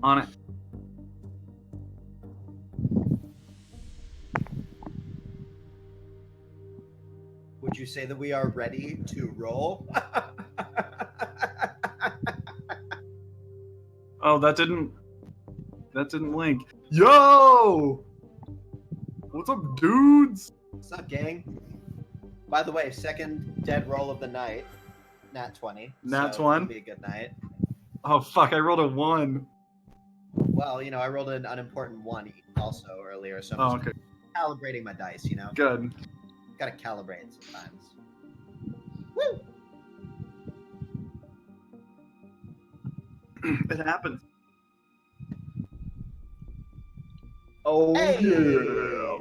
On it. Would you say that we are ready to roll? Oh, that didn't link. Yo! What's up, dudes? What's up, gang? By the way, second dead roll of the night. Nat 20. Nat so 20? It'll be a good night. Oh, fuck, I rolled a 1. Well, I rolled an unimportant 1 also earlier, so I'm just okay. calibrating my dice, Good. Gotta calibrate sometimes. Woo! It happens. Oh, Hey! yeah.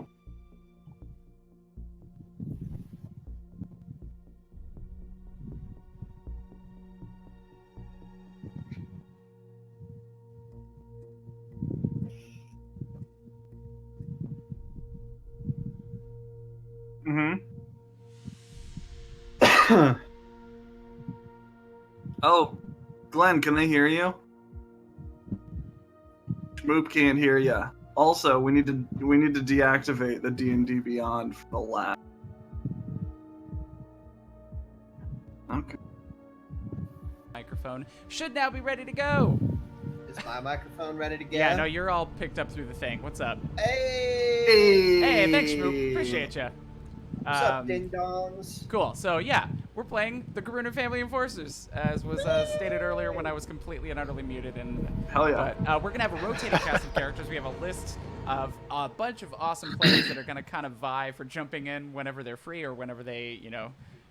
Oh, Glenn, can they hear you? Schmoop can't hear ya. Also, we need to deactivate the D&D Beyond for the lab. Okay. Microphone should now be ready to go. Is my microphone ready to go? Yeah, no, you're all picked up through the thing. What's up? Hey! Hey, thanks, Schmoop. Appreciate you. What's up, ding dongs? Cool. So yeah, we're playing the Geruna Family Enforcers, as was stated earlier when I was completely and utterly muted. And Hell yeah. But we're gonna have a rotating cast of characters. We have a list of a bunch of awesome players that are gonna kind of vie for jumping in whenever they're free or whenever they,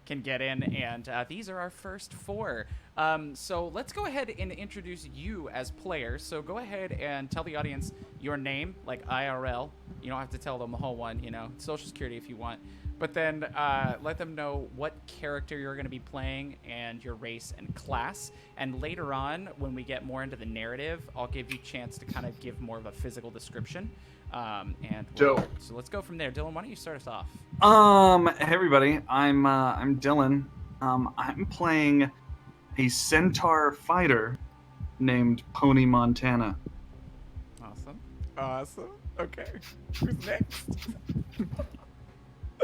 can get in. And these are our first 4. So let's go ahead and introduce you as players. So go ahead and tell the audience your name, like IRL. You don't have to tell them the whole one. Social security if you want. But then let them know what character you're going to be playing and your race and class. And later on, when we get more into the narrative, I'll give you a chance to kind of give more of a physical description. So let's go from there. Dylan, why don't you start us off? Hey everybody, I'm Dylan. I'm playing a centaur fighter named Pony Montana. Awesome. Okay. Who's next?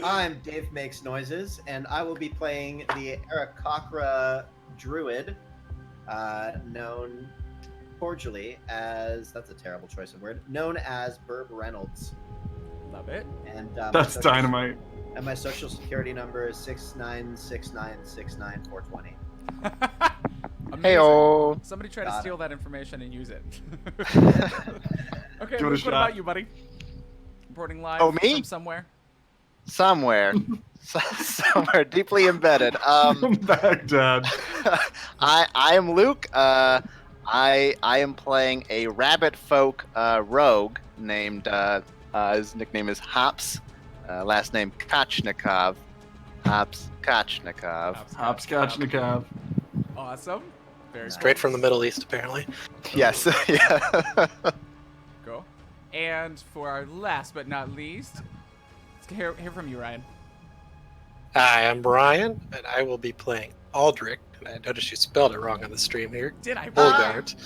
I'm Dave Makes Noises, and I will be playing the Arakakra druid, known cordially as, that's a terrible choice of word, known as Burb Reynolds. Love it. And That's dynamite. And my social security number is 696969420. Hey-o. Somebody try to steal that information and use it. Okay, what about you, buddy? Reporting live from somewhere? Somewhere deeply embedded. Baghdad. I am Luke. I am playing a rabbit folk rogue named his nickname is Hops. Last name Kochnikov. Hops Kochnikov. Awesome. Very straight from the Middle East, apparently. Yes. Yeah. Cool. And for our last but not least, let's hear from you, Ryan. Hi, I'm Brian, and I will be playing Aldrich. And I noticed you spelled it wrong on the stream here. Did I? Bulgart.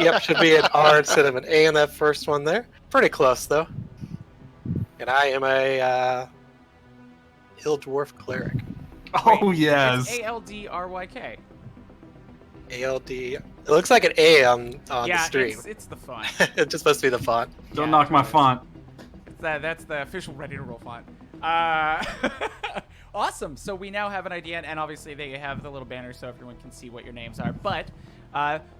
Yep, should be an R instead of an A in that first one there. Pretty close, though. And I am a Hill Dwarf Cleric. Oh, yes. It's ALDRYK. ALD. It looks like an A on the stream. Yeah, it's the font. It's just supposed to be the font. Don't knock my font. That's the official Ready to Roll font. Awesome. So we now have an idea, and obviously they have the little banner so everyone can see what your names are. But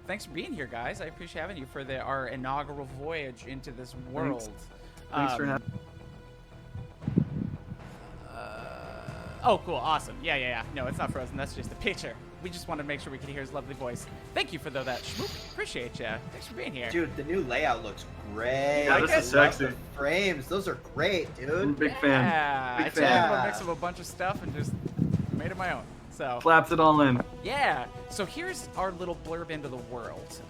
thanks for being here, guys. I appreciate having you for our inaugural voyage into this world. Thanks for having me. Oh, cool. Awesome. Yeah. No, it's not frozen. That's just a picture. We just wanted to make sure we could hear his lovely voice. Thank you for that. Appreciate you. Thanks for being here. Dude, the new layout looks great. Yeah, this is sexy. The frames, those are great, dude. I'm a big fan. I took a mix of a bunch of stuff and just made it my own. So clapped it all in. Yeah. So here's our little blurb into the world.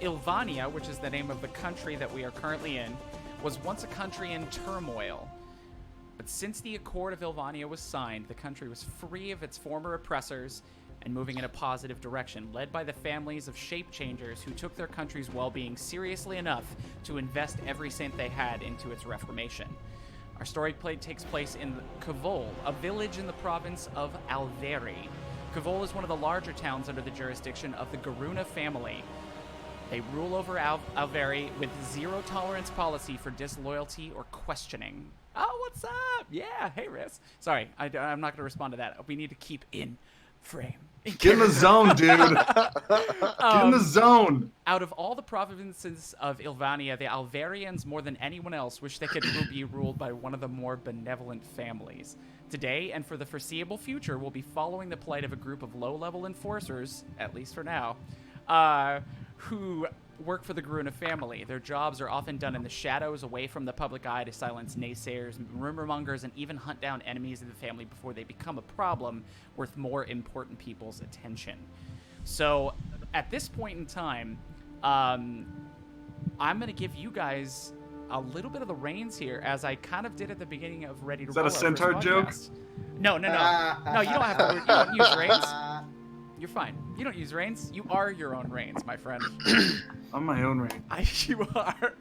Ilvania, which is the name of the country that we are currently in, was once a country in turmoil. But since the Accord of Ilvania was signed, the country was free of its former oppressors, and moving in a positive direction, led by the families of shape changers who took their country's well-being seriously enough to invest every cent they had into its reformation. Our story takes place in Cavol, a village in the province of Alveri. Cavol is one of the larger towns under the jurisdiction of the Geruna family. They rule over Alveri with zero-tolerance policy for disloyalty or questioning. Oh, what's up? Yeah, hey, Riz. Sorry, I'm not going to respond to that. We need to keep in frame. Get in the zone, dude. Get in the zone. Out of all the provinces of Ilvania, the Alvarians, more than anyone else, wish they could be ruled by one of the more benevolent families. Today, and for the foreseeable future, we'll be following the plight of a group of low-level enforcers, at least for now, who work for the Geruna family. Their jobs are often done in the shadows, away from the public eye, to silence naysayers, rumor-mongers, and even hunt down enemies of the family before they become a problem worth more important people's attention. So, at this point in time, I'm going to give you guys a little bit of the reins here, as I kind of did at the beginning of Ready to Is that Roll. a centaur joke? No. No, you don't have to. You don't use reins. You're fine. You don't use reins. You are your own reins, my friend. I'm my own reign. You are.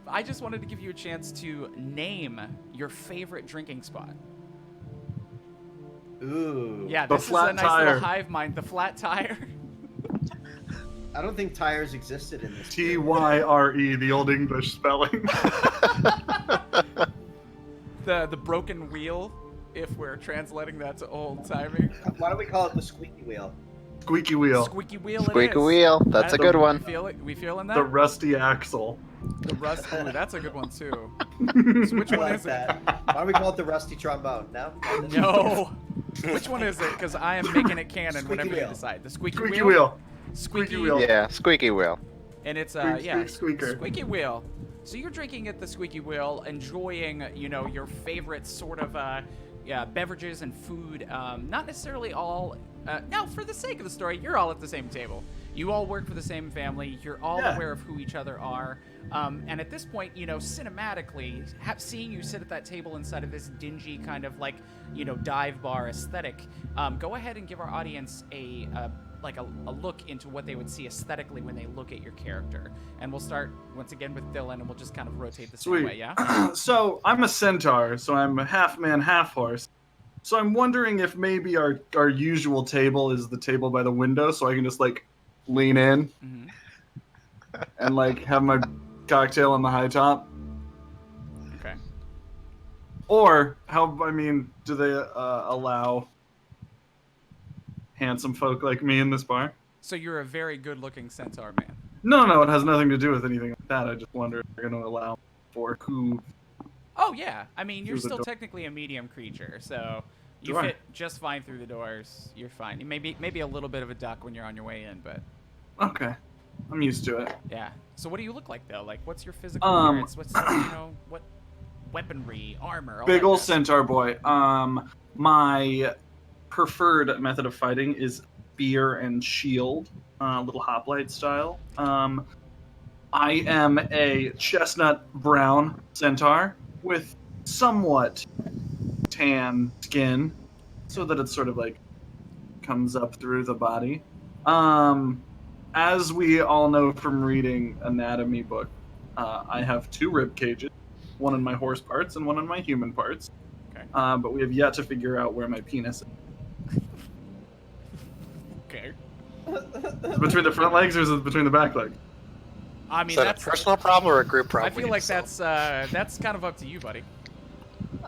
I just wanted to give you a chance to name your favorite drinking spot. Ooh. Yeah, The this is flat a nice tire. little hive mind. The flat tire. I don't think tires existed in this. Tyre, the old English spelling. The broken wheel, if we're translating that to old timey. Why don't we call it the squeaky wheel? Squeaky wheel. Squeaky wheel. Squeak it a is. wheel. That's a good We one. feel it. We feeling that? The rusty axle. The rust. Ooh, that's a good one too. So which I one like is that. Why don't we call it the rusty trombone? No. it? No. Which one is it? Because I am making it canon Squeaky whenever you wheel. decide. The squeaky, Squeaky wheel. Squeaky wheel. Yeah, squeaky wheel. And it's Squeaker. squeaky wheel. So you're drinking at the squeaky wheel, enjoying your favorite sort of beverages and food. Not necessarily all. Now, for the sake of the story, you're all at the same table. You all work for the same family. You're all Yeah. aware of who each other are. And at this point, cinematically, seeing you sit at that table inside of this dingy kind of dive bar aesthetic, go ahead and give our audience a look into what they would see aesthetically when they look at your character. And we'll start once again with Dylan, and we'll just kind of rotate the same Sweet. way, yeah? So I'm a centaur, so I'm half man, half horse. So I'm wondering if maybe our usual table is the table by the window, so I can just lean in Mm-hmm. and have my cocktail on the high top. Okay. Or do they allow handsome folk like me in this bar? So you're a very good-looking centaur man. No, it has nothing to do with anything like that. I just wonder if they're going to allow for who. Oh, yeah. I mean, you're Through the still door. technically a medium creature, so you Sure. fit just fine through the doors. You're fine. Maybe a little bit of a duck when you're on your way in, but Okay, I'm used to it. yeah. So what do you look like, though? What's your physical Um, appearance? What's, what weaponry, armor, all Big that ol' jazz? centaur boy. My preferred method of fighting is spear and shield, little hoplite style. I am a chestnut brown centaur with somewhat tan skin, so that it sort of comes up through the body. As we all know from reading anatomy book, I have 2 rib cages, one in my horse parts and one in my human parts. Okay. But we have yet to figure out where my penis is. Okay. Is it between the front legs or is it between the back legs? I mean, Is that that's a personal problem or a group I problem? feel like that's kind of up to you, buddy.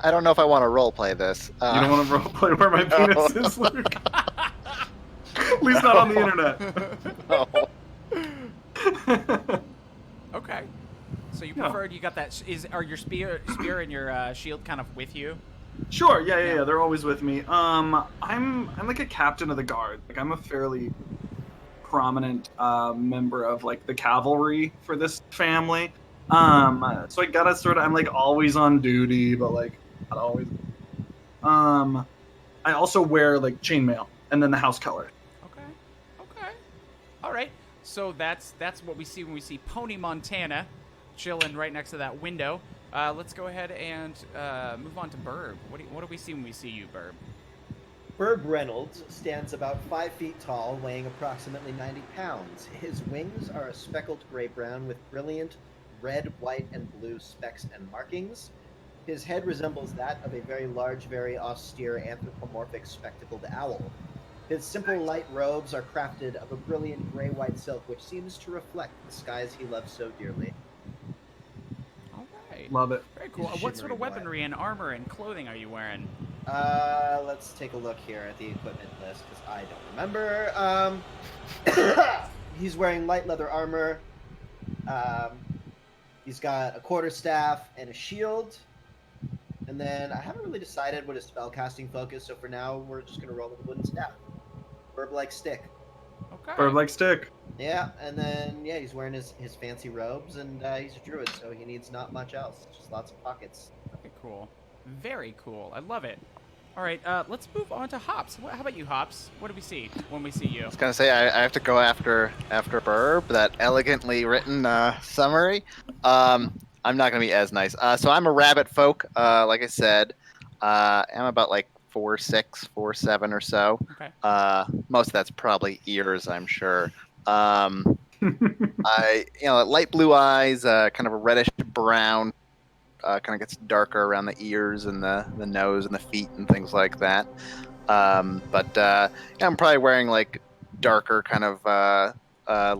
I don't know if I want to roleplay this. You don't want to roleplay where my No. penis is, Luke? At least not on the internet. No. Okay. So you Yeah. preferred you got that? Are your spear and your shield kind of with you? Sure, yeah. They're always with me. I'm like a captain of the guard. I'm a fairly prominent member of the cavalry for this family. So I gotta I'm always on duty, but not always. I also wear chainmail and then the house color. Okay. All right. So that's what we see when we see Pony Montana chilling right next to that window. Let's go ahead and move on to Burb. What do we see when we see you, Burb? Herb Reynolds stands about 5 feet tall, weighing approximately 90 pounds. His wings are a speckled gray-brown with brilliant red, white, and blue specks and markings. His head resembles that of a very large, very austere anthropomorphic spectacled owl. His simple light robes are crafted of a brilliant gray-white silk which seems to reflect the skies he loves so dearly. All right. Love it. Very cool. He's a What sort of shimmering boy. weaponry and armor and clothing are you wearing? Let's take a look here at the equipment list because I don't remember. He's wearing light leather armor. He's got a quarterstaff and a shield. And then I haven't really decided what his spellcasting focus, so for now we're just gonna roll with the wooden staff. Herb-like stick. Okay. Bird like stick. Yeah, and then yeah, he's wearing his fancy robes, and he's a druid, so he needs not much else. Just lots of pockets. Very cool. Very cool. I love it. All right, let's move on to Hops. How about you, Hops? What do we see when we see you? I was gonna say I have to go after Burb, that elegantly written summary. I'm not gonna be as nice. So I'm a rabbit folk. Like I said, I'm about like 4'6", 4'7" or so. Okay. Most of that's probably ears, I'm sure. Light blue eyes, kind of a reddish brown. Kind of gets darker around the ears and the nose and the feet and things like that. I'm probably wearing like darker kind of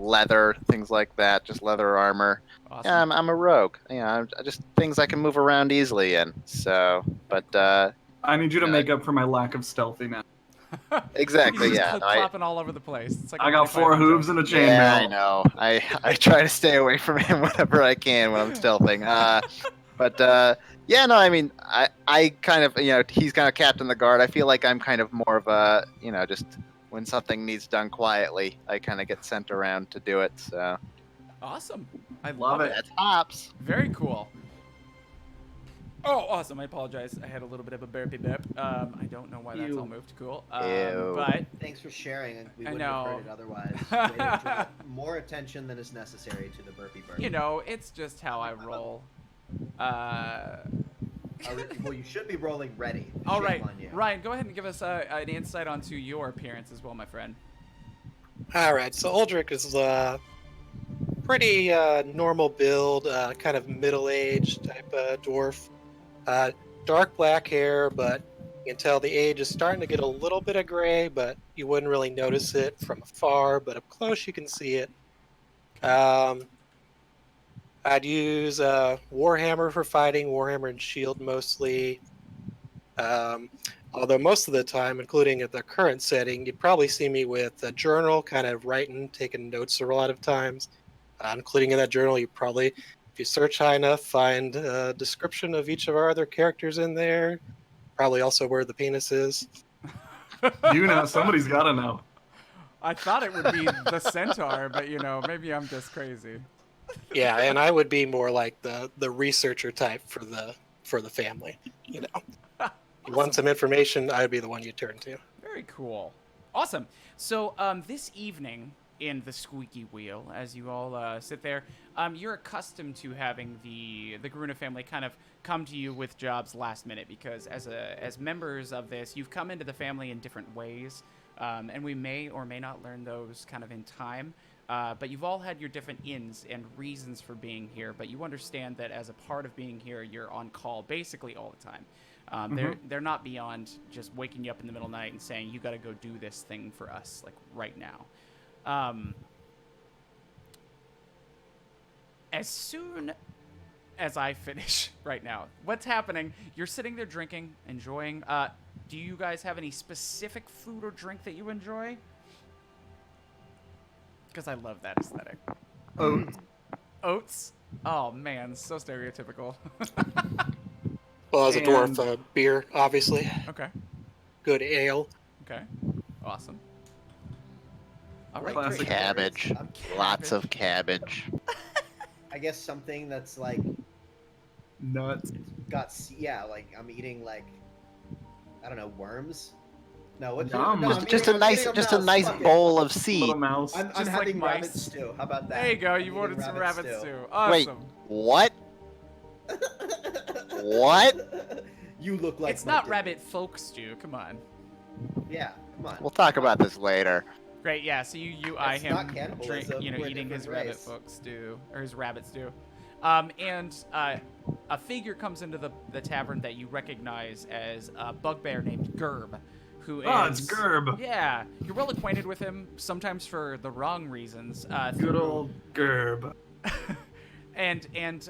leather, things like that, just leather armor. Awesome. Yeah, I'm a rogue. Yeah, just things I can move around easily in. So, but I need you to make up for my lack of stealthiness. exactly, He's just yeah. clip-clopping all over the place. It's like I got 4 hooves and a chainmail. Yeah, I know. I try to stay away from him whenever I can when I'm stealthing. Yeah, no, I mean, I kind of, he's kind of captain the guard. I feel like I'm kind of more of a, just when something needs done quietly, I kind of get sent around to do it. So Awesome. I Love it. that's Hops. Very cool. Oh, awesome. I apologize. I had a little bit of a burpy burp. I don't know why that's all moved. Cool. Ew. But Thanks for sharing. We I wouldn't have know. heard it otherwise. Way to draw more attention than is necessary to the burpee burp. it's just how I roll. Well, you should be rolling ready. All Shame right, on you. Ryan, go ahead and give us an insight onto your appearance as well, my friend. All right, so Uldric is pretty normal build, kind of middle-aged type dwarf. Dark black hair, but you can tell the age is starting to get a little bit of gray, but you wouldn't really notice it from afar, but up close you can see it. I'd use Warhammer for fighting, Warhammer and Shield mostly. Although most of the time, including at the current setting, you'd probably see me with a journal, kind of writing, taking notes a lot of times. Including in that journal, you probably, if you search high enough, find a description of each of our other characters in there. Probably also where the penis is. Somebody's got to know. I thought it would be the centaur, but maybe I'm just crazy. Yeah, and I would be more like the researcher type for the family. You want some information, I'd be the one you turn to. Very cool. Awesome. So this evening in the squeaky wheel, as you all sit there, you're accustomed to having the Geruna family kind of come to you with jobs last minute because as members of this, you've come into the family in different ways, and we may or may not learn those kind of in time. But you've all had your different ins and reasons for being here, but you understand that as a part of being here, you're on call basically all the time. They're not beyond just waking you up in the middle of the night and saying, you got to go do this thing for us, like right now. As soon as I finish right now, what's happening? You're sitting there drinking, enjoying. Do you guys have any specific food or drink that you enjoy? Because I love that aesthetic. Oats. Oats? Oh, man, so stereotypical. Well, as a And- dwarf, beer, obviously. Okay. Good ale. Okay. Awesome. All right, Classic. great. Cabbage. Lots of cabbage. I guess something that's like Nuts. like I'm eating like I don't know, worms. No, what? Yum. No, I'm Just eating- a I'm nice, eating just a mouse. nice Fuck it. bowl of Little seed. mouse. I'm Just like having mice. rabbit stew. How about that? There you go. I'm You eating ordered some rabbit stew. Wait, Awesome. what? What? You look like It's my not dinner. rabbit folk stew. Come on. Yeah, come on. We'll talk about this later. Great, yeah. So you eye That's not him cannibalism, we're a eating his different rabbit race. folk stew or his rabbit stew, and a figure comes into the tavern that you recognize as a bugbear named Gerb, who is Ah, it's Gerb. Yeah, you're well acquainted with him, sometimes for the wrong reasons. Good through- old Gerb. and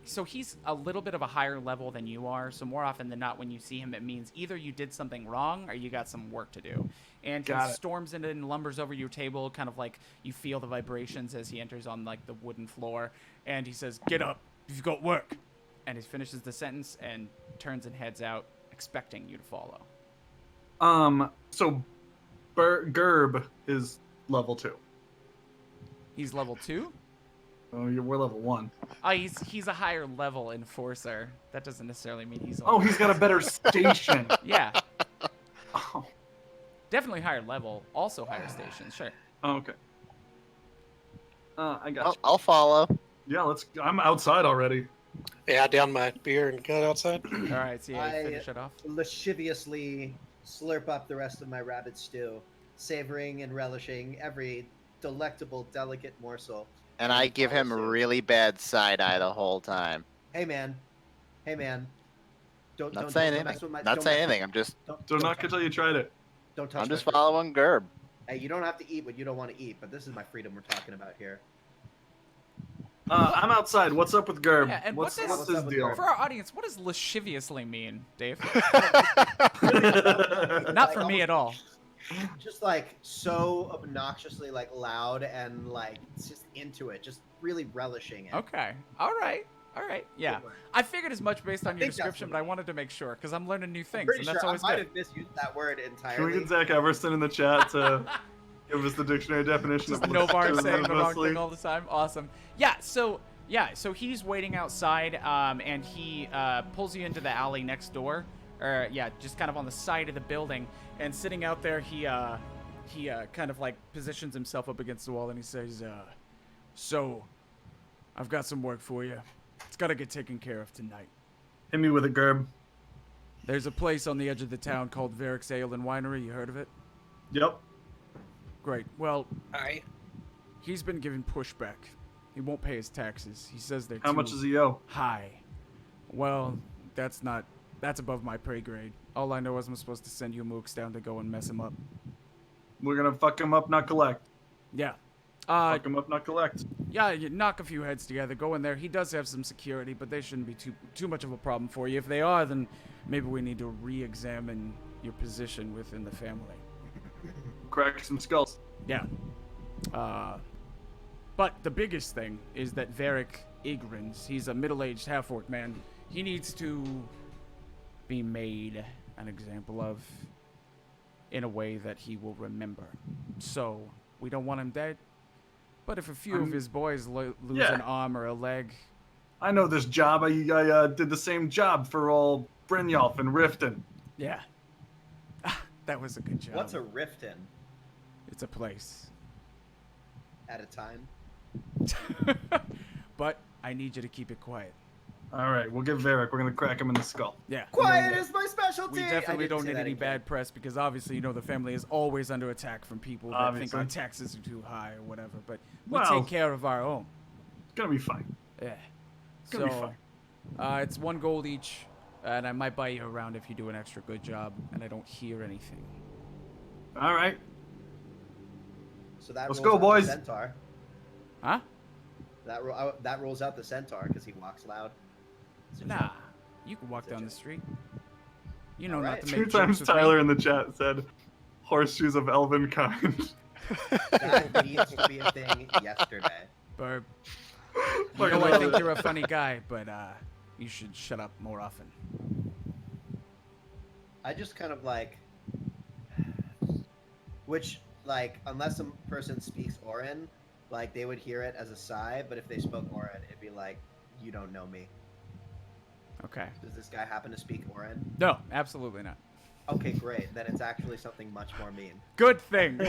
so he's a little bit of a higher level than you are. So more often than not, when you see him, it means either you did something wrong or you got some work to do. And Got he it. storms in and lumbers over your table, kind of like you feel the vibrations as he enters on like the wooden floor. And he says, "Get up, you've got work." And he finishes the sentence and turns and heads out, expecting you to follow. So Gerb is level 2. He's level 2. Oh, we're level 1. He's a higher level enforcer. That doesn't necessarily mean he's. Oh, he's got a better station. Yeah, Oh, definitely higher level. Also higher station. Sure. okay. I got you. I'll follow. Yeah, I'm outside already. Yeah, down my beer and go outside. All right, so yeah, I- finish it off. Lasciviously slurp up the rest of my rabbit stew, savoring and relishing every delectable, delicate morsel. And I give him a really bad side eye the whole time. Hey man, don't Not don't, saying don't mess anything. with my, Not don't saying mess- anything. I'm just Don't knock until you tried it. Don't touch. I'm my just food. following Gerb. Hey, you don't have to eat what you don't want to eat, but this is my freedom we're talking about here. I'm outside. What's up with Gerb? Yeah, and what's what does- what's What's his up with deal? Gerb? For our audience, what does lasciviously mean, Dave? Not Not for me at all. Just like so obnoxiously like loud and like just into it, just really relishing it. Okay. All right. Yeah. Good one. I figured as much based on your think that's description, what but I wanted to make sure because I'm learning new I'm things, pretty and sure that's I always might good. have misused that word Can we entirely. get Zach Everson in the chat to give us the dictionary definition Just of no bar saying the wrong lasciviously? thing all the time. Awesome. So he's waiting outside, and he pulls you into the alley next door, or just kind of on the side of the building, and sitting out there, he kind of like positions himself up against the wall, and he says, "So, I've got some work for you. It's got to get taken care of tonight. Hit me with a Gerb. There's a place on the edge of the town called Varick's Ale and Winery. You heard of it? Yep. Great. Well, Aye. he's been given pushback. He won't pay his taxes. He says they're How too much does he owe? high. Well, that's above my pay grade. All I know is I'm supposed to send you mooks down to go and mess him up. We're gonna fuck him up, not collect. Yeah. Fuck him up, not collect. Yeah, you knock a few heads together, go in there. He does have some security, but they shouldn't be too much of a problem for you. If they are, then maybe we need to re-examine your position within the family. Crack some skulls. Yeah. But the biggest thing is that Varick Igrins, he's a middle-aged half-orc man. He needs to be made an example of in a way that he will remember. So, we don't want him dead. But if a few of his boys lose Yeah. an arm or a leg, I know this job. I did the same job for all Brynjolf and Riften. yeah. That was a good job. What's a Riften It's a place. at a time? But I need you to keep it quiet. All right, we'll give Varric. We're gonna crack him in the skull. Yeah. Quiet is my specialty. We I definitely didn't don't say need that any again. bad press because obviously, you know, the family is always under attack from people that Obviously. think our taxes are too high or whatever. But we Well- take care of our own. It's gonna be fine. Yeah. It's gonna be fine. It's 1 gold each, and I might buy you around if you do an extra good job and I don't hear anything. All right. So that Let's rolls go, out the boys. Centaur. Huh? That rolls out the centaur because he walks loud. It's a Nah. joke. You can walk It's a down the joke. street. You know not Alright. to 2 make jokes times with Tyler me. in the chat said, "Horseshoes of elven kind." That needs to be a thing yesterday. Burb. Fucking You know I love think it. you're a funny guy, but you should shut up more often. I just kind of like, which like unless a person speaks Orin, like they would hear it as a sigh, but if they spoke Orin, it'd be like, you don't know me. Okay. Does this guy happen to speak Orin? No, absolutely not. Okay, great. Then it's actually something much more mean. Good thing.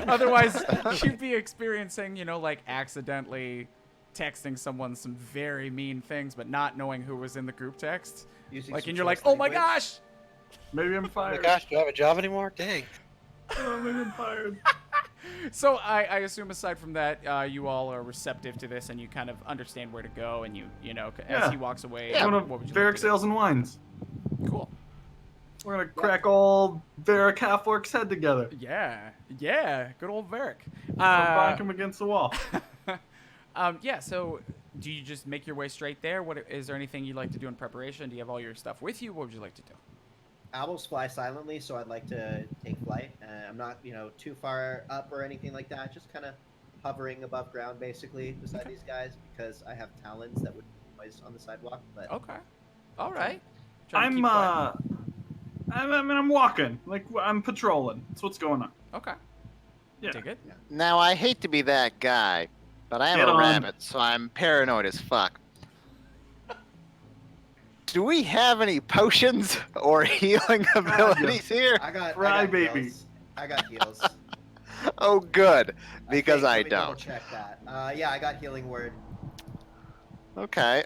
Otherwise, you'd be experiencing, you know, like accidentally texting someone some very mean things, but not knowing who was in the group text. Using Like, some and you're like, choice oh my language. gosh, Maybe I'm Oh my fired. gosh, do I have a job anymore? Dang. Oh, maybe I'm fired. So I assume aside from that, you all are receptive to this, and you kind of understand where to go, and you know, as Yeah. he walks away, Yeah. Going what to would you like Varric to do? Sales and Wines. Cool. We're gonna crack old Varric Half-Orc's head together. Yeah, yeah, good old Varric. Bonk him against the wall. Yeah. So, do you just make your way straight there? What is there anything you'd like to do in preparation? Do you have all your stuff with you? What would you like to do? Owls fly silently, so I'd like to take flight. I'm not, too far up or anything like that. Just kind of hovering above ground, basically, beside these guys, because I have talons that would make noise on the sidewalk. But Okay. All right. Trying to keep quiet. I'm walking. Like, I'm patrolling. That's what's going on. Okay. Yeah. Dig it. Now, I hate to be that guy, but I am Get a on. rabbit, so I'm paranoid as fuck. Do we have any potions or healing abilities here? I got Crybaby. heals. I got heals. Oh, good, because think. I Let me double don't. check that. Yeah, I got healing word. Okay,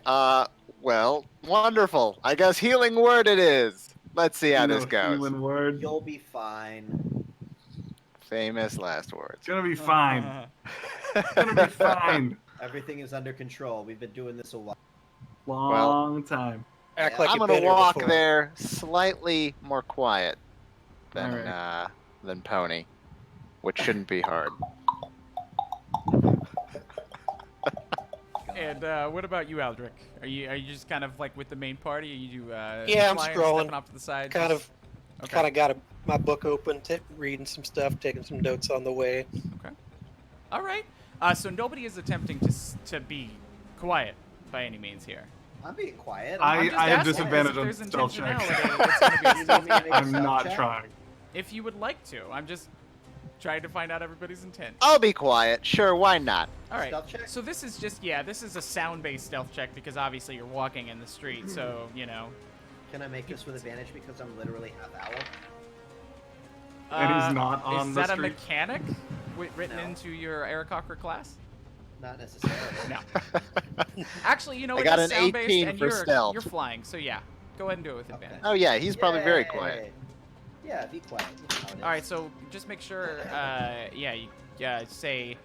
well, wonderful. I guess healing word it is. Let's see how this goes. Healing word. You'll be fine. Famous last words. It's gonna be fine. It's gonna be fine. Everything is under control. We've been doing this a while. Long time. Act Yeah. like I'm you've gonna been here walk before. there slightly more quiet than Alright. than Pony, which shouldn't be hard. And what about you, Aldrich? Are you just kind of like with the main party? Are you Yeah, I'm flying, scrolling. stepping off to the side? Kind Just- of, Okay. kind of got my book open, reading some stuff, taking some notes on the way. Okay. All right. So nobody is attempting to be quiet by any means here. I'm being quiet. I I'm just have asking, disadvantage if on there's stealth check. intentionality, it's gonna be a You stealth need me to check. make a I'm stealth not check? trying. If you would like to, I'm just trying to find out everybody's intent. I'll be quiet. Sure, why not? All right. Stealth check? So this is just this is a sound-based stealth check because obviously you're walking in the street, so you know. Can I make this with advantage because I'm literally half owl? And he's not on Is the that a street. mechanic written No. into your Aarakocra class? Not necessarily. No. Actually, you know, I it got is an sound-based 18 and for you're stealth. you're flying, so yeah. Go ahead and do it with advantage. Oh yeah, he's probably very Yay! quiet. Yeah, be quiet. You know how it is. All right, so just make sure, say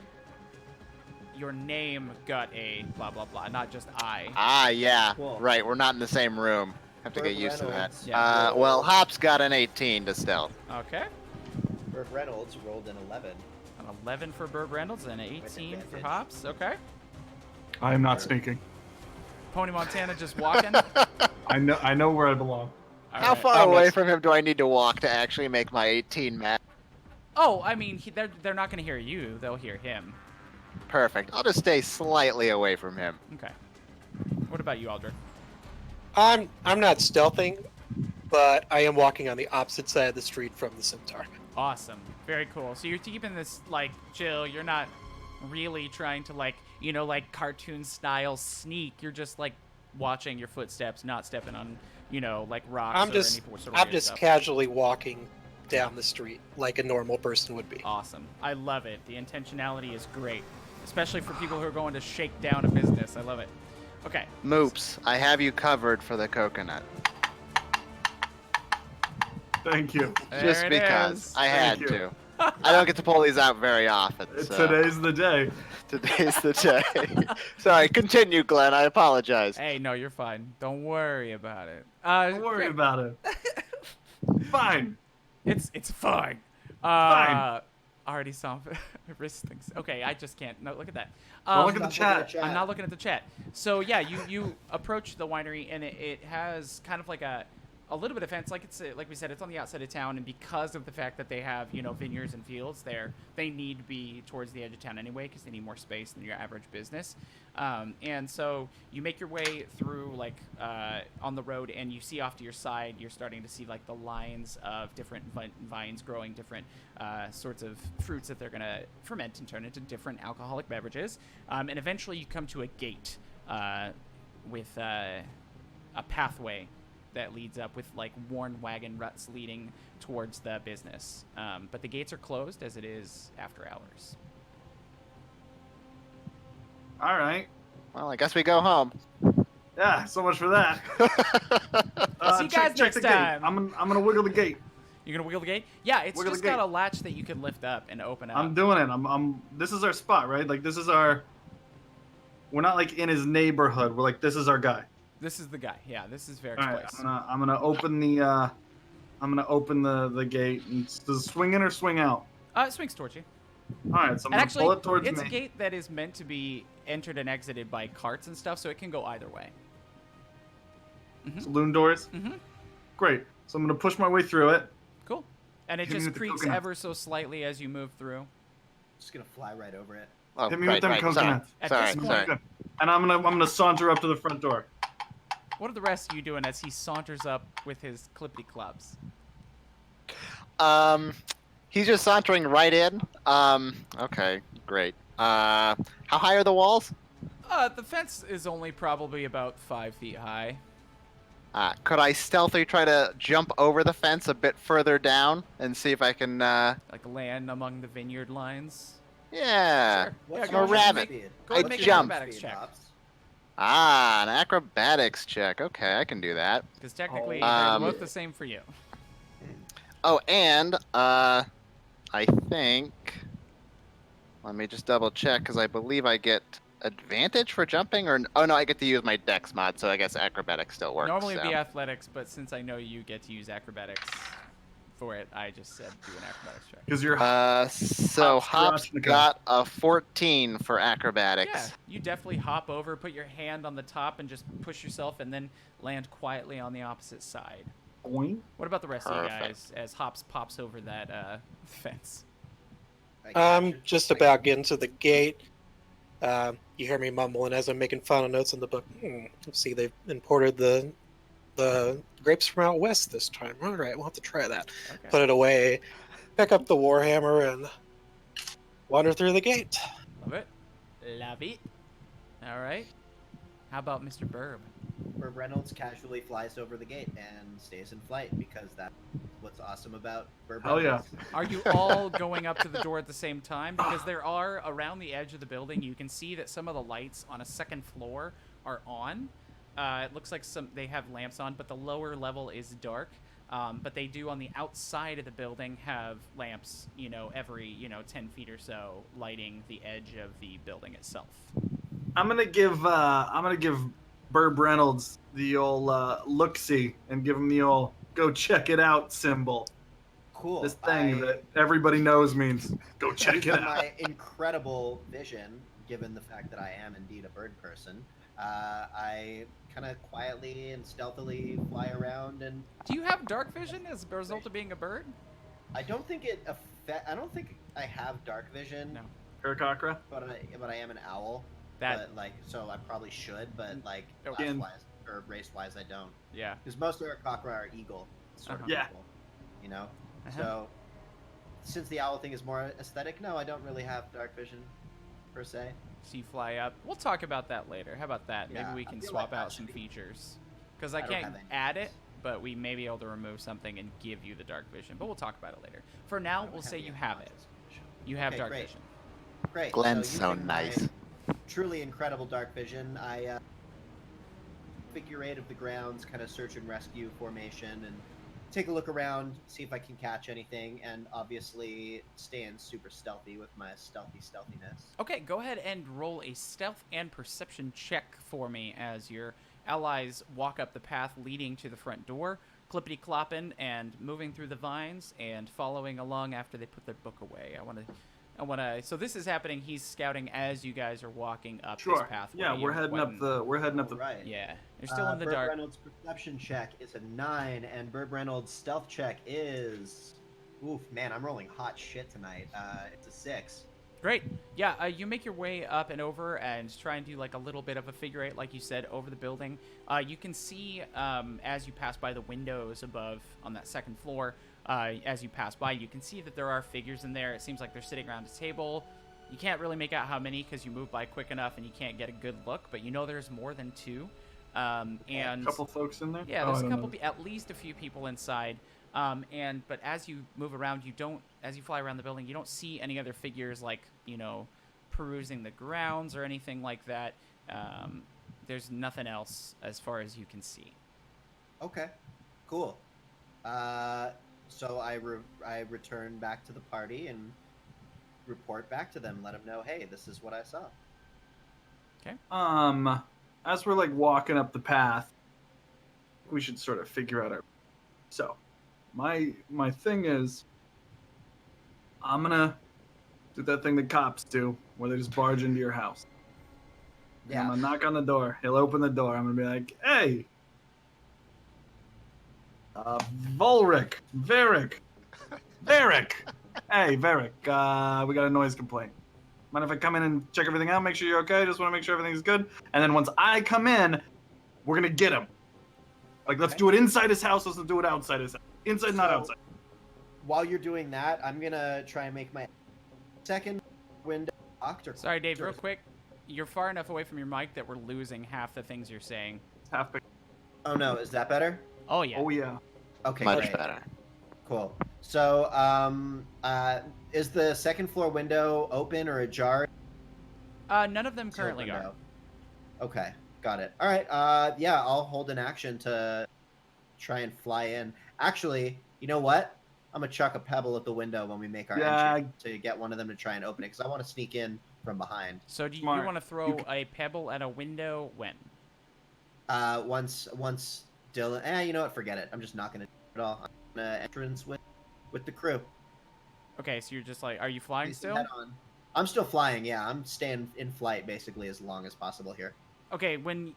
your name got a blah blah blah, not just I. Ah, yeah. Cool. Right, we're not in the same room. Have to Burt get used to that. Reynolds. Yeah. Well, Hop's got an 18 to stealth. Okay. Burt Reynolds rolled an 11. An 11 for Burb Reynolds and an 18 for advantage. Hops. Okay. I am not sneaking. Pony Montana just walking. I know where I belong. All How right. far I'm away not- from him do I need to walk to actually make my 18 match? Oh, I mean, they're not going to hear you. They'll hear him. Perfect. I'll just stay slightly away from him. Okay. What about you, Aldrich? I'm not stealthing, but I am walking on the opposite side of the street from the Centaur. Awesome. Very cool. So you're keeping this, like, chill. You're not really trying to, like, like cartoon style sneak. You're just, like, watching your footsteps, not stepping on, like rocks I'm or just any sort of I'm weird just stuff. casually walking down the street like a normal person would be. Awesome. I love it. The intentionality is great, especially for people who are going to shake down a business. I love it. Okay. Moops, I have you covered for the coconut. Thank you. Just There it because is. I had Thank you. to. I don't get to pull these out very often. So Today's the day. today's the day. Sorry, continue, Glenn. I apologize. Hey, no, you're fine. Don't worry about it. Don't worry about it. Fine. It's fine. Fine. Already saw wrist things. Okay, I just can't. No, look at that. Don't look at the Stop looking chat. I'm not looking at the chat. So yeah, you approach the winery and it has kind of like a little bit of fence, like like we said, it's on the outside of town, and because of the fact that they have vineyards and fields there, they need to be towards the edge of town anyway because they need more space than your average business. And so you make your way through like on the road, and you see off to your side, you're starting to see like the lines of different vines growing different sorts of fruits that they're gonna ferment and turn into different alcoholic beverages. And eventually you come to a gate with a pathway that leads up with like worn wagon ruts leading towards the business. But the gates are closed as it is after hours. All right. Well, I guess we go home. Yeah, so much for that. See you guys check next the gate. time. I'm gonna wiggle the gate. You're gonna wiggle the gate? Yeah, it's Wiggle the just got gate. a latch that you can lift up and open up. I'm doing it. This is our spot, right? Like this is our. We're not like in his neighborhood. We're like this is our guy. This is the guy. Yeah, this is Varric's All right, place. I'm gonna open the the gate. And does it swing in or swing out? It swings towards you. All right, so I'm And gonna actually, pull it towards it's me. a gate that is meant to be entered and exited by carts and stuff, so it can go either way. Saloon doors. Mm-hmm. Great. So I'm gonna push my way through it. Cool. And it Hit me just with the creaks coconut. ever so slightly as you move through. Just gonna fly right over it. Oh, Hit me with them coconuts. At Sorry, this point- sorry. Good. And I'm gonna saunter up to the front door. What are the rest of you doing as he saunters up with his clippity clubs? He's just sauntering right in. Okay, great. How high are the walls? The fence is only probably about 5 feet high. Could I stealthily try to jump over the fence a bit further down and see if I can, Like land among the vineyard lines. yeah. Sure. What's go a ahead and rabbit. make- speed? Go ahead and I make an jump. acrobatics check. Hops? An acrobatics check. Okay, I can do that. Because technically, Oh. they're both the same for you. Oh, and, I think... Let me just double check, because I believe I get advantage for jumping, or... Oh, no, I get to use my dex mod, so I guess acrobatics still works. Normally it'd so. be athletics, but since I know you get to use acrobatics for it, I just said do an acrobatics check. Because you're So Hops Hops Garachnica. got a 14 for acrobatics. Yeah, you definitely hop over, put your hand on the top, and just push yourself, and then land quietly on the opposite side. boing. What about the rest of you Perfect. guys as Hops pops over that fence? I'm just about getting to the gate. You hear me mumbling as I'm making final notes in the book. Let's see, they've imported the grapes from out west this time. All right, we'll have to try that. Okay. Put it away, pick up the warhammer, and wander through the gate. Love it. Love it. All right. How about Mr. Burb? Herb Reynolds casually flies over the gate and stays in flight because that's what's awesome about Herb Hell yeah. Reynolds. Are you all going up to the door at the same time? Because there are, around the edge of the building, you can see that some of the lights on a second floor are on. It looks like they have lamps on, but the lower level is dark. But they do, on the outside of the building, have lamps, every, 10 feet or so, lighting the edge of the building itself. I'm gonna give Burb Reynolds the old look-see and give him the old go check it out symbol. Cool. This thing that everybody knows means go check it Using out. my incredible vision, given the fact that I am indeed a bird person, I kind of quietly and stealthily fly around, and Do you have dark vision as a result of being a bird? I don't think I don't think I have dark vision, No. Karakakra? but I am an owl. That, But so I probably should, but Okay. class-wise or race-wise, I don't. yeah. Because most of our cockra are eagle sort of Yeah. people, you know. Uh-huh. So since the owl thing is more aesthetic, no, I don't really have dark vision per se. So you fly up. We'll talk about that later. How about that? Yeah, Maybe we I can feel swap like that out some should be- features. Because I I don't can't have any add it, features. but we may be able to remove something and give you the dark vision. But we'll talk about it later. For now, I don't we'll have say the you have it. unconscious vision. You have Okay, dark great. vision. Great. Glenn's so using my nice. Truly incredible dark vision. I figure eight of the grounds, kind of search and rescue formation, and take a look around, see if I can catch anything, and obviously stay in super stealthy with my stealthiness. Okay, go ahead and roll a stealth and perception check for me as your allies walk up the path leading to the front door, clippity clopping and moving through the vines and following along after they put their book away. I want to. So this is happening. He's scouting as you guys are walking up this Sure. pathway. Yeah, we're and heading up whatnot. the. Right. Yeah, you're still in the Burt dark. Reynolds' perception check is a 9, and Burt Reynolds' stealth check is. Oof, man, I'm rolling hot shit tonight. It's a 6. Great. Yeah, you make your way up and over and try and do like a little bit of a figure eight, like you said, over the building. You can see as you pass by the windows above on that second floor, as you pass by, you can see that there are figures in there. It seems like they're sitting around a table. You can't really make out how many because you move by quick enough and you can't get a good look, but you know there's more than 2. And A couple folks in there. yeah, Oh, there's I a don't couple, know. at least a few people inside. But as you move around, as you fly around the building, you don't see any other figures like, perusing the grounds or anything like that. there's nothing else as far as you can see. Okay, cool. So I return back to the party and report back to them. Let them know, hey, this is what I saw. As we're like walking up the path, we should sort of figure out our. So, my thing is, I'm gonna do that thing that cops do, where they just barge into your house. And I'm Yeah. gonna knock on the door. He'll open the door. I'm gonna be like, "Hey, Volric, Varric, Varric. Hey, Varric. We got a noise complaint. Mind if I come in and check everything out? Make sure you're okay. Just want to make sure everything's good. And then once I come in, we're gonna get him. Like, let's Okay. do it inside his house. Let's do it outside his house. Inside, not So- outside. While you're doing that, I'm gonna try and make my second window locked. Or Sorry, Dave, Sure. real quick. You're far enough away from your mic that we're losing half the things you're saying. It's half big. Oh no, is that better? Oh, yeah. Oh yeah. Okay, Much great. better. Cool. So, is the second floor window open or ajar? None of them It's a currently are. window. Okay, got it. All right. Yeah, I'll hold an action to try and fly in. Actually, you know what? I'm gonna chuck a pebble at the window when we make our Yeah. entry to get one of them to try and open it because I want to sneak in from behind. So do you Smart. want to throw a pebble at a window when? Once Dylan. You know what? Forget it. I'm just not gonna do it all. I'm gonna entrance with the crew. Okay, so you're just like, are you flying Please still? head on. I'm still flying. Yeah, I'm staying in flight basically as long as possible here. Okay, when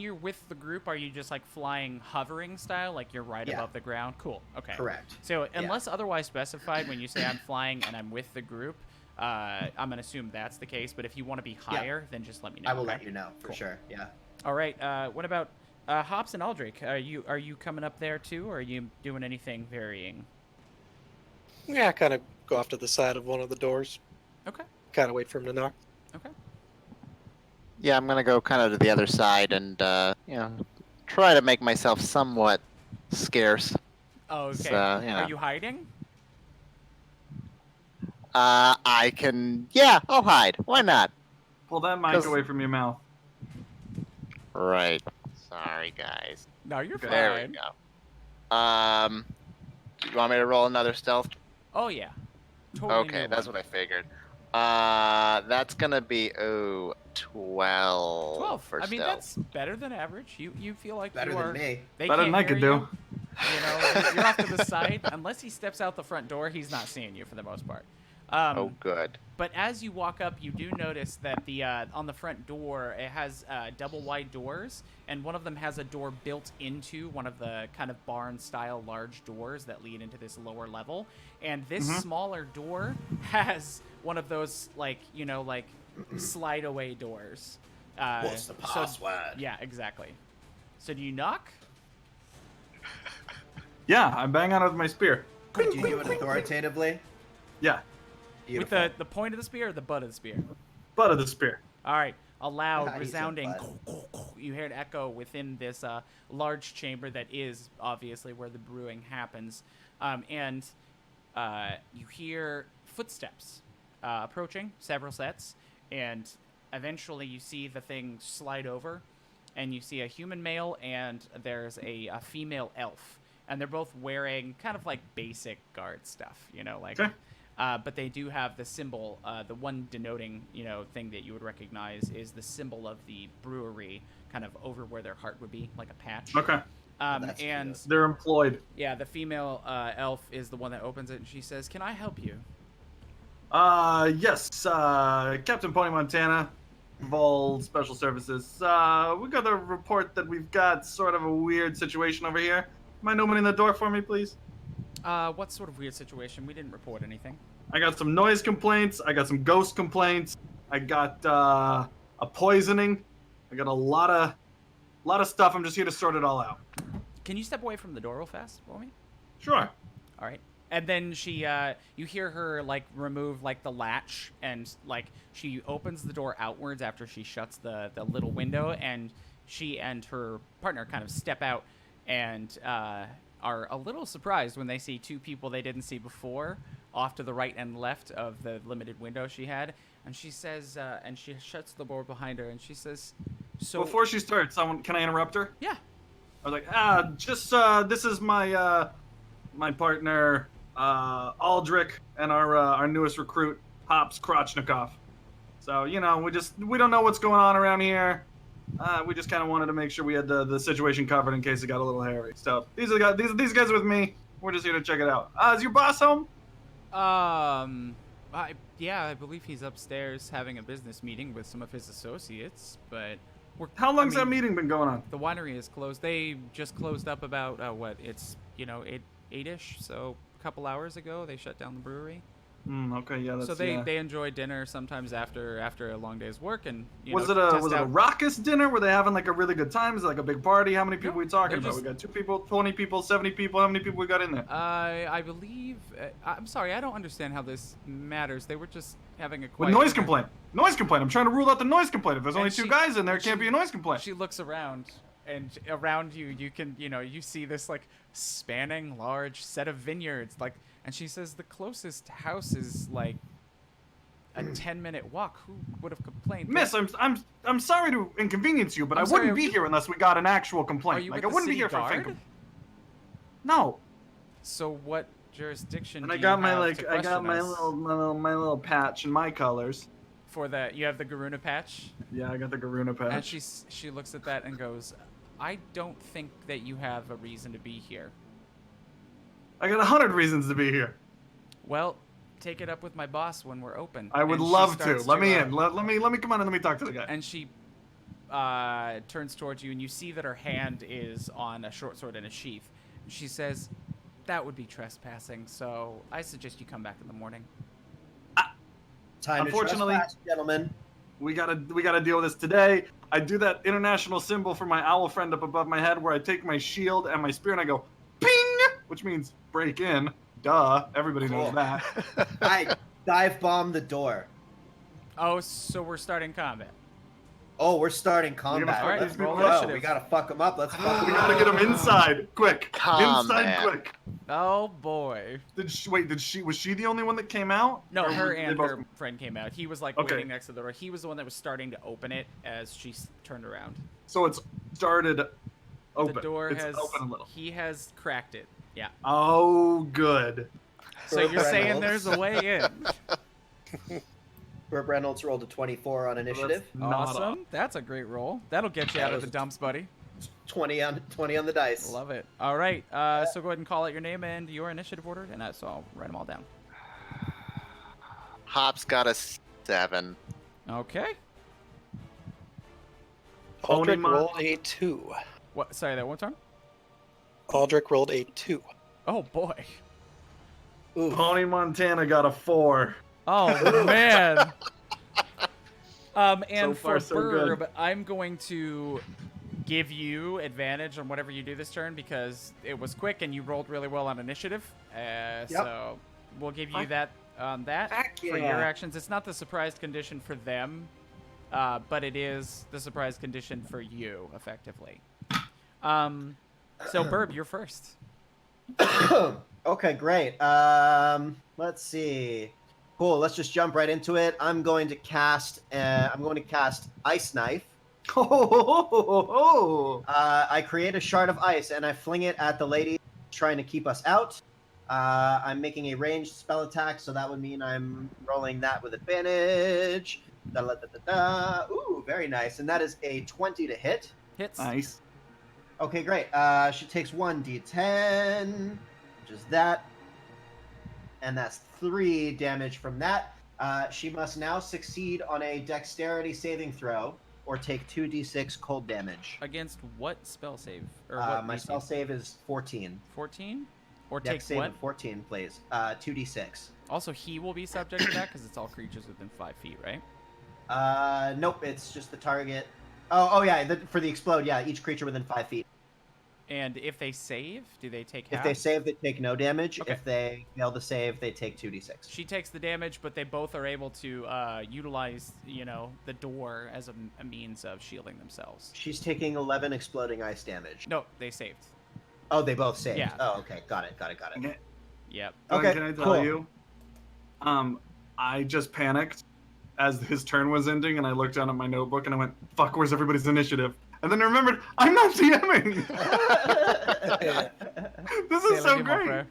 you're with the group, are you just like flying hovering style, like you're right Yeah. above the ground? Cool. Okay. Correct. So unless otherwise specified, when you say I'm flying and I'm with the group, I'm gonna assume that's the case. But if you want to be higher, then just let me know. I will okay? let you know for Cool. sure. Yeah. All right. What about Hops and Aldrich? Are you coming up there too, or are you doing anything varying? Yeah, kind of go off to the side of one of the doors. Okay. Kind of wait for him to knock. Okay. Yeah, I'm gonna go kind of to the other side and try to make myself somewhat scarce. Oh, okay. So, yeah. Are you hiding? I can. Yeah, I'll hide. Why not? Pull that mic 'Cause- away from your mouth. Right. Sorry, guys. No, you're fine. There we go. You want me to roll another stealth? Oh yeah. Totally. Okay, that's what I figured. That's gonna be 12. 12. For I mean, stealth. that's better than average. You feel like Better you than are. me. They Better can't than I hear could you. do. You know, you're off to the side. Unless he steps out the front door, he's not seeing you for the most part. Oh, good. But as you walk up, you do notice that the on the front door it has double wide doors, and one of them has a door built into one of the kind of barn-style large doors that lead into this lower level. And this smaller door has one of those like slide away doors. What's the so- password? yeah, exactly. So do you knock? Yeah, I bang on it with my spear. Could you do it authoritatively? Yeah, Beautiful. With the point of the spear or the butt of the spear? butt of the spear. All right, a loud, He said resounding. butt. You hear it echo within this large chamber that is obviously where the brewing happens, and you hear footsteps approaching, several sets, and eventually you see the thing slide over, and you see a human male and there's a female elf, and they're both wearing kind of like basic guard stuff, like. Okay. But they do have the symbol, the one denoting, thing that you would recognize is the symbol of the brewery, kind of over where their heart would be, like a patch. Okay, That's And cute. they're employed. yeah, the female elf is the one that opens it, and she says, "Can I help you?" Yes, Captain Pony Montana, Vol Special Services. We got a report that we've got sort of a weird situation over here. Mind opening the door for me, please? What sort of weird situation? We didn't report anything. I got some noise complaints. I got some ghost complaints. I got a poisoning. I got a lot of stuff. I'm just here to sort it all out. Can you step away from the door real fast for me? Sure. All right. And then she, you hear her like remove like the latch, and like she opens the door outwards after she shuts the little window, and she and her partner kind of step out and are a little surprised when they see two people they didn't see before off to the right and left of the limited window she had. And she says, and she shuts the door behind her, and she says, So Before she starts, can I interrupt her? yeah. I was like, this is my partner, Aldrich, and our newest recruit, Hops Krochnikov. So we don't know what's going on around here. We just kind of wanted to make sure we had the situation covered in case it got a little hairy. So these are the guys. These guys are with me. We're just here to check it out. Is your boss home? I believe he's upstairs having a business meeting with some of his associates, but How long's that meeting been going on? The winery is closed. They just closed up about eight-ish, so a couple hours ago they shut down the brewery. Okay, yeah. So they enjoy dinner sometimes after a long day's work, and was it a raucous dinner? Were they having like a really good time? Is it like a big party? How many people are we talking about? We got 2 people, 20 people, 70 people. How many people we got in there? I believe. I'm sorry, I don't understand how this matters. They were just having a quiet noise complaint. Noise complaint. I'm trying to rule out the noise complaint. If there's only 2 guys in there, it can't be a noise complaint. She looks around, and around you can you see this like spanning large set of vineyards, like, and she says the closest house is like a 10-minute walk. Who would have complained? Miss, I'm sorry to inconvenience you, but I wouldn't be here unless we got an actual complaint. Like I wouldn't be here for a fake complaint. No. So what jurisdiction? And I got my little patch and my colors. For that, you have the Geruna patch. Yeah, I got the Geruna patch. And she looks at that and goes, "I don't think that you have a reason to be here." I got 100 reasons to be here. Well, take it up with my boss when we're open. I would love to. Let me in. Let me come on and let me talk to the guy. And she turns towards you, and you see that her hand is on a short sword in a sheath. She says, "That would be trespassing, so I suggest you come back in the morning." Time Unfortunately, to trespass, gentlemen. We gotta deal with this today. I do that international symbol for my owl friend up above my head, where I take my shield and my spear and I go, ping, which means break in. Duh, everybody knows that. I dive bomb the door. Oh, so we're starting combat. Oh, we're starting combat. All right, let's roll go. initiative. We gotta fuck them up. Let's fuck them We up. gotta get them inside, quick. Combat. Inside, quick. Oh boy. Was she the only one that came out? No, Or her were they and both- her friend came out. He was like Okay. waiting next to the door. He was the one that was starting to open it as she turned around. So it's started open. The door it's has open a little. He has cracked it. Yeah. Oh, good. So you're saying there's a way in. Burt Reynolds rolled a 24 on initiative. Awesome. That's a great roll. That'll get you out of the dumps, buddy. 20 on the dice. Love it. All right. So go ahead and call out your name and your initiative order, and so I'll write them all down. Hops got a 7. Okay. Aldrich Pony rolled a 2. What? Sorry, that one time. Aldrich rolled a 2. Oh boy. Ooh. Pony Montana got a 4. Oh man. And So far, for so good. Burb, I'm going to give you advantage on whatever you do this turn because it was quick and you rolled really well on initiative. So we'll give you that on that Heck for your yeah. actions. It's not the surprise condition for them, but it is the surprise condition for you, effectively. So Burb, you're first. Okay, great. Let's see. Cool. Let's just jump right into it. I'm going to cast Ice Knife. I create a shard of ice and I fling it at the lady trying to keep us out. I'm making a ranged spell attack, so that would mean I'm rolling that with advantage. Ooh, very nice. And that is a 20 to hit. Hits. Nice. Okay, great. She takes 1d10, which is that. And that's 3 damage from that. She must now succeed on a dexterity saving throw or take 2d6 cold damage. Against what spell save? Or what My DC? spell save is 14. 14? Or Dex take save what? of 14, please. 2d6. Also, he will be subject to that because it's all creatures within 5 feet, right? Nope, it's just the target. Oh yeah, for the explode, yeah, each creature within 5 feet. And if they save, do they take half? If they save, they take no damage. Okay. If they fail to save, they take 2d6. She takes the damage, but they both are able to utilize, the door as a means of shielding themselves. She's taking 11 exploding ice damage. No, they saved. Oh, they both saved. Yeah. Oh, okay. Got it. Yep. Okay, Can I tell cool. you? I just panicked as his turn was ending, and I looked down at my notebook and I went, "Fuck, where's everybody's initiative?" And then I remembered I'm not DMing. This is so great.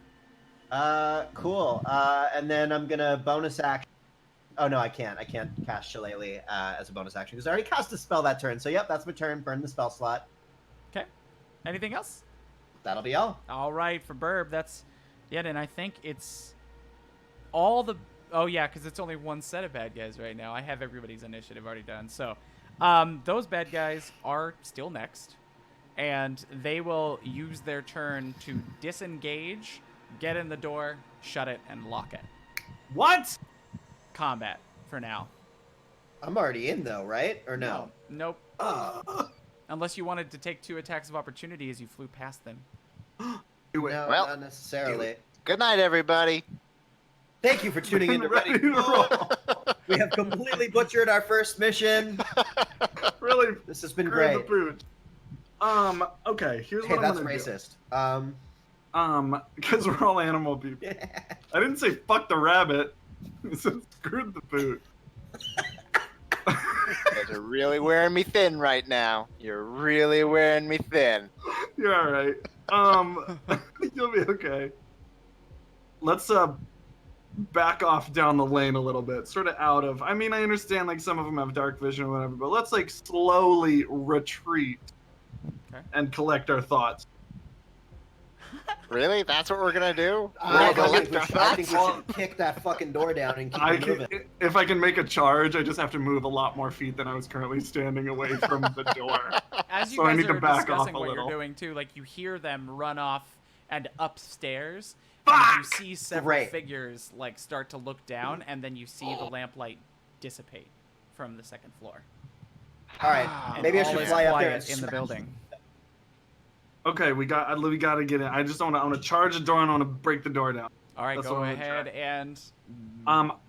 Cool. And then I'm gonna bonus action. Oh no, I can't. I can't cast Shillelagh as a bonus action because I already cast a spell that turn. So yep, that's my turn. Burn the spell slot. Okay. Anything else? That'll be all. All right, for Burb, that's yeah, and I think it's all the. Oh yeah, because it's only one set of bad guys right now. I have everybody's initiative already done. So, those bad guys are still next, and they will use their turn to disengage, get in the door, shut it, and lock it. What? Combat for now. I'm already in though, right? Or no? Nope. Unless you wanted to take 2 attacks of opportunity as you flew past them. Do it. No, Well, not necessarily. Good night, everybody. Thank you for tuning in to Ready to roll. We have completely butchered our first mission. Really? This has been Screw great. the pooch. Okay, here's Hey, what I'm that's gonna racist. do. Because we're all animal people. I didn't say fuck the rabbit. I said screw the boot. You guys are really wearing me thin right now. You're really wearing me thin. You're all right. You'll be okay. Let's back off down the lane a little bit, sort of out of. I mean, I understand like some of them have dark vision or whatever, but let's like slowly retreat and collect our thoughts. Really? That's what we're gonna do? I We're gonna think collect we our should thoughts? kick that fucking door down and keep it moving. If I can make a charge, I just have to move a lot more feet than I was currently standing away from the door. As you So I guys need to are back off discussing a what little. you're doing too, like you hear them run off and upstairs, Fuck! and you see several Great. figures like start to look down, and then you see the lamplight dissipate from the second floor. All right, And maybe I all should is fly up there quiet and in the smash building. Okay, we got to get in. I just don't want to. I want to charge the door and I want to break the door down. All right, That's go what I'm gonna ahead and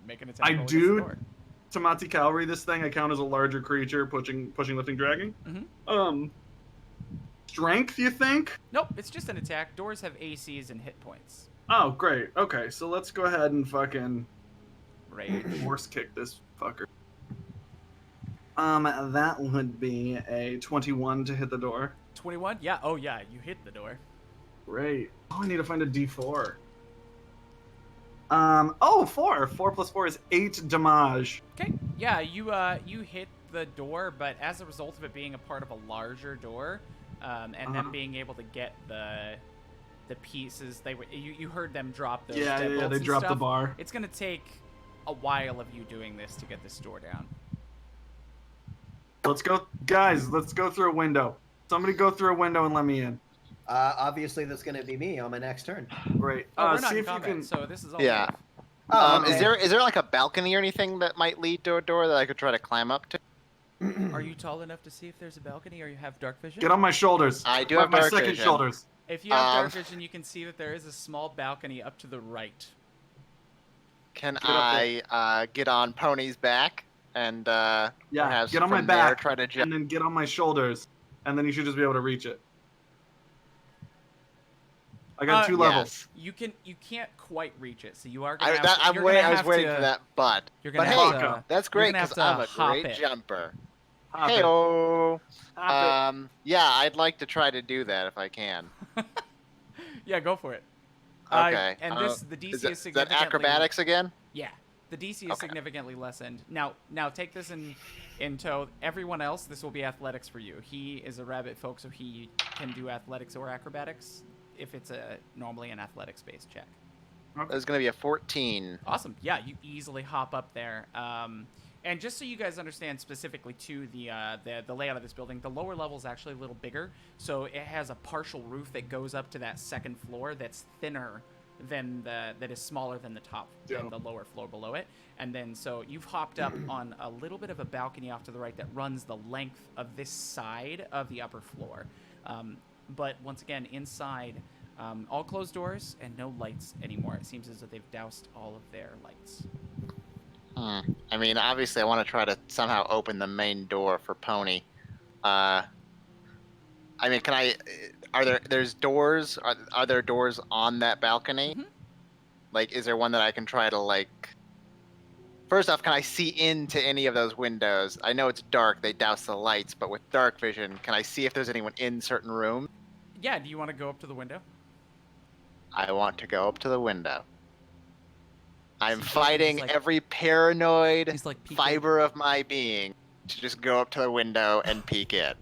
make an attack. I roll against do- the door. Tamati Cavalry, this thing, I count as a larger creature, pushing, lifting, dragging. Mhm. Strength, you think? Nope, it's just an attack. Doors have ACs and hit points. Oh, great. Okay, so let's go ahead and fucking Rage. horse kick this fucker. That would be a 21 to hit the door. 21? Yeah. Oh yeah, you hit the door. Great. Oh, I need to find a D4. 4. 4 plus 4 is 8 damage. Okay. Yeah, you hit the door, but as a result of it being a part of a larger door, and them being able to get the pieces, you heard them drop those. Yeah, deadbolts they and dropped the stuff. bar. It's gonna take a while of you doing this to get this door down. Let's go, guys. Let's go through a window. Somebody go through a window and let me in. Obviously, that's going to be me on my next turn. Great. Oh, we're not see in if combat, you can. so this is all. Yeah. live. Oh, okay. Is there like a balcony or anything that might lead to a door that I could try to climb up to? Are you tall enough to see if there's a balcony, or you have dark vision? Get on my shoulders. I do my, have my dark second vision. shoulders. If you have dark vision, you can see that there is a small balcony up to the right. Can up I get on Pony's back and perhaps get on my from there back try to and jump? then get on my shoulders, and then you should just be able to reach it. I got 2 levels. Yes. You can't quite reach it, so you are gonna have to, I you're was gonna have waiting to, for that, but You're but gonna hey, have to, that's you're great gonna have because I'm to a hop great it. jumper. Hop it. Hey-oh. Hop it. Yeah, I'd like to try to do that if I can. Yeah, go for it. Okay. And the DC Is is that significantly. acrobatics again? Yeah, the DC is Okay. significantly lessened. Now take this in tow. Everyone else, this will be athletics for you. He is a rabbit folk, so he can do athletics or acrobatics if it's normally an athletics-based check. There's going to be a 14. Awesome. Yeah, you easily hop up there. And just so you guys understand specifically to the layout of this building, the lower level is actually a little bigger, so it has a partial roof that goes up to that second floor that's thinner than that is smaller than the top, than the lower floor below it. And then so you've hopped up on a little bit of a balcony off to the right that runs the length of this side of the upper floor. But once again, inside, all closed doors and no lights anymore. It seems as though they've doused all of their lights. I mean, obviously, I want to try to somehow open the main door for Pony. I mean, can I? There's doors? Are there doors on that balcony? Mhm. Like, is there one that I can try to like First off, can I see into any of those windows? I know it's dark; they douse the lights, but with dark vision, can I see if there's anyone in certain rooms? Yeah, do you want to go up to the window? I want to go up to the window. I'm He's fighting like- every paranoid He's like peeking. fiber of my being to just go up to the window and peek in.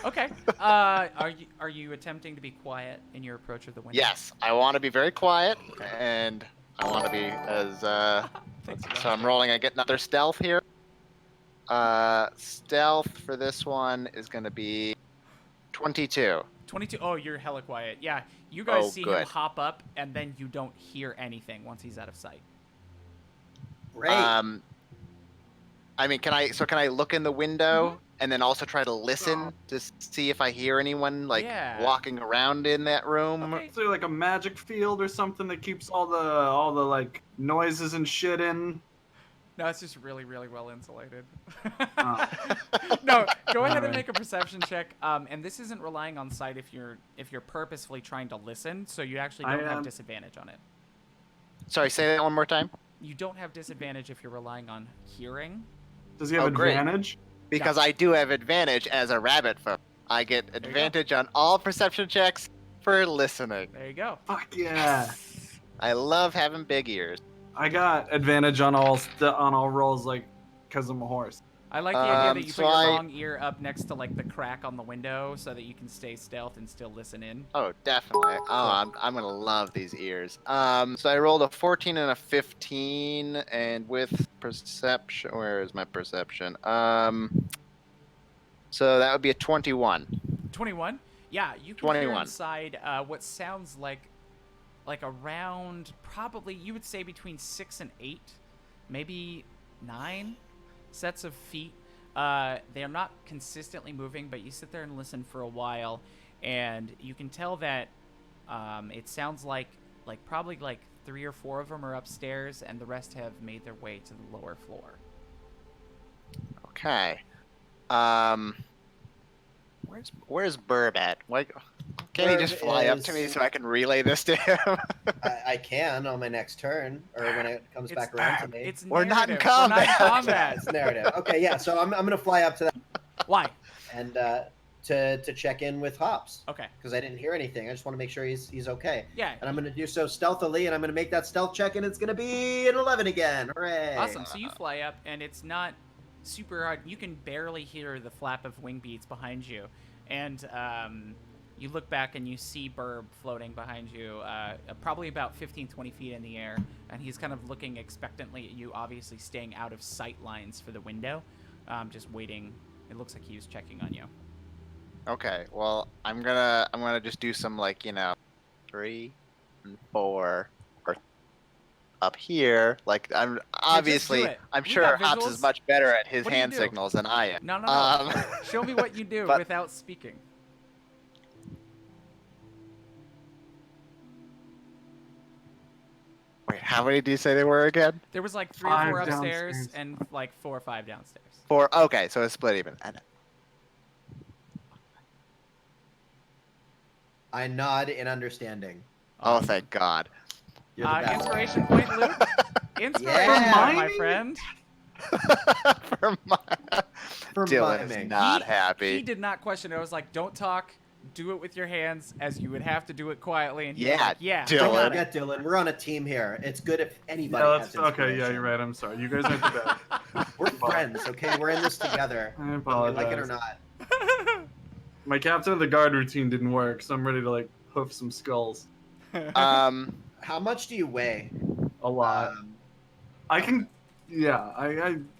Okay. Are you attempting to be quiet in your approach of the window? Yes, I want to be very quiet, and I want to be as. Thanks, So I'm rolling. I get another stealth here. Stealth for this one is going to be 22. 22. Oh, you're hella quiet. Yeah, you guys Oh, see him good. hop up, and then you don't hear anything once he's out of sight. Great. I mean, can I look in the window and then also try to listen to see if I hear anyone like Yeah. walking around in that room? Okay. Is there like a magic field or something that keeps all the like noises and shit in? No, it's just really, really well insulated. Oh. No, go ahead and Alright. make a perception check. And this isn't relying on sight if you're purposefully trying to listen, so you actually I don't have am. disadvantage on it. Sorry, say that one more time. You don't have disadvantage if you're relying on hearing. Does he have Oh, great. advantage? Because I do have advantage as a rabbit folk. I get you go. advantage on all perception checks for listening. There you go. Fuck yeah! I love having big ears. I got advantage on all rolls, like, cause I'm a horse. I like the idea that you so put your I- long ear up next to like the crack on the window so that you can stay stealth and still listen in. Oh, definitely. Oh, I'm gonna love these ears. So I rolled a 14 and a 15, and with perception, where is my perception? So that would be a 21. 21. Yeah, you can hear 21. inside what sounds like around probably you would say between 6 and 8, maybe 9 sets of feet. They're not consistently moving, but you sit there and listen for a while, and you can tell that it sounds like probably like 3 or 4 of them are upstairs, and the rest have made their way to the lower floor. Okay. Where's Burb at? Why can't he Burb just fly up to me so I can relay this to him? I can on my next turn, or when it comes back around to me. It's We're not in narrative. We're not in combat. combat. It's narrative. Okay, yeah. So I'm gonna fly up to that Why? and to check in with Hops Okay. because I didn't hear anything. I just want to make sure he's okay. Yeah. And I'm gonna do so stealthily, and I'm gonna make that stealth check, and it's gonna be an 11 again. Hooray! Awesome. So you fly up, and it's not super hard. You can barely hear the flap of wing beats behind you, and you look back and you see Burb floating behind you, probably about 15, 20 feet in the air, and he's kind of looking expectantly at you, obviously staying out of sight lines for the window, just waiting. It looks like he was checking on you. Okay, well, I'm gonna just do some 3 and 4 or up here. Like I'm obviously, it. I'm We sure got Hops visuals. is much better at his What do you hand do? signals than I am. No. Show me what you do but- without speaking. Wait, how many do you say there were again? There was like 3 or 5 4 upstairs downstairs. and like 4 or 5 downstairs. 4. Okay, so it's split even. I nod in understanding. Oh, thank God. You're the best. Inspiration point, Luke. Inspiration Yeah. point, my friend. For my... For Dylan is miming. not He happy. did not question it. I was like, don't talk. Do it with your hands as you would have to do it quietly. And he was Yeah, like, yeah. Dylan. Don't got it. forget, Dylan. We're on a team here. It's good if anybody Yeah, has that's okay. Yeah, inspiration. you're right. I'm sorry. You guys aren't too bad. We're friends, okay? We're in this together. I Whether we apologize. like it or not. My captain of the guard routine didn't work, so I'm ready to like hoof some skulls. How much do you weigh? A lot. I can. Yeah.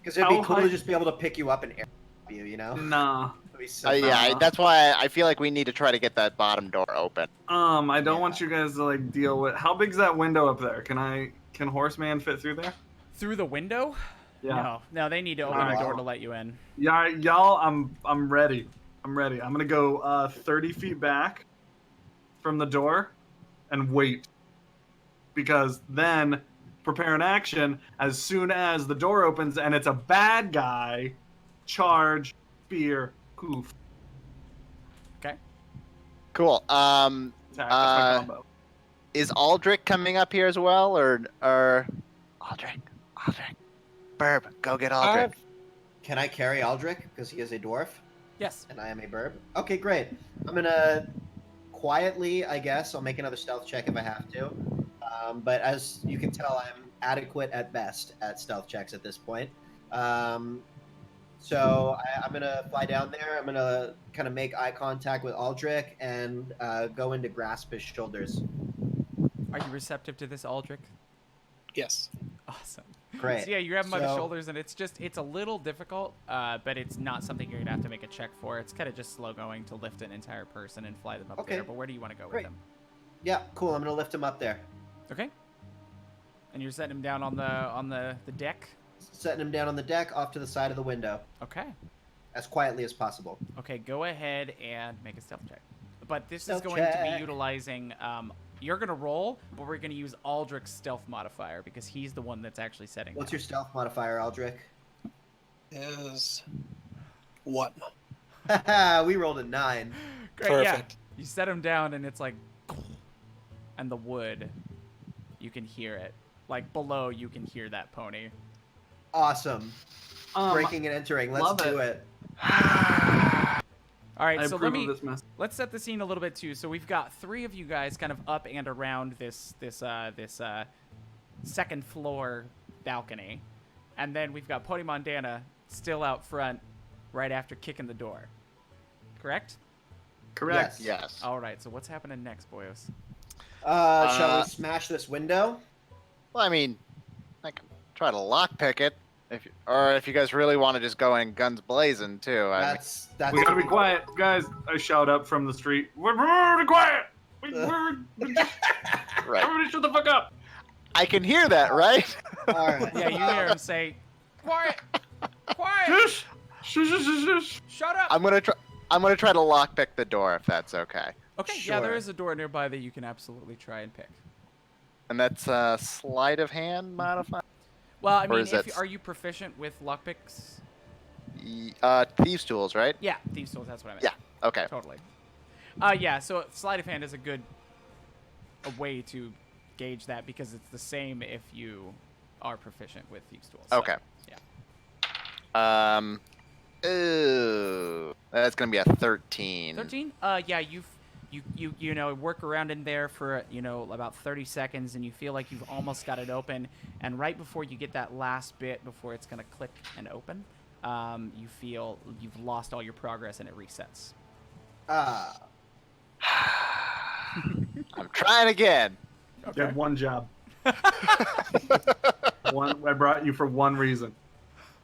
Because it'd be How cool high- to just be able to pick you up and air you, you know? Nah. That'd be so yeah, fun. that's why I feel like we need to try to get that bottom door open. I don't want you guys to like deal with. How big's that window up there? Can Horseman fit through there? Through the window? Yeah. No, they need to open Alright. the door to let you in. Yeah, y'all. I'm ready. I'm ready. I'm gonna go 30 feet back from the door and wait, because then prepare an action as soon as the door opens and it's a bad guy. Charge, spear, poof. Okay. Cool. Attack. That's my combo. Is Aldrich coming up here as well, or Aldrich? Burb, go get Aldrich. Can I carry Aldrich because he is a dwarf Yes. and I am a burb? Okay, great. I'm gonna quietly, I guess, I'll make another stealth check if I have to. But as you can tell, I'm adequate at best at stealth checks at this point. So I'm gonna fly down there. I'm gonna kind of make eye contact with Aldrich and go in to grasp his shoulders. Are you receptive to this, Aldrich? Yes. Awesome. Great. So yeah, you grab him by the So- shoulders, and it's a little difficult, but it's not something you're gonna have to make a check for. It's kind of just slow going to lift an entire person and fly them up Okay. there. But where do you want to go Great. with them? Yeah, cool. I'm gonna lift him up there. Okay. And you're setting him down on the deck. Setting him down on the deck off to the side of the window Okay. as quietly as possible. Okay. Go ahead and make a stealth check. But this Stealth is going to be check. utilizing. You're gonna roll, but we're gonna use Aldrich's stealth modifier because he's the one that's actually setting. What's down. your stealth modifier, Aldrich? Is 1. We rolled a 9. Great, Perfect. yeah. You set him down, and it's like, and the wood, you can hear it. Like below, you can hear that pony. Awesome. Breaking and entering. Let's love do it. it. All right, I so approve of this mess. let's set the scene a little bit too. So we've got 3 of you guys kind of up and around this second floor balcony, and then we've got Pony Mondana still out front, right after kicking the door. Correct? Correct. Yes. Yes. All right. So what's happening next, boyos? Shall we smash this window? Well, I mean, I can try to lockpick it, if you guys really want to just go in guns blazing too. I mean, That's. We gotta be quiet, guys. I shout up from the street. We're quiet. right. Everybody, shut the fuck up. I can hear that, right? All right. Yeah, you hear him say, "Quiet, quiet, Shush. Shush. Shush. Shush. Shush. shut up." I'm gonna try to lockpick the door if that's okay. Okay, yeah, there Sure. is a door nearby that you can absolutely try and pick. And that's a sleight of hand modifier. Well, I Or mean, is that are you proficient with lockpicks? Thieves' tools, right? Yeah, thieves' tools. That's what I meant. Yeah. Okay. Totally. Yeah. So sleight of hand is a way to gauge that because it's the same if you are proficient with thieves' tools. So, Okay. yeah. Ooh, that's gonna be a 13. 13. Yeah. You know work around in there for about 30 seconds, and you feel like you've almost got it open. And right before you get that last bit, before it's gonna click and open, you feel you've lost all your progress and it resets. I'm trying again. You had one job. I brought you for one reason.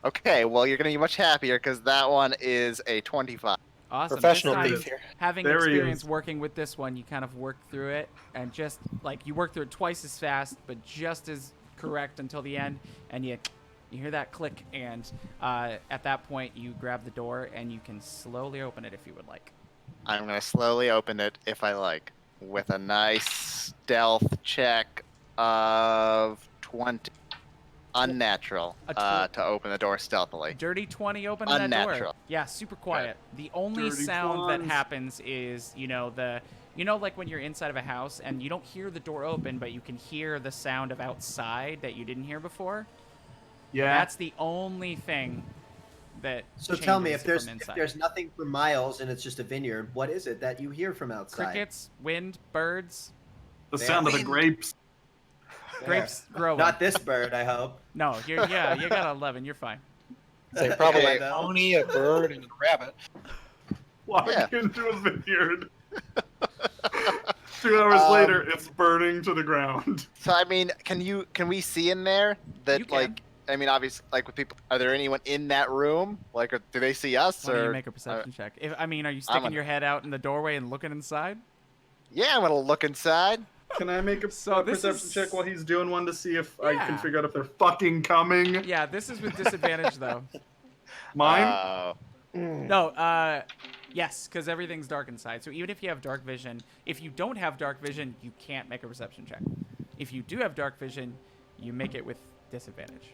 Okay, well you're gonna be much happier because that one is a 25. Awesome. Professional This time, thief here. having There he experience is. working with this one, you kind of work through it, and just like you work through it twice as fast, but just as correct until the end, and you hear that click, and at that point you grab the door and you can slowly open it if you would like. I'm gonna slowly open it if I like, with a nice stealth check of 20. Unnatural to open the door stealthily. Dirty 20 opening that door. Unnatural. Yeah, super quiet. The only Dirty sound that 20s. happens is, like when you're inside of a house and you don't hear the door open, but you can hear the sound of outside that you didn't hear before. Yeah. That's the only thing that So tell me, changes if there's from if inside. there's nothing for miles and it's just a vineyard, what is it that you hear from outside? Crickets, wind, birds, The sound of the Wind. grapes. There. grapes growing. Not this bird, I hope. No, you got 11. You're fine. Say probably Okay, a though. pony, a bird, and a rabbit. Walk Yeah. into a vineyard. 2 hours later, it's burning to the ground. So I mean, can we see in there that You can. like? I mean, obviously, like with people, are there anyone in that room? Like, do they see us? Why don't or you make a perception check? Are you I'm sticking gonna- your head out in the doorway and looking inside? Yeah, I'm gonna look inside. Can I make a So this perception is- check while he's doing one to see if I Yeah. can figure out if they're fucking coming? Yeah, this is with disadvantage though. Mine? No, yes, because everything's dark inside. So even if you have dark vision, if you don't have dark vision, you can't make a perception check. If you do have dark vision, you make it with disadvantage.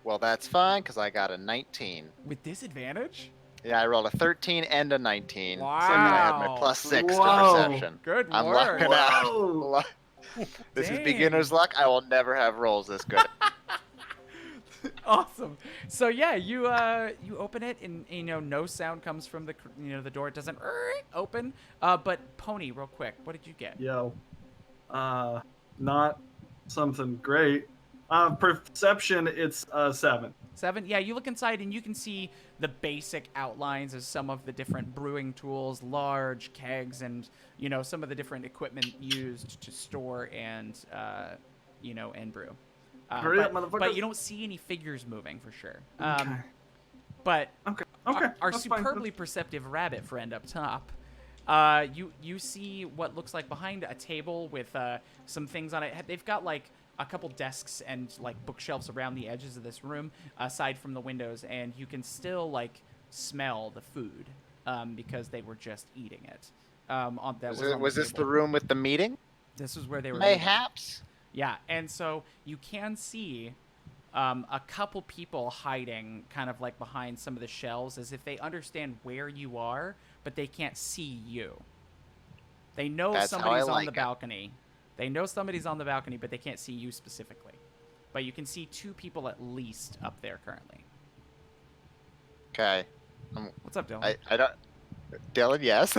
Well, that's fine because I got a 19. With disadvantage? Yeah, I rolled a 13 and a 19. Wow. So then I had my plus 6 Whoa. to perception. Good I'm work. lucking Whoa. out. This is Dang. beginner's luck. I will never have rolls this good. Awesome. So yeah, you open it and no sound comes from the door. It doesn't open. But Pony, real quick, what did you get? Yo. Not something great. Perception, it's 7. 7. Yeah, you look inside and you can see the basic outlines of some of the different brewing tools, large kegs, and some of the different equipment used to store and and brew. Hurry up, motherfuckers. But you don't see any figures moving for sure. Okay. But Okay. our That's fine. superbly perceptive rabbit friend up top, you see what looks like behind a table with some things on it. They've got like a couple desks and like bookshelves around the edges of this room, aside from the windows, and you can still like smell the food because they were just eating it. Was this the room with the meeting? This was where they were. Meeting. Mayhaps. Yeah, and so you can see a couple people hiding kind of like behind some of the shelves as if they understand where you are, but they can't see you. They know somebody's on the balcony. They know somebody's on the balcony, but they can't see you specifically. But you can see 2 people at least up there currently. Okay. What's up, Dylan? I don't. Dylan, yes.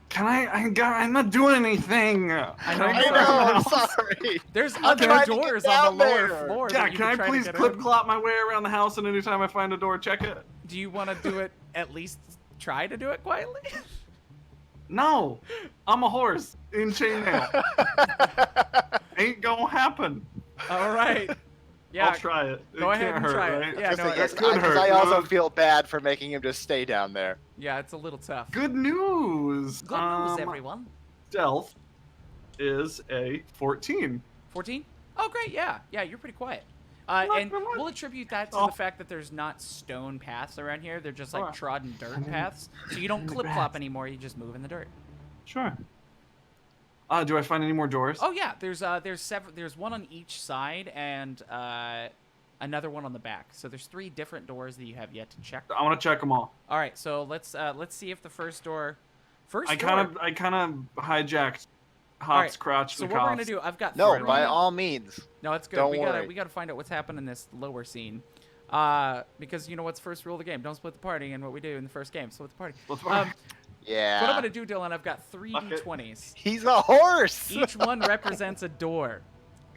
Can I'm not doing anything. I know. I'm sorry. There's I'm other trying to doors get on the down lower there. floor. Yeah, that you can I try to please get clip in. clop my way around the house, and anytime I find a door, check it? Do you want to do it at least try to do it quietly? No, I'm a horse in chainmail. Ain't gonna happen. All right. Yeah. I'll try it. Go ahead can't and hurt, try it. right? Yeah, no, that could Because hurt. I also feel bad for making him just stay down there. Yeah, it's a little tough. Good news. Good news, everyone. Stealth is a 14. 14? Oh, great. Yeah. Yeah, you're pretty quiet. And we'll attribute that to the fact that there's not stone paths around here. They're just like trodden dirt paths. So you don't clip-clop anymore. You just move in the dirt. Sure. Do I find any more doors? Oh, yeah. There's one on each side and another one on the back. So there's 3 different doors that you have yet to check. I want to check them all. All right. So let's see if the first door... I kind of hijacked Hop's crotch. So what we're gonna do? I've got No, 3. by all means. No, it's good. Don't we worry. gotta find out what's happened in this lower scene. Because what's first rule of the game? Don't split the party, and what we do in the first game, split the party. Yeah. What I'm gonna do, Dylan, I've got 3 d20s. He's a horse. Each one represents a door.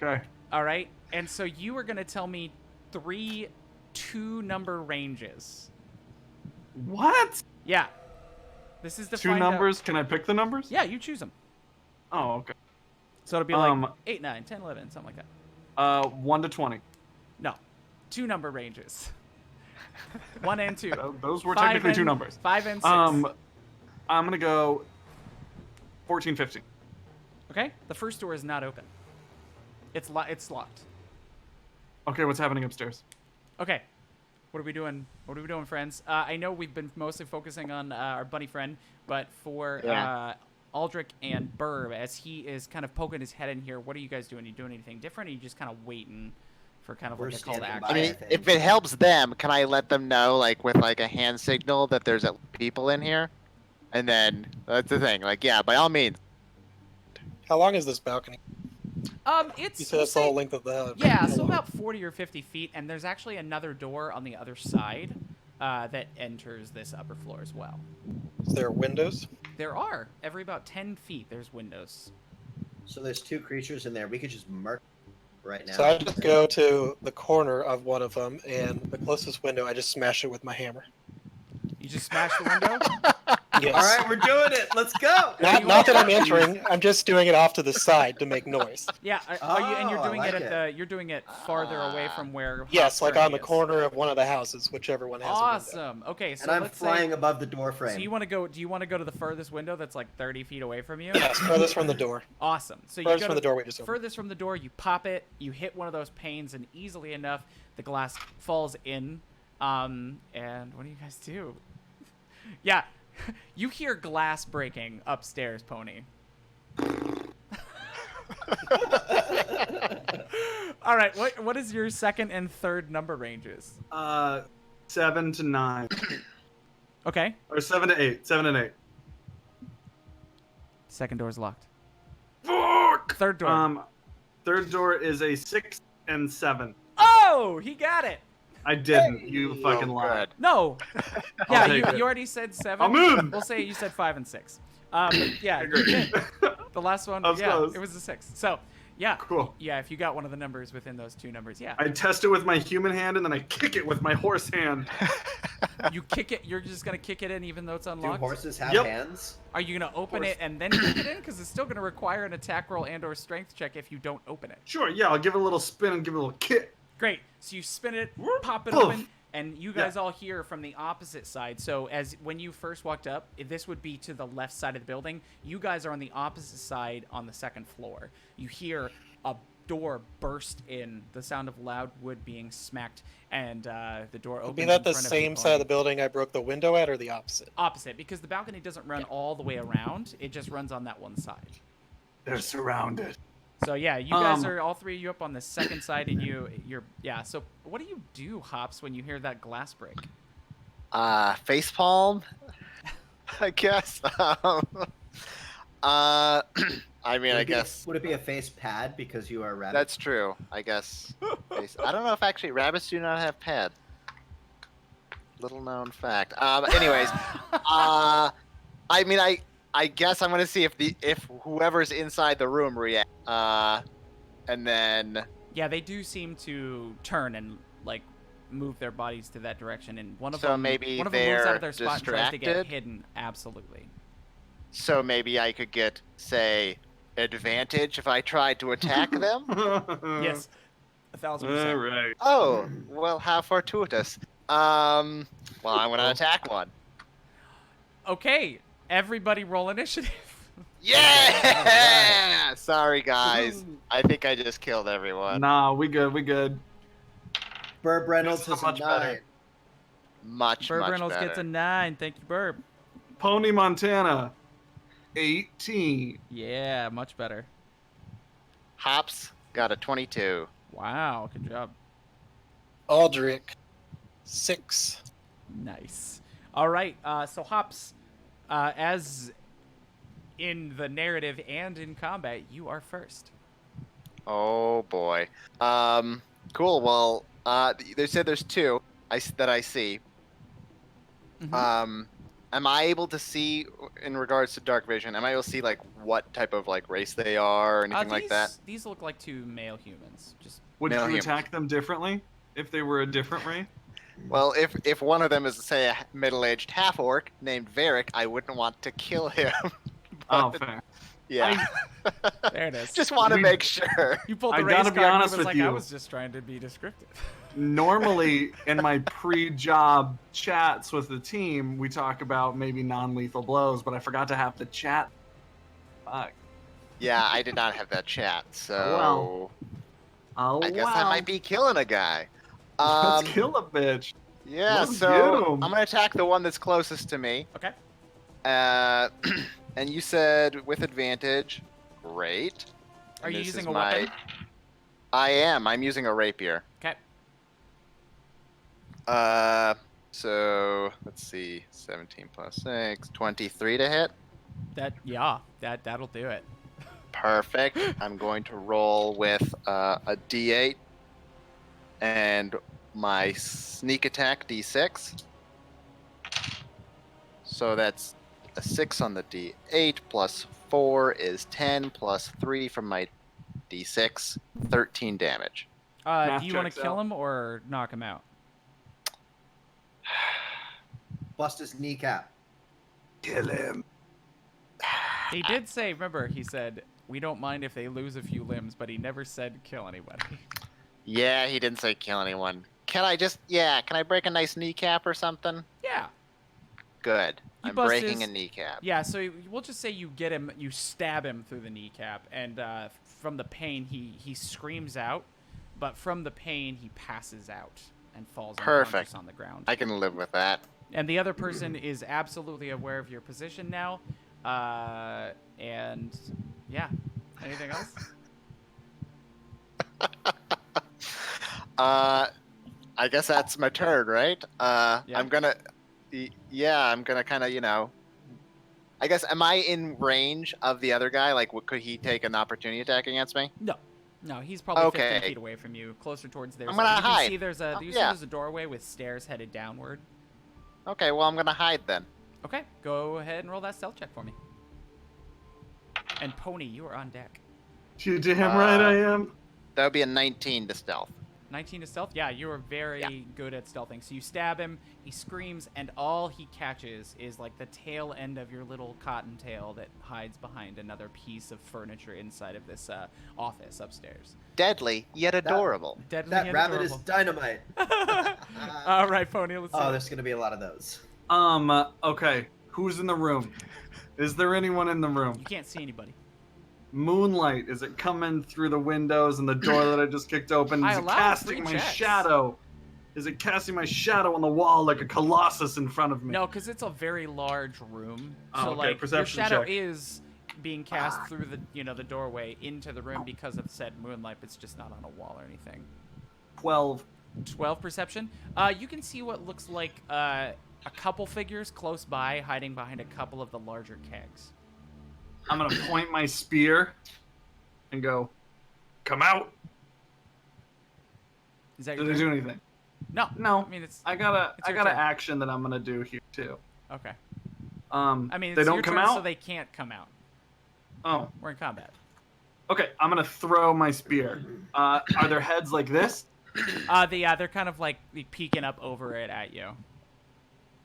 Okay. All right, and so you are gonna tell me 3 2-number ranges. What? Yeah. This is the 2 numbers. Can I pick the numbers? Yeah, you choose them. Oh, okay. So it'll be like 8, 9, 10, 11, something like that. 1 to 20. No, 2-number ranges. 1 and 2. Those were 5 technically 2 and- numbers. 5 and 6. I'm gonna go 14, 15. Okay, the first door is not open. It's locked. Okay, what's happening upstairs? Okay, what are we doing? What are we doing, friends? I know we've been mostly focusing on our bunny friend, but for Aldrich and Burb, as he is kind of poking his head in here, what are you guys doing? Are you doing anything different? Or are you just kind of waiting for kind of We're like a call to standing action? by. I mean, if it helps them, can I let them know, like, with, like, a hand signal that there's people in here? And then, that's the thing, like, yeah, by all means. How long is this balcony? It's You said that's the whole length of the. Yeah, so about 40 or 50 feet, and there's actually another door on the other side that enters this upper floor as well. Is there windows? There are. Every about 10 feet, there's windows. So there's 2 creatures in there. We could just mark right now. So I just go to the corner of one of them, and the closest window, I just smash it with my hammer. You just smash the window? Yes. All right, we're doing it. Let's go. Not that I'm entering. I'm just doing it off to the side to make noise. Yeah, are you, and you're Oh, I doing like it at you're doing it farther away from where Yes, like Hop's on the is. corner of one of the houses, whichever one has a window. Awesome. Okay, so And I'm let's flying say, above the door frame. so you want to go? Do you want to go to the furthest window that's like 30 feet away from you? Yes, furthest from the door. Awesome. So you Furthest go from to the door we just opened. furthest from the door. You pop it. You hit one of those panes, and easily enough, the glass falls in. And what do you guys do? Yeah, you hear glass breaking upstairs, Pony. All right, what is your second and third number ranges? 7 to 9. Okay. Or 7 to 8. 7 and 8. Second door's locked. Fuck! Third door. Third door is a 6 and 7. Oh, he got it. I didn't. You Hey! fucking Oh, lied. good. No. I'll Yeah, take you, it. you already said 7. I'm in. We'll say you said 5 and 6. Yeah, Okay, you did. great. The last one, I was yeah, close. it was a 6. So, yeah. Cool. Yeah, if you got one of the numbers within those 2 numbers, yeah. I test it with my human hand and then I kick it with my horse hand. You kick it, you're just going to kick it in even though it's Do unlocked? horses have Yep. hands? Are you going to open it and then kick it in? Because it's still going to require an attack roll and or strength check if you don't open it. Sure, yeah, I'll give it a little spin and give it a little kick. Great. So you spin it, Whoop, pop it poof. open, and you guys all hear from the opposite side. So as when you first walked up, this would be to the left side of the building. You guys are on the opposite side on the second floor. You hear a door burst in, the sound of loud wood being smacked, and the door opens. Be that in the front of same you, side of the building I broke the window at, or the opposite? Opposite, because the balcony doesn't run all the way around. It just runs on that one side. They're surrounded. So yeah, you guys are all three of you up on the second side, and you're yeah. So what do you do, Hops, when you hear that glass break? Facepalm, I guess. I mean, I guess Would it be a face pad because you are a rabbit? that's true. I guess. I don't know if actually rabbits do not have pads. Little known fact. Anyways, I mean, I guess I'm gonna see if whoever's inside the room react. And then Yeah, they do seem to turn and like move their bodies to that direction, and one of So them maybe moves out of their they're spot and tries to get distracted? hidden. Absolutely. so maybe I could get say advantage if I tried to attack them. Yes, 1,000%. All right. Oh, well, how fortuitous. Well, I'm gonna attack one. Okay, everybody roll initiative. Yeah! Sorry, guys. I think I just killed everyone. Nah, we good. We good. Burb Reynolds This is is much a better. 9. Much, Burb much Reynolds better. gets a 9. Thank you, Burb. Pony Montana, 18. Yeah, much better. Hops got a 22. Wow, good job. Aldrich, 6. Nice. All right, so Hops, as in the narrative and in combat, you are first. Oh boy. Cool. Well, they said there's 2 that I see. Mhm. Am I able to see in regards to dark vision? Am I able to see like what type of like race they are or anything like that? These look like 2 male humans. Just Would Male you humans. attack them differently if they were a different race? Well, if one of them is say a middle-aged half orc named Varric, I wouldn't want to kill him. Oh, But, fair. yeah. there it is. Just want to We- make sure. You pulled I the race gotta be card. honest He was with like, you. I was just trying to be descriptive. Normally, in my pre-job chats with the team, we talk about maybe non-lethal blows, but I forgot to have the chat. Fuck. Yeah, I did not have that chat, so well. Oh, I guess wow. I might be killing a guy. Let's kill a bitch. Yeah, Let's so get 'em. I'm gonna attack the one that's closest to me. Okay. And you said with advantage. Great. Are And you this using is a weapon? I am. I'm using a rapier. Okay. So let's see. 17 plus 6, 23 to hit. That'll do it. Perfect. I'm going to roll with a D8 and my sneak attack D6. So that's a 6 on the D8 plus 4 is 10 plus 3 from my D6, 13 damage. Math Do you want checks to kill out. him or knock him out? Bust his kneecap. Kill him. He did say, remember, he said, we don't mind if they lose a few limbs, but he never said kill anybody. Yeah, he didn't say kill anyone. Can I break a nice kneecap or something? Yeah. Good. You I'm bust breaking his- a kneecap. Yeah, so we'll just say you get him, you stab him through the kneecap, and from the pain, he screams out, but from the pain, he passes out and falls Perfect. unconscious on the ground. I can live with that. And the other person is absolutely aware of your position now, and yeah. Anything else? I guess that's my turn, right? Yeah. I'm gonna kind of, I guess, am I in range of the other guy? Like, could he take an opportunity attack against me? No. No, he's probably 15 Okay. feet away from you, closer towards there. I'm gonna you can hide. see there's a Yeah. there's a doorway with stairs headed downward. Okay, well, I'm gonna hide then. Okay, go ahead and roll that stealth check for me. And Pony, you are on deck. You damn right I am. That would be a 19 to stealth. 19 to stealth? Yeah, you are very good at stealthing. So you stab him, he screams, and all he catches is like the tail end of your little cottontail that hides behind another piece of furniture inside of this office upstairs. Deadly, yet adorable. Deadly That and rabbit is adorable. dynamite. All right, Pony, let's see. Oh, there's gonna be a lot of those. Okay. Who's in the room? Is there anyone in the room? You can't see anybody. Moonlight, is it coming through the windows and the door that I just kicked open? I Is it allowed casting 3 my checks. shadow? Is it casting my shadow on the wall like a colossus in front of me? No, because it's a very large room. Oh, So okay, like perception your shadow check. is being cast through the the doorway into the room because of said moonlight. It's just not on a wall or anything. 12. 12 perception. You can see what looks like a couple figures close by, hiding behind a couple of the larger kegs. I'm gonna point my spear and go, come out. Is that Did your I turn? do anything? No. No. I mean, it's I got It's your an turn. action that I'm gonna do here too. okay. I I mean, they it's don't your come turn, out. so they can't come out. Oh, We're in combat. okay. I'm gonna throw my spear. Are their heads like this? They're kind of like peeking up over it at you.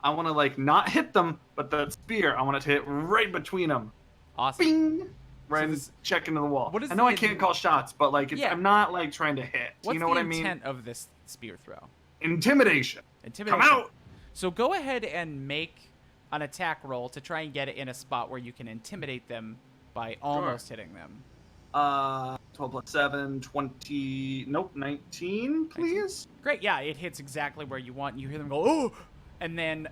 I want to like not hit them, but the spear I want it to hit right between them. Awesome. Bing! Right, So and this- check into the wall. what is I know the I can't call shots, but like it's, Yeah. I'm not like trying to hit. What's you know the what I mean? intent of this spear throw? Intimidation. Intimidation. Come out. So go ahead and make an attack roll to try and get it in a spot where you can intimidate them by almost hitting them. 12 plus 7, 20. Nope, 19, please. Great, yeah, it hits exactly where you want. You hear them go, oh! And then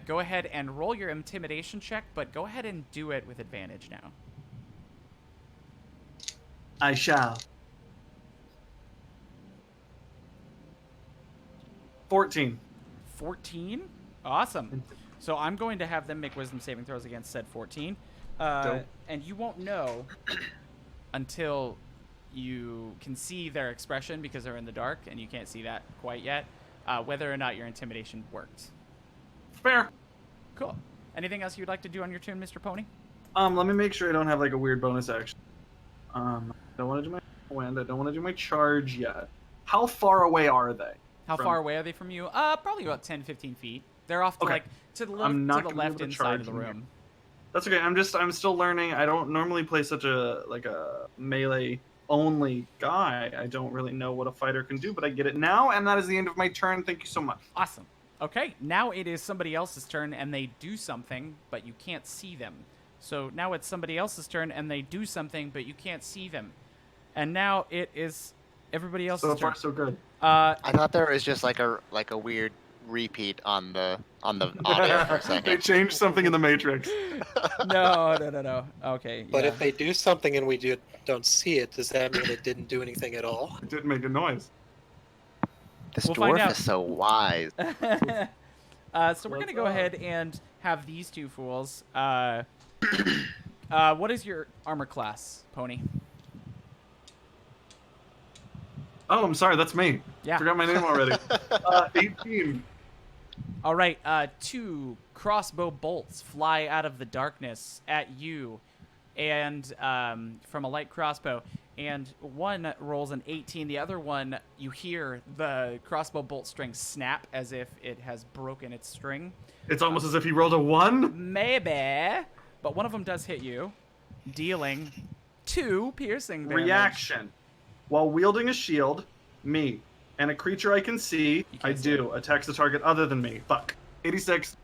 go ahead and roll your intimidation check, but go ahead and do it with advantage now. I shall. 14. 14? Awesome. So I'm going to have them make wisdom saving throws against said 14. Dope. And you won't know until you can see their expression because they're in the dark and you can't see that quite yet, whether or not your intimidation worked. Fair. Cool. Anything else you'd like to do on your turn, Mr. Pony? Let me make sure I don't have like a weird bonus action. I don't want to do my wind. I don't want to do my charge yet. How far away are they? How From- far away are they from you? Probably about 10, 15 feet. They're off to Okay. like to the I'm not to the gonna be able left to inside charge of the from here. room. That's okay. I'm still learning. I don't normally play such a melee only guy. I don't really know what a fighter can do, but I get it now, and that is the end of my turn. Thank you so much. Awesome. Okay, now it is somebody else's turn and they do something, but you can't see them. So now it's somebody else's turn and they do something, but you can't see them. And now it is everybody else's So turn. far, so good. I thought there was just like a weird repeat on the audio for a They second. changed something in the Matrix. No. Okay. But yeah. if they do something and we don't see it, does that mean it didn't do anything at all? It didn't make a noise. This We'll find dwarf out. is so wise. So we're What's gonna go up? ahead and have these two fools. What is your armor class, Pony? Oh, I'm sorry. That's me. Yeah. Forgot my name already. 18. All right, 2 crossbow bolts fly out of the darkness at you, and from a light crossbow. And one rolls an 18. The other one, you hear the crossbow bolt string snap as if it has broken its string. It's almost as if he rolled a 1. Maybe, but one of them does hit you, dealing 2 piercing damage. Reaction. While wielding a shield, me, and a creature I can see, You I can't see do, attacks a target other than me. Fuck. 86.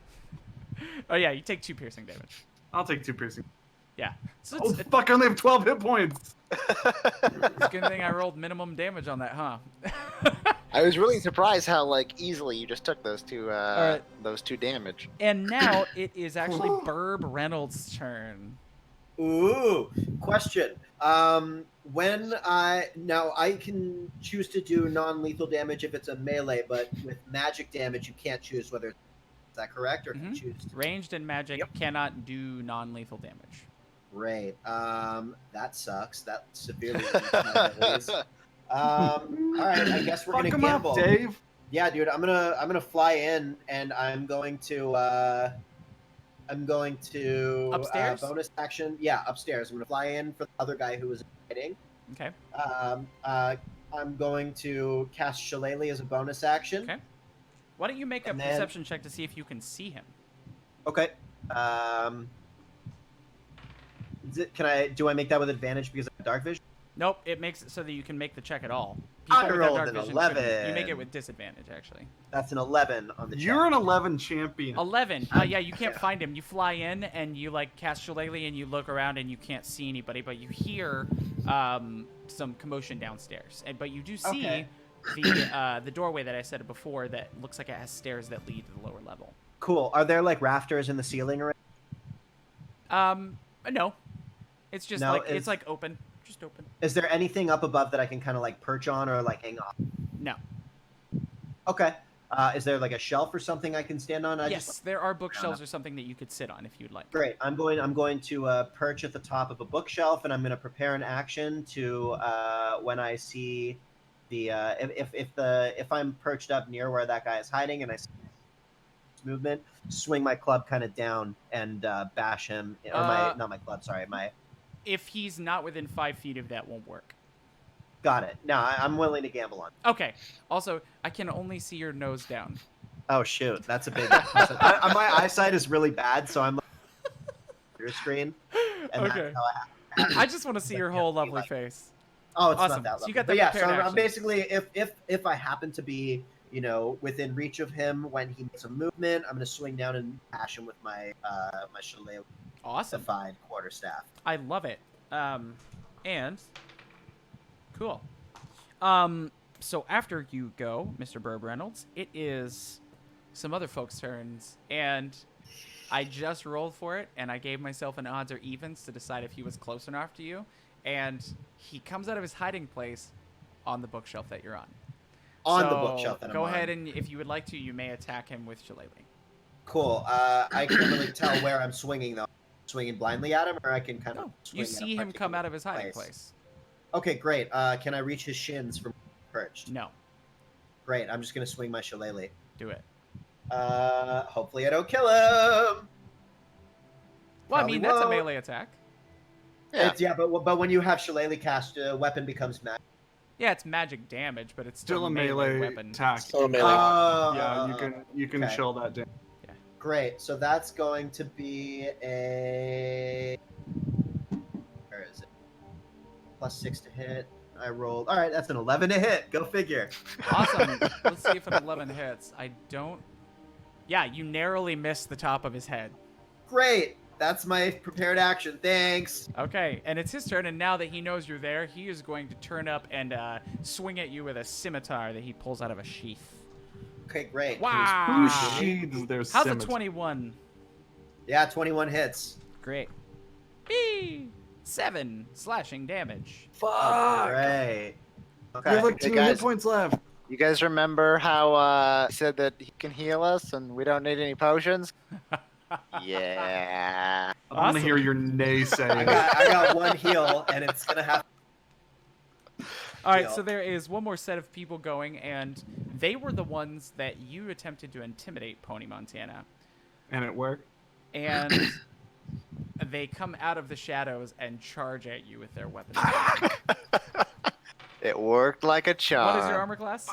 Oh yeah, you take 2 piercing damage. I'll take 2 piercing. Yeah. So Oh, it's fuck, I only have 12 hit points. a good thing I rolled minimum damage on that, huh? I was really surprised how like easily you just took those two right. those 2 damage. And now it is actually Burb Reynolds' turn. Ooh, question. When I can choose to do non-lethal damage if it's a melee, but with magic damage you can't choose whether. Is that correct, or can you choose? Ranged and magic Yep. cannot do non-lethal damage. Great. That sucks. That severely limits my abilities. All right, I guess we're Fuck gonna him up, gamble. Dave. Yeah, dude, I'm gonna fly in, and I'm going to Upstairs? bonus action. Yeah, upstairs. I'm gonna fly in for the other guy who was hiding. Okay. I'm going to cast Shillelagh as a bonus action. Okay. Why don't you make a And then- perception check to see if you can see him? Okay. Do I make that with advantage because I have dark vision? Nope, it makes it so that you can make the check at all. I without rolled dark an vision 11. shouldn't. You make it with disadvantage, actually. That's an 11 on the You're check. an 11 champion. 11. Yeah, you can't Yeah. find him. You fly in and you like cast Shillelagh and you look around and you can't see anybody, but you hear some commotion downstairs. But you do see Okay. the doorway that I said before that looks like it has stairs that lead to the lower level. Cool. Are there like rafters in the ceiling or No, it's just No, like it's- it's like open, just open. is there anything up above that I can kind of like perch on or like hang off? No. Okay. Is there like a shelf or something I can stand on? Yes, there are bookshelves or something that you could sit on if you'd like. Great. I'm going to perch at the top of a bookshelf, and I'm going to prepare an action to when I see the if I'm perched up near where that guy is hiding and I see movement, swing my club kind of down and bash him, or not my club, sorry, my. If he's not within 5 feet of that, won't work. Got it. No, I'm willing to gamble on. Okay. Also, I can only see your nose down. Oh shoot, that's a big. My eyesight is really bad, so I'm your screen. And Okay. That's how I just want to see your whole lovely face. Oh, it's Awesome. not that So lovely. you got But that yeah, so prepared I'm action. basically if I happen to be within reach of him when he makes a movement, I'm gonna swing down and bash him with my my Shillelagh Awesome. defied quarterstaff. I love it. And cool. So after you go, Mr. Burb Reynolds, it is some other folks' turns, and I just rolled for it, and I gave myself an odds or evens to decide if he was close enough to you, and he comes out of his hiding place on the bookshelf that you're on. On the So, bookshelf that I'm go on. ahead and if you would like to, you may attack him with Shillelagh. Cool. I can't really tell where I'm swinging though. Swinging blindly at him, or I can kind of. No, you see him come out of his hiding place. Okay, great. Can I reach his shins from perched? No, Great. I'm just gonna swing my Shillelagh. do it. Hopefully I don't kill him. Well, I Probably mean, that's a won't. melee attack. Yeah. But when you have Shillelagh cast, weapon becomes magic. Yeah, it's magic damage, but it's still Still a a melee weapon. attack. So melee. Yeah, you can okay. chill that down. Great. So that's going to be a. Where is it? +6 to hit. I rolled. All right, that's an 11 to hit. Go figure. Awesome. Let's see if an 11 hits. I don't. Yeah, you narrowly missed the top of his head. Great. That's my prepared action. Thanks. Okay, and it's his turn, and now that he knows you're there, he is going to turn up and swing at you with a scimitar that he pulls out of a sheath. Okay, great. Wow. Who sheathes their How's scimitar? a 21? Yeah, 21 hits. Great. Bee! 7 slashing damage. Fuck! Great. We Okay. have like Hey, 2 guys. hit points left. You guys remember how he said that he can heal us and we don't need any potions? Yeah. I want to Awesome. hear your naysaying. I got one heal, and it's gonna have. All right, Deal. so there is one more set of people going, and they were the ones that you attempted to intimidate, Pony Montana. And it worked. And they come out of the shadows and charge at you with their weapons. It worked like a charm. What is your armor class?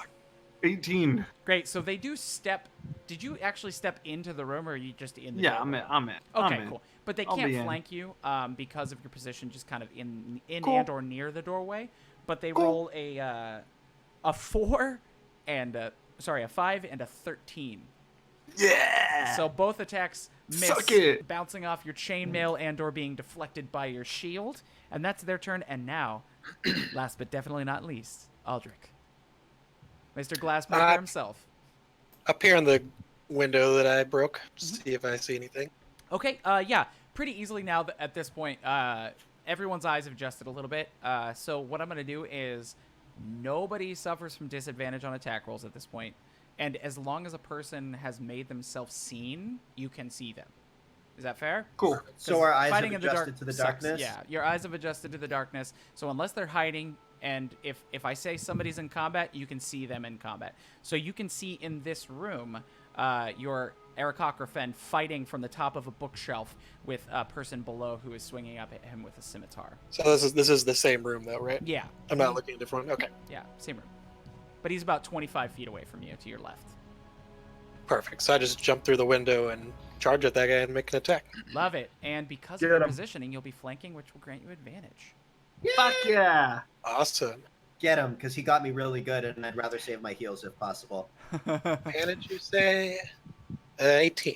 18. Great. So they do step. Did you actually step into the room, or are you just in the? Yeah, doorway? I'm in. Okay, I'm in. cool. But they I'll can't be in. flank you because of your position, just kind of in Cool. and or near the doorway. But they Cool. roll a 4 and a 5 and a 13. Yeah. So both attacks miss, Suck it. bouncing off your chainmail and or being deflected by your shield. And that's their turn. And now, last but definitely not least, Aldrich. Mr. Glassmaker himself. Up here in the window that I broke, see if I see anything. Okay, yeah, pretty easily now at this point, everyone's eyes have adjusted a little bit. So what I'm going to do is nobody suffers from disadvantage on attack rolls at this point. And as long as a person has made themselves seen, you can see them. Is that fair? Cool. So our eyes have Fighting in the adjusted dark to the sucks. darkness. Yeah, your eyes have adjusted to the darkness. So unless they're hiding, and if I say somebody's in combat, you can see them in combat. So you can see in this room your Aarakocra fighting from the top of a bookshelf with a person below who is swinging up at him with a scimitar. So this is the same room though, right? Yeah. I'm not looking at different. Okay, Yeah, same room. But he's about 25 feet away from you, to your left. perfect. So I just jump through the window and charge at that guy and make an attack. Love it. And because Get of your him. positioning, you'll be flanking, which will grant you advantage. Fuck yeah. Awesome. Get him, because he got me really good, and I'd rather save my heals if possible. Advantage, you say? 18.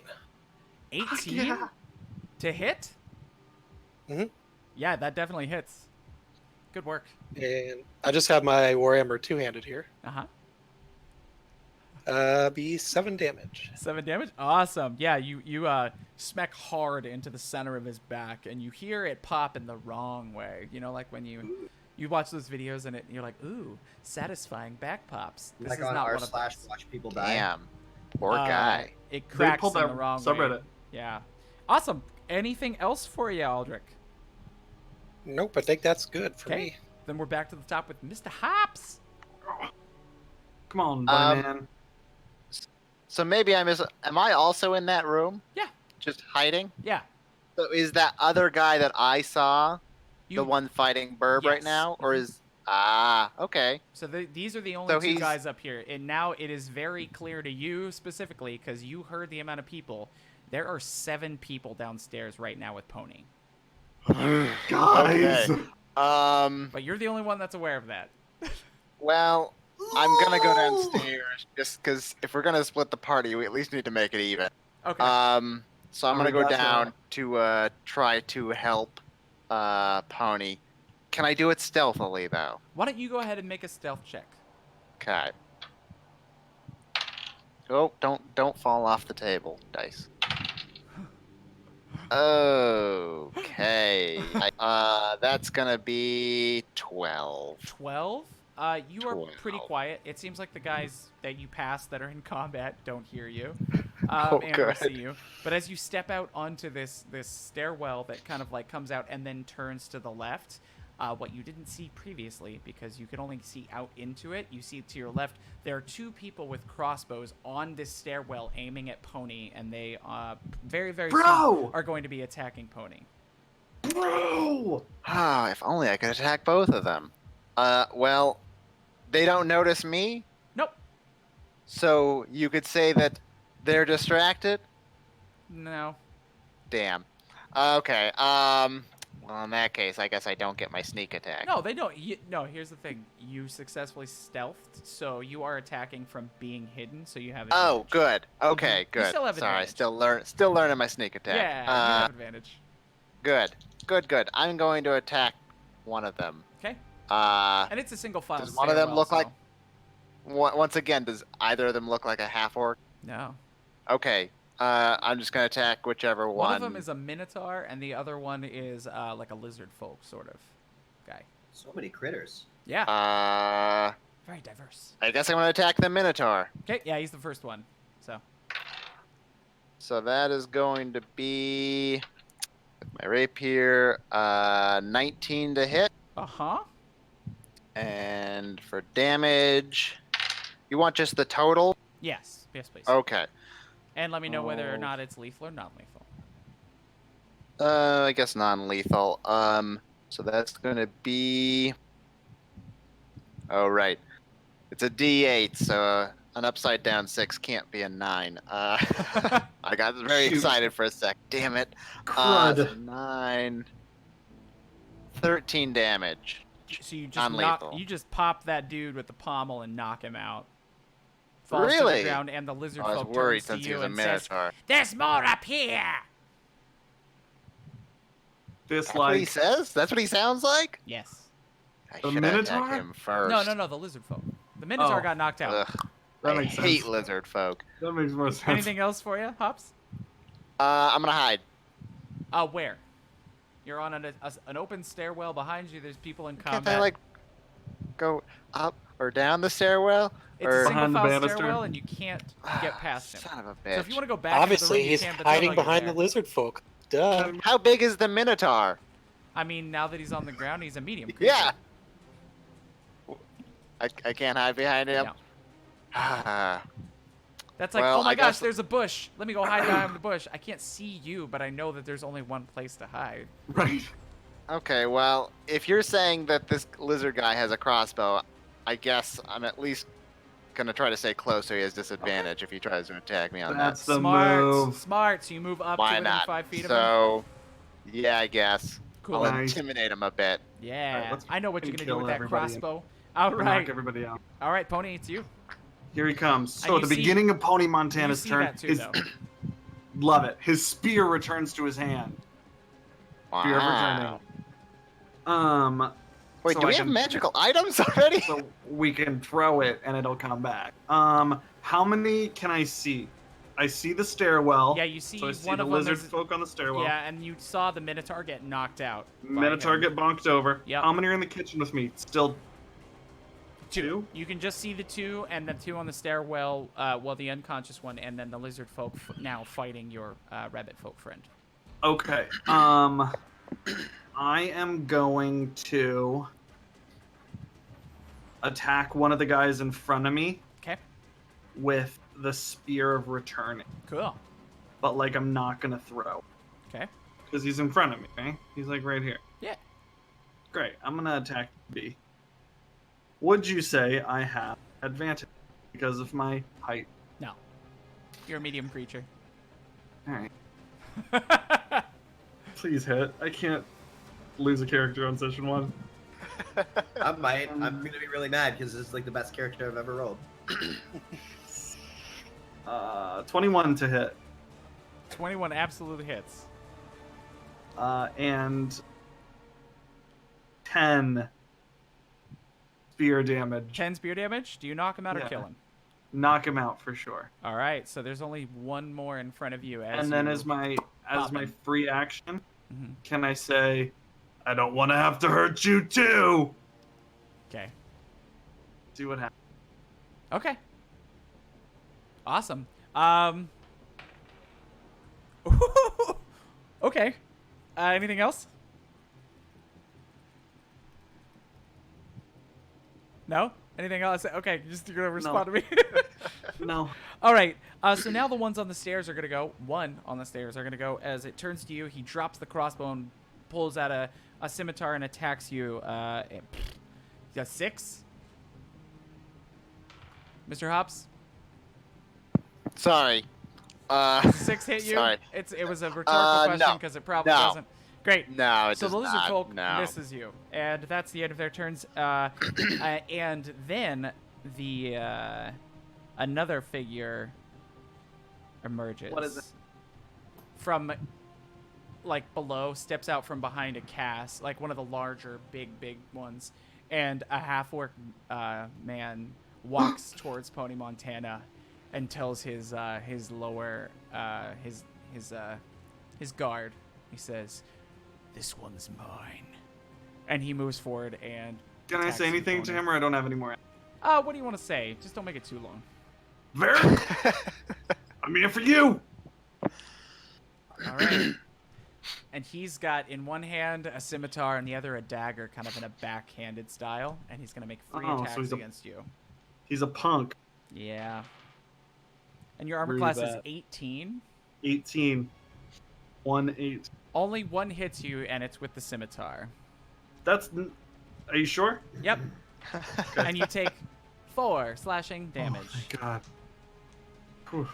18 Yeah. to hit? Mhm. Yeah, that definitely hits. Good work. And I just have my Warhammer two-handed here. Uh-huh. Be 7 damage. 7 damage? Awesome. Yeah, you smack hard into the center of his back, and you hear it pop in the wrong way. You know, like when you watch those videos and you're like, ooh, satisfying back pops. This Like is on not r one of slash those. watch people die. Damn. Poor guy. It They cracks pulled in that the wrong subreddit. way. Yeah. Awesome. Anything else for you, Aldrich? Nope, I think that's good for Okay. me. Then we're back to the top with Mr. Hops. Come on, buddy man. So maybe am I also in that room? Yeah. Just hiding? Yeah. So is that other guy that I saw You, the one fighting Burb right Yes. now? Or Mhm. is... okay. So these are the only So two he's- guys up here. And now it is very clear to you specifically, because you heard the amount of people. There are 7 people downstairs right now with Pony. Guys. Okay. But you're the only one that's aware of that. Well, I'm gonna go downstairs just because if we're gonna split the party, we at least need to make it even. Okay. So I'm Oh, gonna we go got down that. to try to help Pony. Can I do it stealthily though? Why don't you go ahead and make a stealth check? Okay. Oh, don't fall off the table, dice. Okay. That's gonna be 12. 12. You are pretty 12. quiet. It seems like the guys that you pass that are in combat don't hear you Oh, and or good. see you. But as you step out onto this stairwell that kind of like comes out and then turns to the left, what you didn't see previously because you could only see out into it, you see to your left there are 2 people with crossbows on this stairwell aiming at Pony, and they very soon Bro! are going to be attacking Pony. Bro! Ah, if only I could attack both of them. Well, they don't notice me, Nope. so you could say that they're distracted. No. Damn. Okay. Well, in that case, I guess I don't get my sneak attack. No, they don't. No, here's the thing. You successfully stealthed, so you are attacking from being hidden, so you have Oh, advantage. good. Okay, You good. still have Sorry, advantage. still learning my sneak attack. Yeah, you have advantage. Good. I'm going to attack one of them. Okay. Uh, And it's a single file Does one of them stairwell, look so- like- once again, does either of them look like a half orc? No. Okay. I'm just gonna attack whichever one. One of them is a minotaur, and the other one is like a lizard folk sort of guy. So many critters. Yeah. Uh, Very diverse. I guess I'm gonna attack the Minotaur. Okay. Yeah, he's the first one. So. So that is going to be with my rapier, 19 to hit, Uh-huh. and for damage, you want just the total? Yes. Yes, please. Okay. And let me know whether or Oh. not it's lethal or non-lethal. I guess non-lethal. So that's gonna be. Oh right, it's a D8, so an upside down 6 can't be a 9. I got very Shoot. excited for a sec. Damn it. Crud. So 9, 13 damage. So you just Non-lethal. you just pop that dude with the pommel and knock him out. Falls to Really? the ground, and the lizard I was folk worried turns to since he you was a and says, Minotaur. "There's more up here." That's what he Dislike. says? That's what he sounds like? Yes. I The should have attacked Minotaur? him first. No, the lizard folk. The Minotaur Oh. got knocked out. Ugh, That I makes hate sense. lizard folk. That makes more sense. Anything else for you, Hops? I'm gonna hide. Where? You're on an open stairwell behind you. There's people in Can't combat. I like go up or down the stairwell? It's or a single Behind the file banister? stairwell, and you can't get past him. Son of a So if bitch. you want to go back into the Obviously, room, you he's can, but they'll hiding know you're behind the there. lizard folk. Duh. How big is the Minotaur? I mean, now that he's on the ground, he's a medium creature. Yeah. I can't hide behind him. No. Ah. That's like, Well, oh my I gosh, guess- there's a bush. Let me go hide behind the bush. I can't see you, but I know that there's only one place to hide. Right. Okay, well, if you're saying that this lizard guy has a crossbow, I guess I'm at least gonna try to stay close so he has disadvantage if he tries to attack me on That's that. the Smart, move. smart. So you move up to Why within not? 5 feet of him. So, yeah, I guess. Cool. I'll Nice. intimidate him a bit. Yeah, Alright, let's I know what you're gonna do kill with that everybody and crossbow. All Knock right, everybody out. all right, Pony, it's you. Here he comes. And So at you the see- beginning of Pony You Montana's see turn, that too, his, though. love it. His spear returns to his hand. Spear Wow. returning. Wait, so do I we have can- magical items already? So we can throw it and it'll come back. How many can I see? I see the stairwell. Yeah, you see So I see one the of them lizard is- folk on the stairwell. Yeah, and you saw the Minotaur get knocked out. by Minotaur him. get bonked over. Yep. How many are in the kitchen with me? Still two? You can just see the two, and the two on the stairwell, well, the unconscious one, and then the lizard folk now fighting your rabbit folk friend. Okay. I am going to attack one of the guys in front of me Okay, with the spear of returning. cool. But like I'm not gonna throw. Okay. Because he's in front of me, right? He's like right here. Yeah. Great. I'm gonna attack B. Would you say I have advantage because of my height? No. You're a medium creature. Alright. Please hit. I can't lose a character on session 1. I might. I'm gonna be really mad because this is like the best character I've ever rolled. 21 to hit. 21 absolutely hits. And 10 spear damage. 10 spear damage. Do you knock him out or Yeah. kill him? Knock him out for sure. All right, so there's only one more in front of you. And then you as my pop him. free action, Mhm. can I say, I don't want to have to hurt you too? Okay. See what happens. Okay. Awesome. Okay. Anything else? No? Anything else? Okay, just you're gonna respond to me. No. All right. So now the ones on the stairs are gonna go. One on the stairs are gonna go. As it turns to you, he drops the crossbow and pulls out a scimitar and attacks you. 6. Mr. Hops, Sorry. 6 hit you. Sorry. It was a rhetorical question no. because it probably No. doesn't. Great. No, it So does the lizard not. folk No. misses you, and that's the end of their turns. And then the another figure emerges. What is it? From like below, steps out from behind a cast, like one of the larger, big ones, and a half-orc man walks towards Pony Montana and tells his lower his guard. He says, "This one's mine," and he moves forward and. Can I attacks say the anything to opponent. him, or I don't have any more? What do you want to say? Just don't make it too long. Very. I'm here for you. All right. And he's got in one hand a scimitar and the other a dagger, kind of in a backhanded style, and he's gonna make 3 Oh, so attacks he's a- against you. He's a punk. Yeah. And your armor Rude class is that. 18. 18. 1-8. Only one hits you, and it's with the scimitar. That's. Are you sure? Yep. And you take 4 slashing damage. Oh my god. Whew.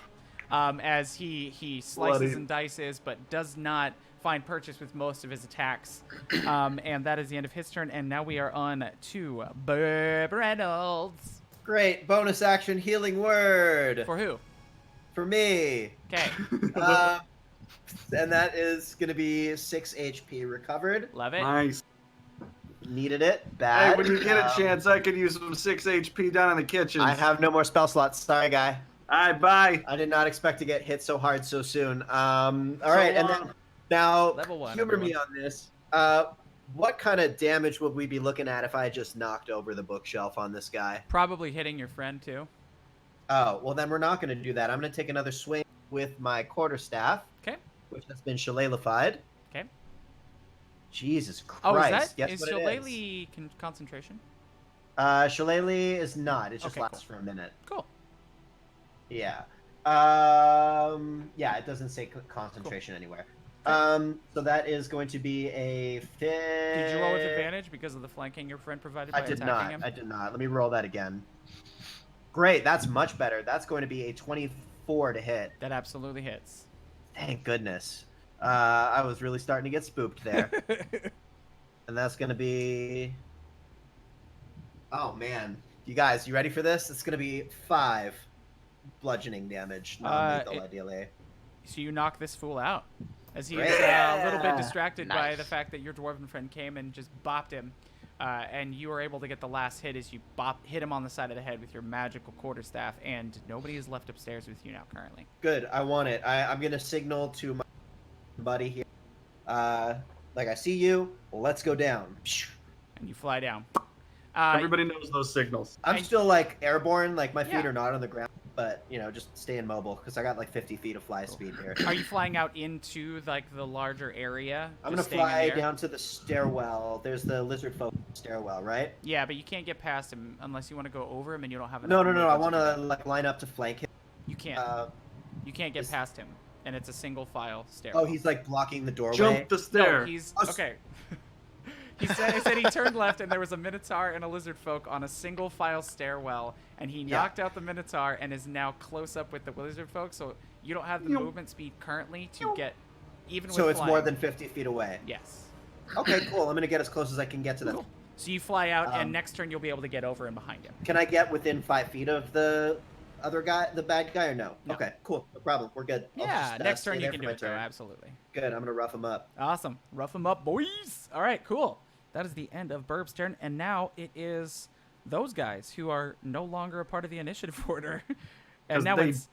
As he slices Bloody. and dices, but does not find purchase with most of his attacks. And that is the end of his turn. And now we are on to Burb Reynolds. Great bonus action healing word For who? for me. Okay. And that is going to be 6 HP recovered. Love it. Nice. Needed it. Hey, Bad. when you get a chance, I could use some 6 HP down in the kitchen. I have no more spell slots. Sorry, guy. Alright, bye. I did not expect to get hit so hard so soon. All right, and then long. now Level 1, humor me everyone. on this. What kind of damage would we be looking at if I just knocked over the bookshelf on this guy? Probably hitting your friend too. Oh, well then we're not going to do that. I'm going to take another swing with my quarterstaff. Okay. which has been shillelified. Okay. Jesus Christ! Oh, is that Guess is what it is? Shillelagh concentration? Shillelagh is not. It just Okay, lasts for a minute. Cool. Yeah. Yeah, it doesn't say concentration anywhere. Okay. So that is going to be a fit. Did you roll with advantage because of the flanking your friend provided by I did attacking not. him? I did not. Let me roll that again. Great. That's much better. That's going to be a 24 to hit. That absolutely hits. Thank goodness. I was really starting to get spooked there. And that's going to be... Oh, man. You guys, you ready for this? It's going to be 5 bludgeoning damage. Non-lethal, ideally. So you knock this fool out. As he's Great. a little bit distracted by Nice. the fact that your dwarven friend came and just bopped him. And you were able to get the last hit as you hit him on the side of the head with your magical quarterstaff, and nobody is left upstairs with you now currently. Good. I want it. I'm going to signal to my buddy here. Like, I see you. Let's go down. And you fly down. Everybody knows those signals. I'm still, like, airborne. Like, my feet Yeah. are not on the ground. But, you know, just staying mobile because I got, like, 50 feet of fly speed here. Are you flying out into like the larger area? I'm going to just staying in fly the air? down to the stairwell. There's the lizard folk stairwell, right? Yeah, but you can't get past him unless you want to go over him, and you don't have enough. No. I movement want do to, that. like, line up to flank him. You can't. You can't get past him, and it's a single file stairwell. Oh, he's, like, blocking the doorway. Jump the No, stair. he's Oh, okay. He said he turned left and there was a minotaur and a lizard folk on a single file stairwell, and he Yeah. knocked out the minotaur and is now close up with the lizard folk. So you don't have the Yo. movement speed currently to get even So with it's flying. more than 50 feet away. Yes. Okay, cool. I'm going to get as close as I can get to them. Cool. So you fly out, and Um, next turn you'll be able to get over and behind him. Can I get within 5 feet of the other guy, the bad guy, or no? No. Okay, cool. No problem. We're good. I'll Yeah, just, next stay turn you there can for do my it, though. turn. Absolutely. Good. I'm going to rough him up. Awesome. Rough them up, boys. All right, cool. That is the end of Burb's turn, and now it is those guys who are no longer a part of the initiative order. 'Cause And now they- it's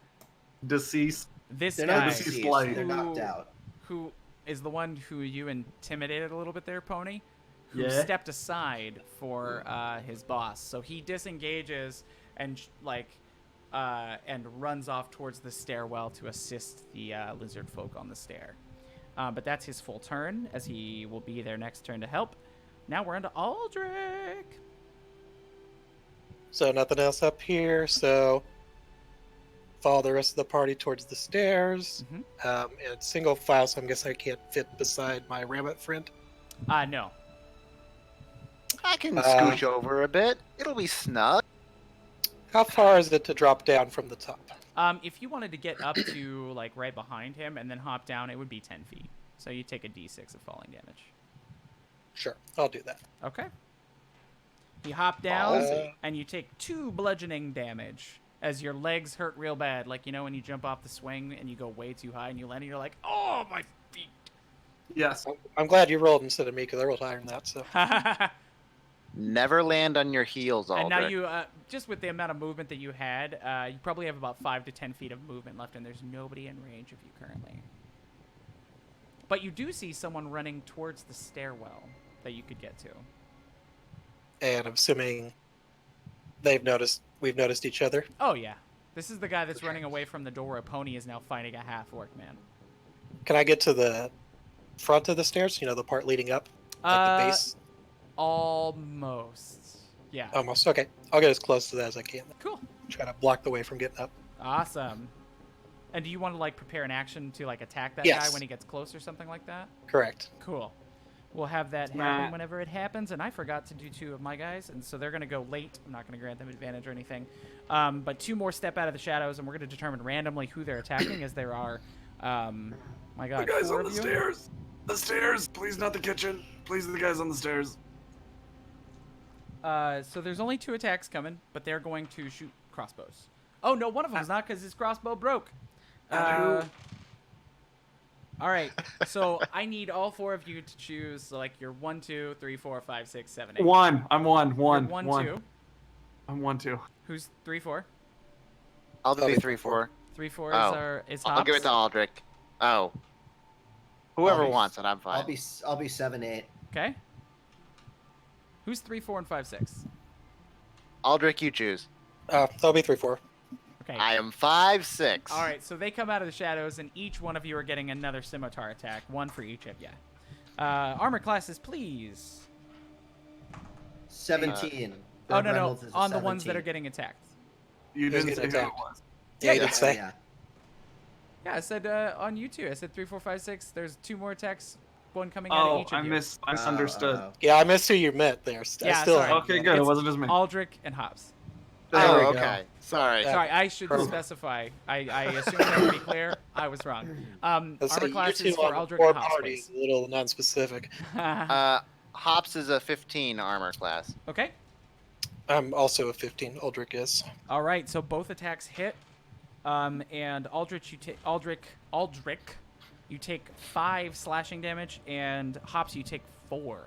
Deceased. this They're guy not deceased. deceased. Light. They're knocked out. who is the one who you intimidated a little bit there, Pony, who Yeah. stepped aside for his boss. So he disengages and and runs off towards the stairwell to assist the lizard folk on the stair. But that's his full turn, as he will be there next turn to help. Now we're into Aldrich. So nothing else up here. So follow the rest of the party towards the stairs. Mhm. And it's single file, so I'm guessing I can't fit beside my rabbit friend. No. I can scooch over a bit. It'll be snug. How far is it to drop down from the top? If you wanted to get up to like right behind him and then hop down, it would be 10 feet. So you take a d6 of falling damage. Sure, I'll do that. Okay. You hop down, Ballsy. and you take 2 bludgeoning damage as your legs hurt real bad. Like, you know, when you jump off the swing and you go way too high and you land and you're like, oh, my feet. Yes. I'm glad you rolled instead of me because I rolled higher than that. So Never land on your heels, Aldrich. And now you, just with the amount of movement that you had, you probably have about 5 to 10 feet of movement left, and there's nobody in range of you currently. But you do see someone running towards the stairwell that you could get to. and I'm assuming we've noticed each other. Oh, yeah. This is the guy that's running away from the door where Pony is now fighting a half-orc man. Can I get to the front of the stairs? You know, the part leading up, like the base. Almost. Yeah. Almost. Okay, I'll get as close to that as I can. Cool. Try to block the way from getting up. Awesome. And do you want to, like, prepare an action to, like, attack that Yes. guy when he gets close or something like that? Correct. Cool. We'll have that happen whenever it happens, and I forgot to do 2 of my guys, and so they're going to go late. I'm not going to grant them advantage or anything. But 2 more step out of the shadows, and we're going to determine randomly who they're attacking, as there are, my god, The guys 4 on of the you. stairs. The stairs. Please, not the kitchen. Please, the guys on the stairs. So there's only 2 attacks coming, but they're going to shoot crossbows. Oh, no, one of them's not, because his crossbow broke. All right, so I need all 4 of you to choose, like, your 1, 2, 3, 4, 5, 6, 7, 8. One. I'm one. You're One. 1, one. 2. I'm 1, 2. Who's 3, 4? I'll do I'll be 3-4. 3, 4 Oh. is I'll give it to Hops. Aldrich. Oh. Whoever I'll be- wants it, I'm fine. I'll be 7-8. Okay. Who's 3, 4, and 5, 6? Aldrich, you choose. That'll be 3-4. Okay. I am 5'6". All right, so they come out of the shadows, and each one of you are getting another scimitar attack, one for each of you. Armor classes, please. 17. Oh, Burt no, Reynolds is a on the ones that 17. are getting attacked. You Who's didn't say getting who it attacked? was. Yeah, you Yeah, did say. Yeah. Yeah, I said on you too. I said 3, 4, 5, 6. There's 2 more attacks, one coming out of Oh, each of I you. misunderstood. Yeah, I missed who you meant there. Yeah, I still sorry. Okay, good. It It's wasn't just me. Aldrich and Hops. There Oh, we go. okay. Sorry. Yeah. Sorry, I should Perfect. specify. I assumed that would be clear. I was wrong. Let's say Armor you classes two for on the Aldrich core and Hops, party is please. a little non-specific. Hops is a 15 armor class. Okay. I'm also a 15. Aldrich is. All right, so both attacks hit. And Aldrich, you take 5 slashing damage, and Hops, you take 4.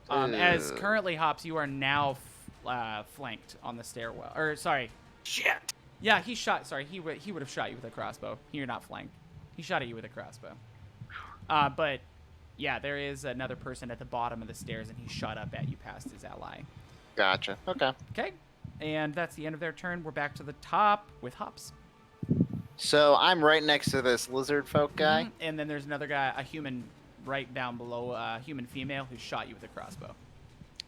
As Ugh. currently, Hops, you are now flanked on the stairwell. Or sorry, Shit. yeah, he shot. Sorry, he would have shot you with a crossbow. You're not flanked. He shot at you with a crossbow. But yeah, there is another person at the bottom of the stairs, and he shot up at you past his ally. Gotcha. Okay. Okay, and that's the end of their turn. We're back to the top with Hops. So I'm right next to this lizard folk guy. Mhm. And then there's another guy, a human, right down below, human female who shot you with a crossbow.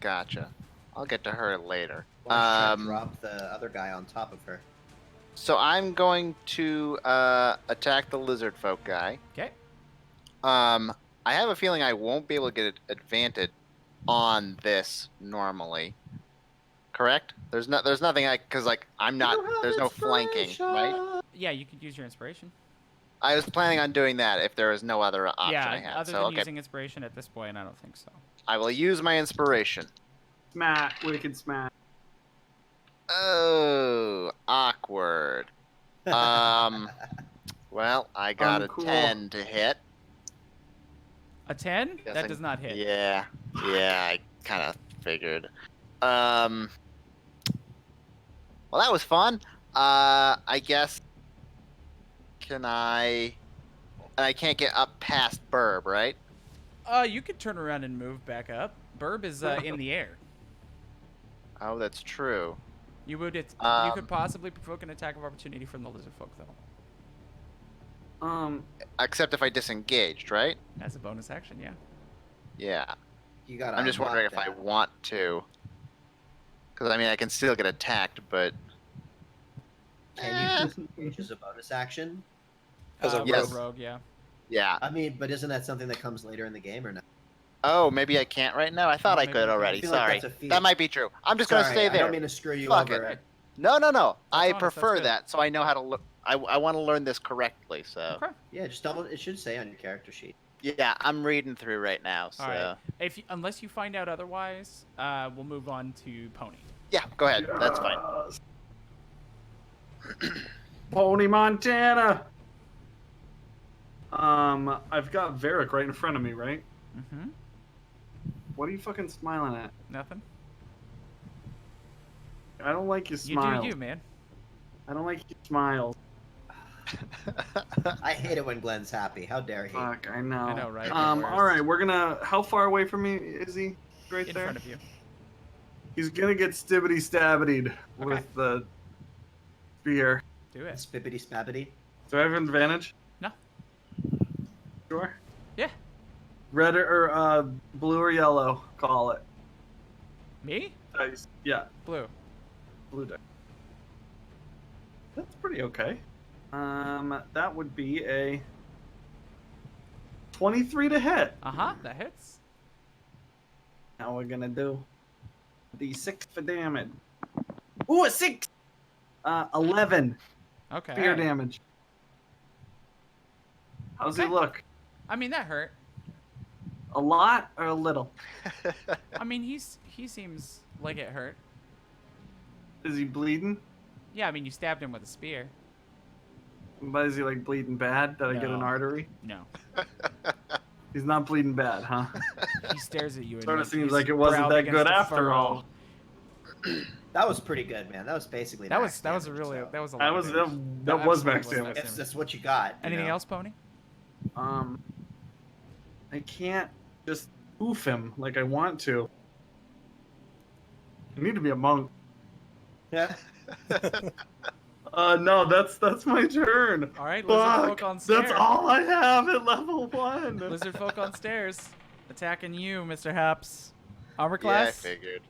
Gotcha. I'll get to her later. Why don't you try to drop the other guy on top of her? So I'm going to attack the lizard folk guy. Okay. I have a feeling I won't be able to get advantage on this normally. Correct? There's nothing because like I'm not. There's no flanking, right? Yeah, you could use your inspiration. I was planning on doing that if there was no other option Yeah, I had. other So than okay, using inspiration at this point, I don't think so. I will use my inspiration. Smack. Wicked smack. Oh, awkward. Well, I got Uncool. a 10 to hit. A 10? Guess That I- does not hit. Yeah, I kind of figured. Well, that was fun. I guess. Can I? And I can't get up past Burb, right? You could turn around and move back up. Burb is in the air. Oh, that's true. You could Um, possibly provoke an attack of opportunity from the lizard folk, though. Except if I disengaged, right? As a bonus action, yeah. Yeah. You gotta I'm just unlock wondering if I that. want to. Because I mean, I can still get attacked, but Can you disengage as a bonus action? As a Yes. rogue, yeah. yeah. I mean, but isn't that something that comes later in the game or not? Oh, maybe I can't right now. I thought Oh, I maybe could you can. already. I feel like Sorry, that's a feat. that might be true. I'm just gonna Sorry, stay I there. don't mean to screw you Fuck over. it. No. I honest, that's prefer good. that, so I know how to look. I want to learn this correctly. So Okay. Yeah, just double. It should say on your character sheet. yeah, I'm reading through right now. So All right. Unless you find out otherwise, we'll move on to Pony. yeah, go ahead. That's fine. Pony Montana. I've got Varric right in front of me, right? Mm-hmm. What are you fucking smiling at? Nothing. I don't like your You smile. do you, man. I don't like your smile. I hate it when Glenn's happy. How dare he? Fuck, I know. I know, right? All right, we're gonna. How far away from me is he? Right In there. front of you. He's gonna get stibbity stabbitied Okay. with the spear. Do it. Spippity spabbity. Do I have advantage? No. Sure. Yeah. Red or blue or yellow? Call it. Me? Dice. Yeah, Blue. blue dice. That's pretty okay. That would be a 23 to hit. Uh-huh, that hits. Now we're gonna do the 6 for damage. Ooh, a 6! 11 Okay. spear damage. How's he Okay. look? I mean, that hurt. A lot or a little? I mean, he seems like it hurt. Is he bleeding? Yeah, I mean, you stabbed him with a spear. But is he like bleeding bad? Did I get an No. artery? No. He's not bleeding bad, huh? He stares at you and Sort of makes seems his like it wasn't brow that begins good to after furrow. all. That was pretty good, man. That was basically. That max was a damage, really so. that was a lot That of was damage. that was absolutely max was damage. It's just what you got. you Anything know? else, Pony? I can't just oof him like I want to. I need to be a monk. Yeah. No, that's my turn. All right, lizard Fuck, folk on stairs. that's all I have at level 1. Lizard folk on stairs, attacking you, Mr. Haps. Armor Yeah, I class. figured.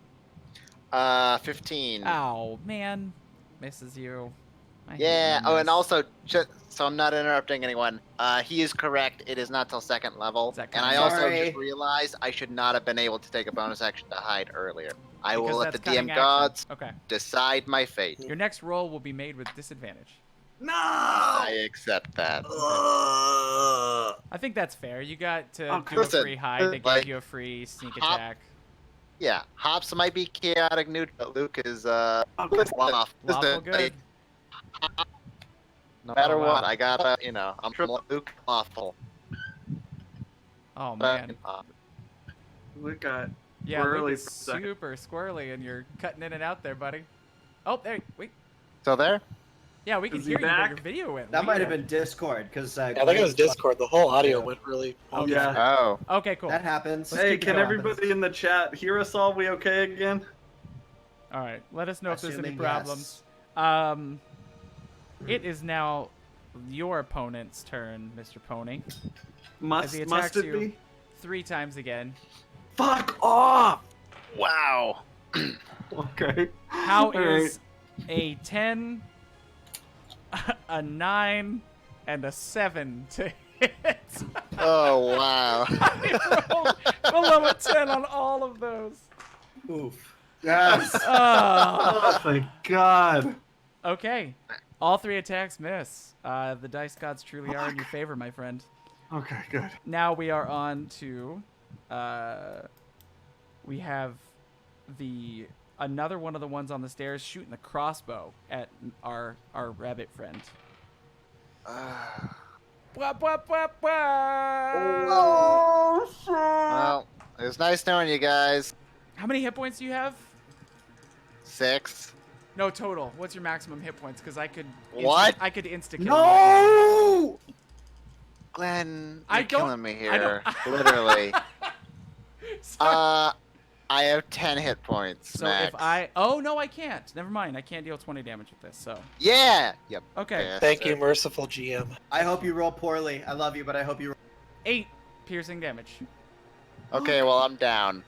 15. Ow, man, misses you. I hate Yeah. when I Oh, and miss. also, just so I'm not interrupting anyone, he is correct. It is not till second level. Is that And I cutting also Sorry. just realized I should not have been able to take a bonus action to hide earlier. I will Because let the that's cutting DM action. gods Okay. decide my fate. Your next roll will be made with disadvantage. No. I accept that. Ugh. I think that's fair. You got to Okay. do a Listen, free hide. They like, gave you a free sneak hop- attack. Yeah, Hops might be chaotic neutral, but Luke is Okay. off. Lawful good. No matter Oh, wow. what, I gotta, I'm sure Luke lawful. Oh But, man. Look at Yeah, squirrely Luke is for a second. super squirrely, and you're cutting in and out there, buddy. Oh, there. Wait. So there? Yeah, we can Is he hear you, but back? your video went. That might have weird. been Discord, because Yeah, I think it was Discord. The whole audio went really. Oh, funky. yeah. Oh. Okay, cool. That happens. Let's Hey, keep it can going. everybody in the chat hear us all? We okay again? All right. Let us know if there's any Assuming problems. yes. It is now your opponent's turn, Mr. Pony. Must he must attacks it you. be? 3 times again. Fuck off! Wow. Okay. How All right. is a 10, a 9, and a 7 to hit? Oh, wow. I rolled below a 10 on all of those. Oof. Yes. Oh. Oh, thank God. Okay. All 3 attacks miss. The dice gods truly are in your favor, my friend. Okay, good. Now we are on to, we have another one of the ones on the stairs shooting the crossbow at our rabbit friend. Bwah, bwah, bwah, bwah. Oh shit! Well, it was nice knowing you guys. How many hit points do you have? 6. No, total. What's your maximum hit points? Because I could. What? I could insta kill you. No! Glenn, I you're don't- killing me I don't- here. Literally. Sorry. I have 10 hit points. So max. if I. Oh, no, I can't. Never mind. I can't deal 20 damage with this, so. Yeah! Yep. Okay. Yes, Thank sir. you, merciful GM. I hope you roll poorly. I love you, but I hope you roll. 8 piercing damage. Okay, well, I'm down.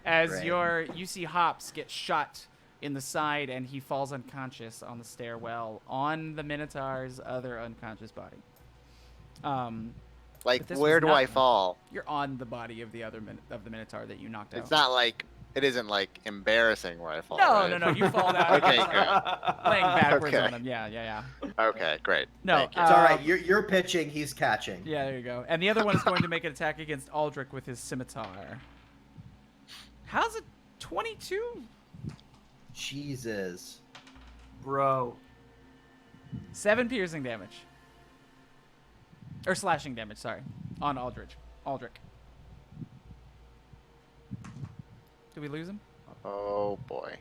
As Great. you see Hops get shot in the side, and he falls unconscious on the stairwell on the Minotaur's other unconscious body. Like, But this where was do not- I fall? You're on the body of the other of the Minotaur that you knocked out. It's not like, it isn't like embarrassing where I fall. No, right? no, you fall down. Okay, You're good. playing backwards Okay. on him. Yeah. Okay, great. No, Thank you. It's all right. You're pitching. He's catching. Yeah, there you go. And the other one is going to make an attack against Aldrich with his scimitar. How's it 22? Jesus. Bro. 7 piercing damage. Or slashing damage, sorry. On Aldrich. Did we lose him? Oh, boy.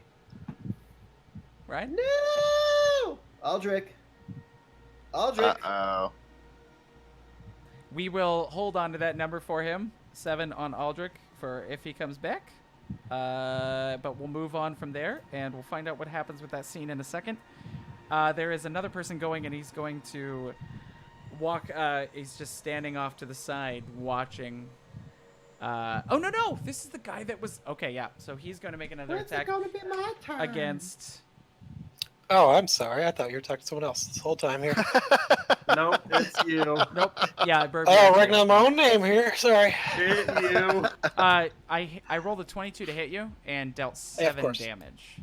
Right? No! Aldrich. Aldrich. Uh-oh. We will hold on to that number for him. 7 on Aldrich for if he comes back. But we'll move on from there, and we'll find out what happens with that scene in a second. There is another person going, and he's going to walk. He's just standing off to the side, watching. Oh no! This is the guy that was. Okay, yeah. So he's going to make another attack gonna be my turn? against. Oh, I'm sorry. I thought you were talking to someone else this whole time here. Nope, it's you. Nope. Yeah, Berg. Oh, recognizing my own name here. Sorry. Hit you. I rolled a 22 to hit you and dealt Yeah, of 7 course. damage.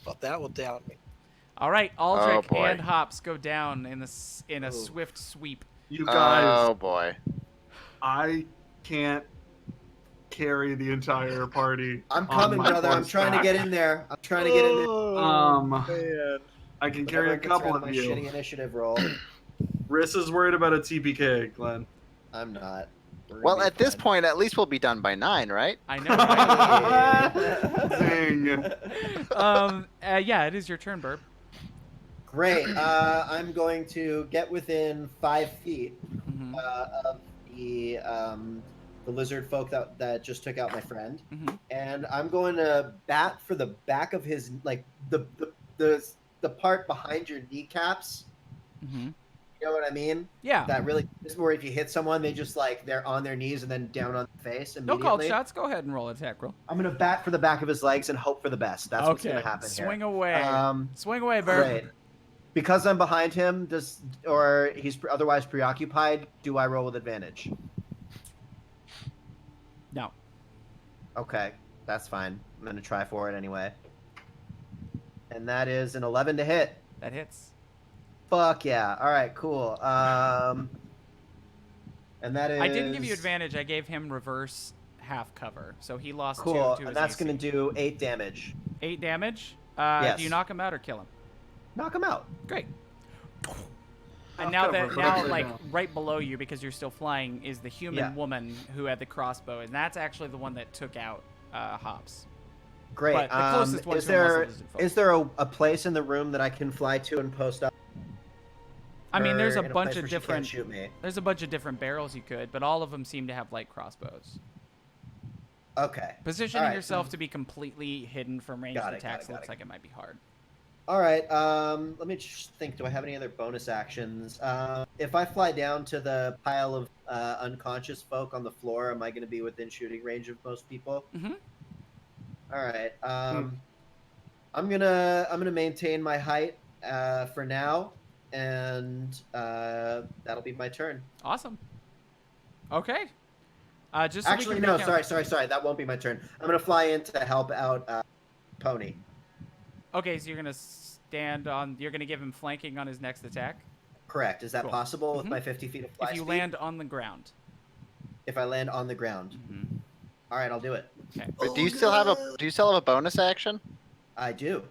Well, that will down me. All right, Aldrich Oh, boy. and Hops go down in a Ooh. swift sweep. You guys, Oh, boy. I can't carry the entire party. I'm on coming, my brother. I'm trying to horseback. get in there. I'm trying to get in there. Man. I can carry Whenever a it gets couple around of my you. shitty initiative roll. Riss is worried about a TPK, Glenn. I'm not. We're gonna Well, be at this fine. point, at least we'll be done by 9, right? I know. Right? Zing. Yeah, it is your turn, Burb. Great. I'm going to get within 5 feet Mm-hmm. of the lizard folk that just took out my friend, Mm-hmm. and I'm going to bat for the back of his the the part behind your kneecaps. Mm-hmm. You know what I mean? Yeah. That really is where if you hit someone, they just like they're on their knees and then down on the face No immediately. called shots. Go ahead and roll attack roll. I'm gonna bat for the back of his legs and hope for the best. That's what's gonna happen Swing here. away. Swing away, Bird. Great. Because I'm behind him, or he's otherwise preoccupied, do I roll with advantage? No. Okay, that's fine. I'm gonna try for it anyway. And that is an 11 to hit. That hits. Fuck yeah! All right, cool. And that is. I didn't give you advantage. I gave him reverse half cover, so he lost Cool, 2 to and his that's AC. gonna do 8 damage. 8 damage. Yes. Do you knock him out or kill him? Knock him out. Great. And I'll now cover, that but I'll now go like down. right below you because you're still flying is the human Yeah. woman who had the crossbow, and that's actually the one that took out Hops. Great. But the closest one is to a muscle there lizard folk. is there a place in the room that I can fly to and post up? I mean, there's Or a in bunch place of where she can't different shoot me? there's a bunch of different barrels you could, but all of them seem to have light crossbows. Okay. Positioning All right. yourself to be completely hidden from ranged Got it, attacks got it. looks like it might be hard. All right. Let me just think. Do I have any other bonus actions? If I fly down to the pile of unconscious folk on the floor, am I going to be within shooting range of most people? Mm-hmm. All right. I'm gonna maintain my height for now, and that'll be my turn. Awesome. Okay. Just so we Actually, can no. recount- Sorry. That won't be my turn. I'm gonna fly in to help out Pony. Okay, so you're gonna stand on. You're gonna give him flanking on his next attack. Correct. Is that Cool. possible with Mhm. my 50 feet of fly If you speed? land on the ground. If I land on the ground. Mm-hmm. All right, I'll do it. Okay. But do you still have a bonus action? I do.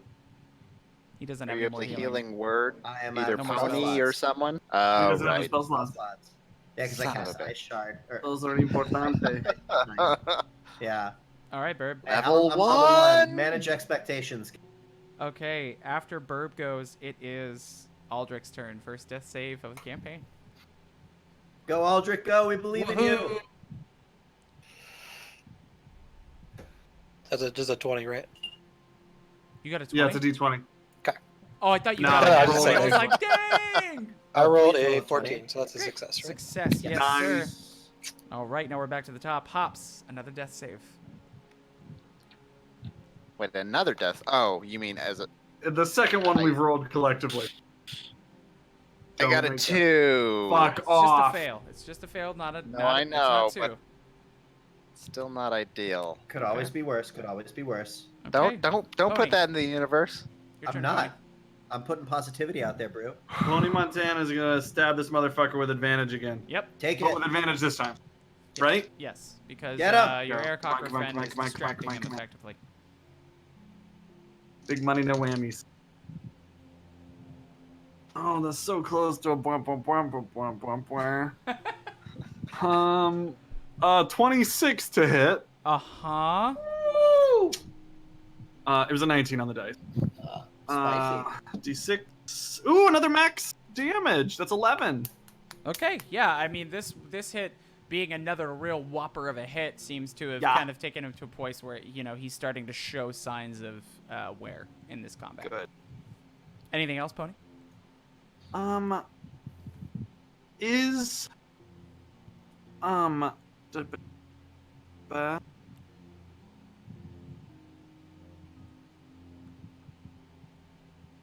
He doesn't Are have you any able more to healing. healing word? I am Either no more spell Pony or slots. someone? He Oh, doesn't have a right. spell Spell slot. slots. Yeah, because I Son of cast a bitch. Ice Shard. Those are importante. Yeah. All right, Burb. Level I'm level 1. one. Manage expectations. Okay, after Burb goes, it is Aldrich's turn. First death save of the campaign. Go, Aldrich, go. We believe in you. That's just a 20, right? You got a 20? Yeah, it's a D20. Oh, I thought you No, got I it. just I said- was like, dang! I rolled please roll a a 14, 20. so that's a Great. success, right? Success, yes, sir. Nice. All right, now we're back to the top. Hops, another death save. Wait, another death. Oh, you mean as a? The second one we've rolled collectively. I Don't got a make that. 2. Fuck It's off. just a fail. It's just a fail, not a. No, not I a, know, It's not two. Still not ideal. Could always be worse. Could always be worse. Okay. Don't Pony. put that in the universe. Your I'm turn, not. Pony. I'm putting positivity out there, bro. Pony Montana's gonna stab this motherfucker with advantage again. Yep. Take But it. with advantage this time. Right? Yes, because Get him! your Go. air cocker Come on, friend come on, is come on, come on, distracting come on, him come on. effectively. Big money, no whammies. Oh, that's so close to a bwah, bwah, bwah, bwah, bwah, bwah. 26 to hit. Uh-huh. It was a 19 on the dice. Spicy. D6. Ooh, another max damage. That's 11. Okay, yeah, I mean, this hit being another real whopper of a hit seems to have Yeah. kind of taken him to a place where, he's starting to show signs of wear in this combat. Good. Anything else, Pony? Is d- b- b-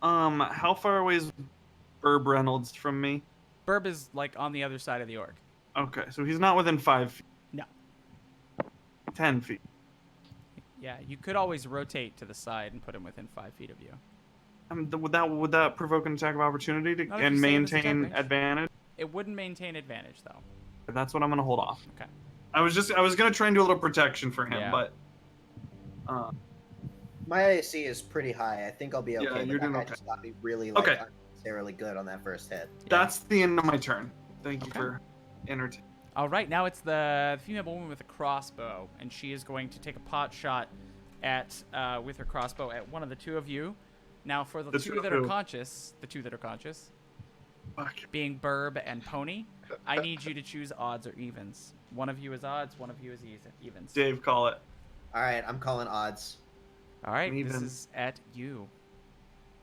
how far away is Herb Reynolds from me? Burb is, like, on the other side of the orc. Okay, so he's not within 5 feet. No. 10 feet. Yeah, you could always rotate to the side and put him within 5 feet of you. Would that provoke an attack of opportunity Not if and you stay in his attack maintain range. advantage? It wouldn't maintain advantage, though. That's what I'm gonna hold off. Okay. I was gonna try and do a little protection for him, Yeah. but My AC is pretty high. I think I'll be okay. Yeah, but you're that doing guy okay. just got me really like Okay. unnecessarily good on that first hit. that's the end of my turn. Thank you Okay. for entertaining. All right, now it's the female woman with a crossbow, and she is going to take a pot shot at with her crossbow at one of the two of you. Now, for the The two two that who? are conscious, Fuck. being Burb and Pony, I need you to choose odds or evens. One of you is odds, one of you is evens. Dave, call it. All right, I'm calling odds. All right, this Even. is at you.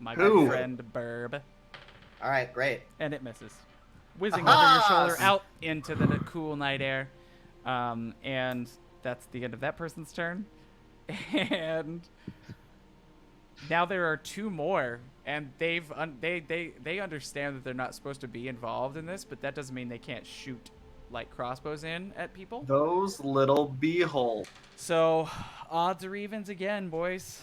my Who? good friend Burb. All right, great. And it misses. Whizzing Aha! over your shoulder out into the cool night air. And that's the end of that person's turn. And now there are two more, and they understand that they're not supposed to be involved in this, but that doesn't mean they can't shoot like crossbows in at people. Those little beeholes. So, odds or evens again, boys.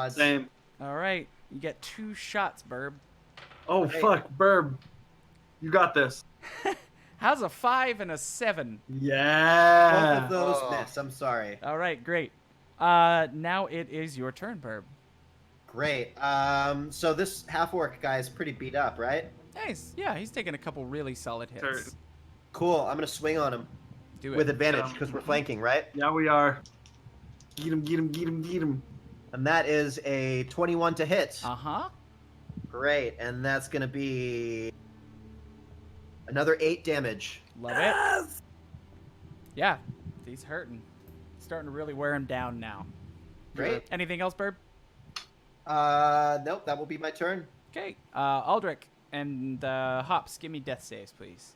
Same. All right, you get 2 shots, Burb. Oh, Hey. fuck, Burb. You got this. How's a 5 and a 7? Yeah. Both of those Oh. miss. I'm sorry. All right, great. Now it is your turn, Burb. Great. So this half orc guy is pretty beat up, right? Nice. Yeah, he's taking a couple really solid hits. Turn. Cool. I'm gonna swing on him Do it. with advantage because we're flanking, right? Yeah, we are. Get him, get him, get him, get him. And that is a 21 to hit. Uh-huh. Great. And that's gonna be another 8 damage. Love it. Yeah, he's hurting. Starting to really wear him down now. Great. Anything else, Burb? Nope. That will be my turn. Okay. Aldrich and Hops, give me death saves, please.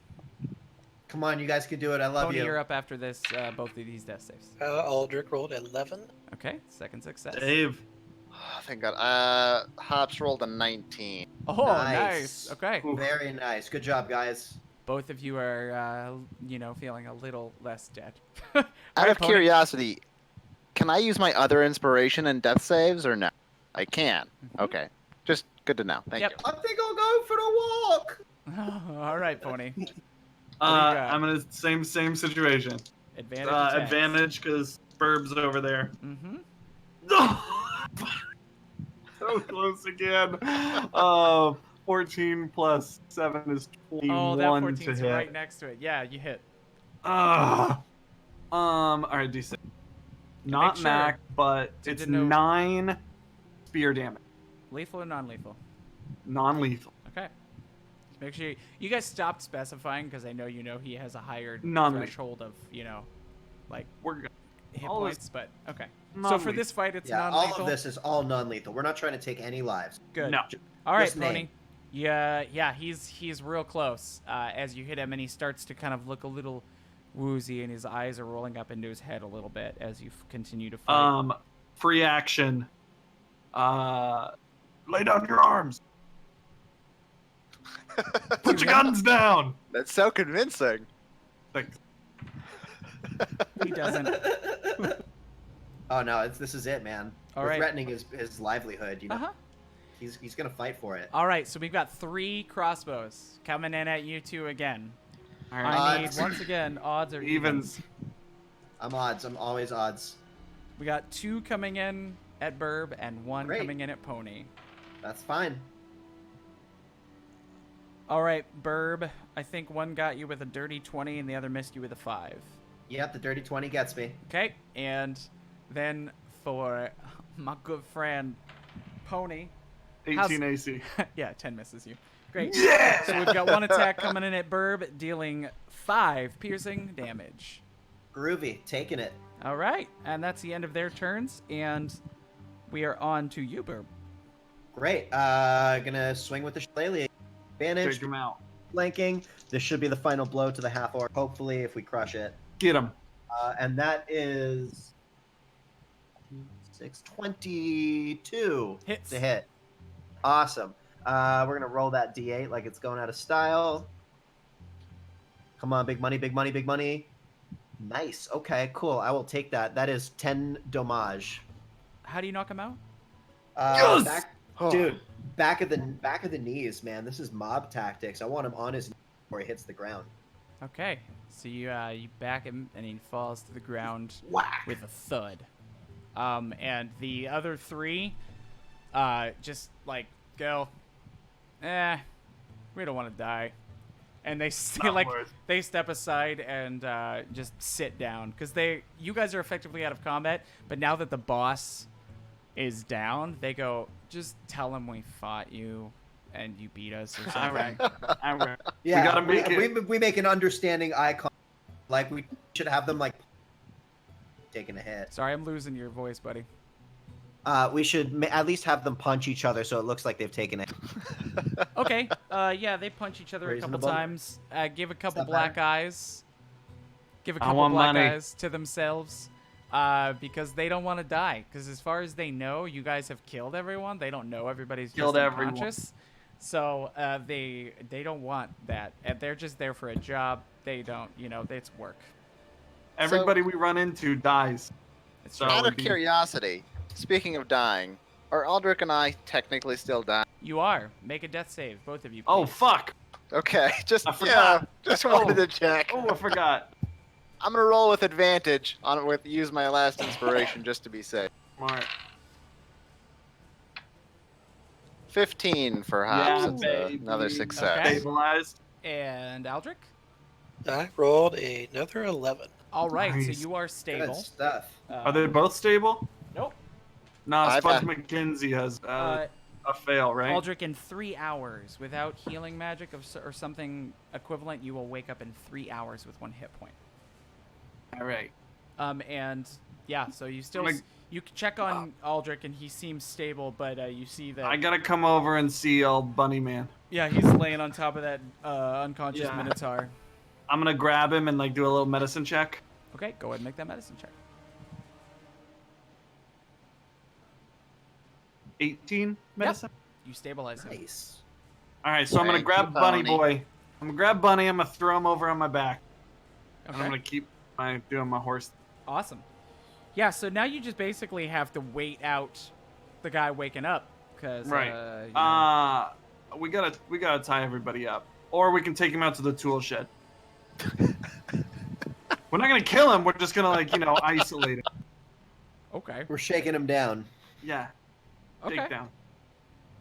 Come on, you guys can do it. I love Pony, you. you're up after this. Both of these death saves. Aldrich rolled 11. Okay, second success. Dave. Oh, thank God. Hops rolled a 19. Oh, Nice. nice. Okay. Ooh. Very nice. Good job, guys. Both of you are, feeling a little less dead. Out Alright, of Pony. curiosity, can I use my other inspiration in death saves or no? I can. Okay. Just good to know. Thank Yep. you. I think I'll go for the walk. All right, Pony. do you got? I'm in the same situation. Advantage. attacks. Advantage because Burb's over there. Mm-hmm. So close again. 14 plus 7 is 21 Oh, that to 14's hit. right next to it. Yeah, you hit. All right, D6. Not sure. max, but Good it's to know. 9 spear damage. Lethal or non-lethal? Non-lethal. Okay. Just make sure you guys stopped specifying because I know he has a higher Non-lethal. threshold of like We're good. hit All points, but okay. So for Non-lethal. this fight, it's Yeah, non-lethal. all of this is all non-lethal. We're not trying to take any lives. Good. No. All right, Just Pony. name. Yeah, he's real close. As you hit him, and he starts to kind of look a little woozy, and his eyes are rolling up into his head a little bit as you continue to fight. Free action. Lay down your arms. Put your guns down. That's so convincing. Like, He doesn't. Oh no, this is it, man. All We're right. threatening his livelihood. You know, Uh-huh. he's gonna fight for it. All right, so we've got 3 crossbows coming in at you two again. all I right. need, once again, odds or evens. Evens. I'm odds. I'm always odds. We got 2 coming in at Burb and 1 Great. coming in at Pony. That's fine. All right, Burb, I think one got you with a dirty 20 and the other missed you with a 5. Yep, the dirty 20 gets me. Okay, and then for my good friend Pony, 18 AC. yeah, 10 misses you. Great. Yeah! So we've got 1 attack coming in at Burb, dealing 5 piercing damage. Groovy, taking it. All right, and that's the end of their turns, and we are on to you, Burb. Great. Gonna swing with the shillelagh. Advantage, Take him out. flanking. This should be the final blow to the half orc. Hopefully, if we crush it. Get him. And that is 622 Hits. to hit. Awesome. We're gonna roll that d8 like it's going out of style. Come on, big money, big money, big money. Nice. Okay, cool. I will take that. That is 10 dommage. How do you knock him out? Yes! Dude, back of the knees, man. This is mob tactics. I want him on his knees before he hits the ground. Okay, so you back him, and he falls to the ground Whack. with a thud. And the other 3, just like go, we don't want to die, and they Not like worth. they step aside and just sit down because you guys are effectively out of combat. But now that the boss is down, they go, just tell him we fought you and you beat us or All something. right. All right. Yeah, gotta make it. we make an understanding eye contact. Like we should have them like taking a hit. Sorry, I'm losing your voice, buddy. We should at least have them punch each other so it looks like they've taken it. Okay. Yeah, they punch each other a couple Reasonable. times. Give a couple that black eyes. Give a I couple want black money. eyes to themselves. Because they don't want to die. Because as far as they know, you guys have killed everyone. They don't know everybody's Killed just everyone. unconscious. So they don't want that. And they're just there for a job. They don't, it's work. Everybody we run into dies. It's So just- Out of it'd be- curiosity, speaking of dying, are Aldrich and I technically still dying? You are. Make a death save, both of you. Oh please. fuck! Okay, just I forgot. just wanted to check. Oh, I forgot. I'm gonna roll with advantage use my last inspiration just to be safe. Smart. 15 for Hobbs. Yeah, It's baby. another success. Okay. Stabilized. And Aldrich? I rolled another 11. All right, so Nice. you are Good stable. stuff. Are they both stable? Nope. Nah, I've Sponge had- McKinsey has Uh, a fail, right? Aldrich, in 3 hours, without healing magic or something equivalent, you will wake up in 3 hours with 1 hit point. All right. And yeah, so you still Like- you can check on Aldrich, and he seems stable, but you see that I gotta come over and see old Bunny Man. yeah, he's laying on top of that unconscious Yeah. Minotaur. I'm gonna grab him and like do a little medicine check. Okay, go ahead and make that medicine check. 18 medicine. You stabilize him. Nice. All right, so I'm gonna Thank grab you, Bunny Pony. Boy. I'm gonna grab Bunny. I'm gonna throw him over on my back, and I'm Okay. gonna keep doing my horse. Awesome. Yeah, so now you just basically have to wait out the guy waking up, because Right. you know, We gotta tie everybody up, or we can take him out to the tool shed. We're not gonna kill him. We're just gonna isolate him. okay. We're shaking him down. Yeah. Okay. Takedown.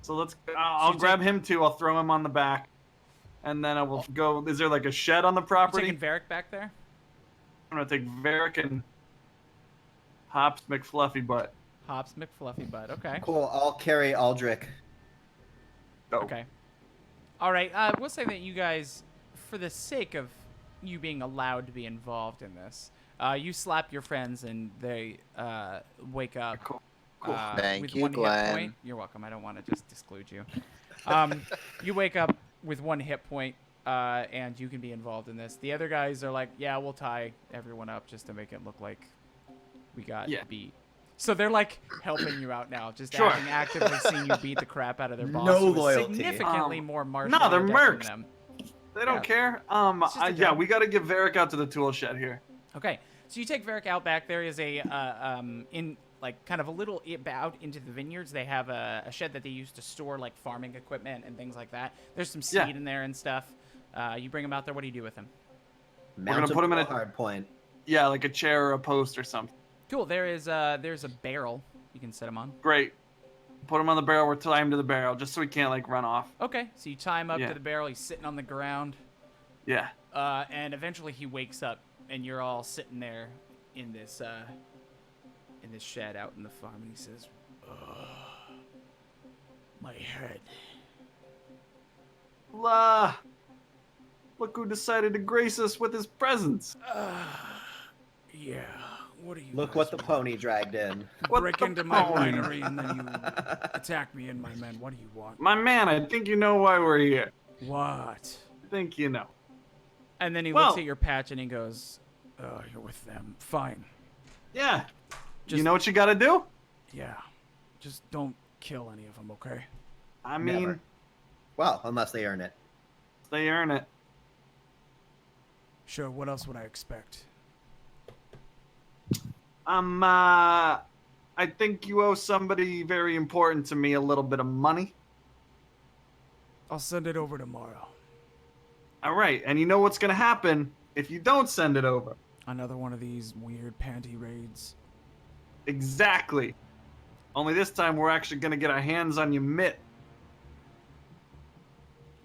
So let's. I'll you grab him too. I'll throw him on the back, and then I will go. Is there like a shed on the You property? taking Varric back there? I'm gonna take Varric and Hops McFluffy Butt. Hops McFluffy Butt. Okay. Cool. I'll carry Aldrich. Oh. Okay. All right. We'll say that you guys, for the sake of you being allowed to be involved in this, you slap your friends and they wake up. Cool. Cool. Thank with you, 1 hit Glenn. point. You're welcome. I don't want to just exclude you. You wake up with 1 hit point, and you can be involved in this. The other guys are like, yeah, we'll tie everyone up just to make it look like we got beat. So they're like helping you out now, just Sure. having actively seen you beat the crap out of their boss. No who is loyalty. Significantly more No, martial they're mercs. than them. They don't Yeah. care. It's just a Yeah, job. we gotta get Varric out to the tool shed here. Okay, so you take Varric out back. There is a in like kind of a little out into the vineyards. They have a shed that they use to store like farming equipment and things like that. There's some seed Yeah. in there and stuff. You bring him out there. What do you do with him? Mount put him in a- hard point. Yeah, like a chair or a post or something. Cool. There's a barrel you can set him on. Great. Put him on the barrel. We're tie him to the barrel just so he can't like run off. Okay, so you tie him up Yeah. to the barrel. He's sitting on the ground, Yeah. and eventually he wakes up, and you're all sitting there in this shed out in the farm, and he says, "My head." La. Look who decided to grace us with his presence. Yeah. What are you? Look what the pony dragged in. What break the into my pony? winery and then you attack me and my men. What do you want? My man, I think you know why we're here. What? I think you know. And then he Well- looks at your patch and he goes, "Oh, you're with them. Fine. Yeah. Just- You know what you gotta do? Yeah. Just don't kill any of them, okay?" I mean, Never. Well, unless they earn it. they earn it. Sure. What else would I expect? I think you owe somebody very important to me a little bit of money. I'll send it over tomorrow. All right, and you know what's gonna happen if you don't send it over. Another one of these weird panty raids. Exactly. Only this time we're actually gonna get our hands on your mitt.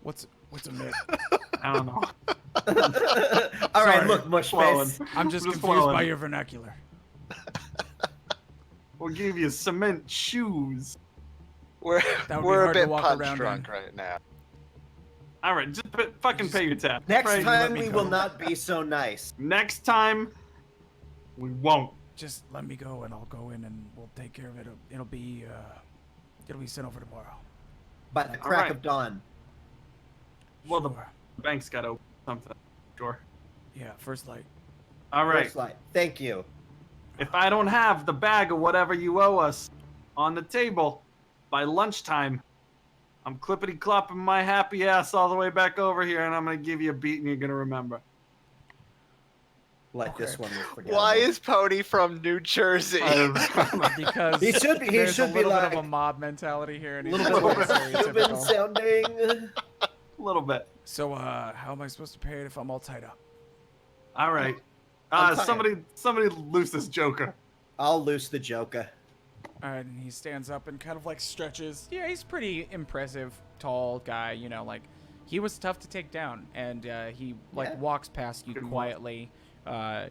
What's a myth? I don't know. All right, Sorry. look, Flowing. Mushface. I'm just Just confused flowing. by your vernacular. We'll give you cement shoes. We're That would be we're a hard to bit walk punch around drunk in. right now. All right, just fucking pay your tab. Next right? time me we go. will not be so nice. Next time, we won't. just let me go and I'll go in and we'll take care of it. It'll be sent over tomorrow. By the crack right. of dawn. Well, Sure. the bank's got to open something. Sure. Yeah, first light. All right. First light. Thank you. If I don't have the bag of whatever you owe us on the table by lunchtime, I'm clippity-clopping my happy ass all the way back over here, and I'm going to give you a beat, and you're going to remember. Like this Okay. one was forgettable. Why is Pony from New Jersey? Because He should be. He there's should a be little bit like of a mob mentality here, and he's Little just bit. very Cuban stereotypical. sounding? A little bit. So, how am I supposed to pay it if I'm all tied up? All right. I'm tired. Somebody loose this Joker. I'll loose the Joker. All right, and he stands up and kind of like stretches. Yeah, he's pretty impressive, tall guy. You know, like he was tough to take down, and he like Yeah. walks past you Good one. quietly,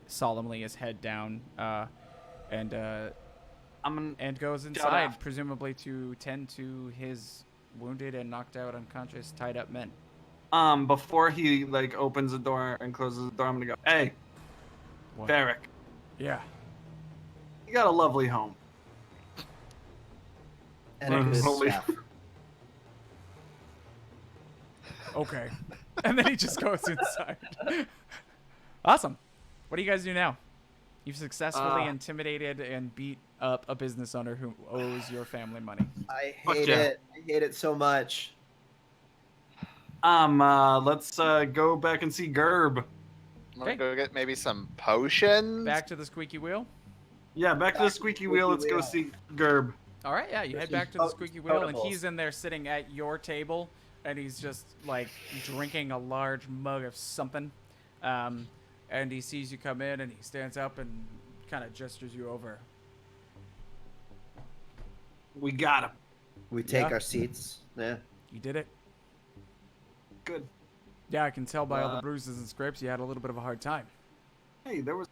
solemnly, his head down, and goes inside, off. presumably to tend to his wounded and knocked out, unconscious, tied up men. Before he like opens the door and closes the door, I'm gonna go, hey, What? Barrick, Yeah. you got a lovely home. And a good Holy- staff. Okay. And then he just goes inside. Awesome. What do you guys do now? You've successfully intimidated and beat up a business owner who owes your family money. I Fuck hate yeah. it. I hate it so much. Let's go back and see Gerb. I'm gonna Okay. go get maybe some potions. Back to the squeaky wheel. Yeah, back to the squeaky wheel. Let's go see Gerb. All right, yeah, you head There's back to some the squeaky wheel, and potables. he's in there sitting at your table, and he's just like drinking a large mug of something. And he sees you come in, and he stands up and kind of gestures you over. We got him. We take Yeah. our seats. Yeah. You did it. Good. Yeah, I can tell by all the bruises and scrapes you had a little bit of a hard time. Hey, there was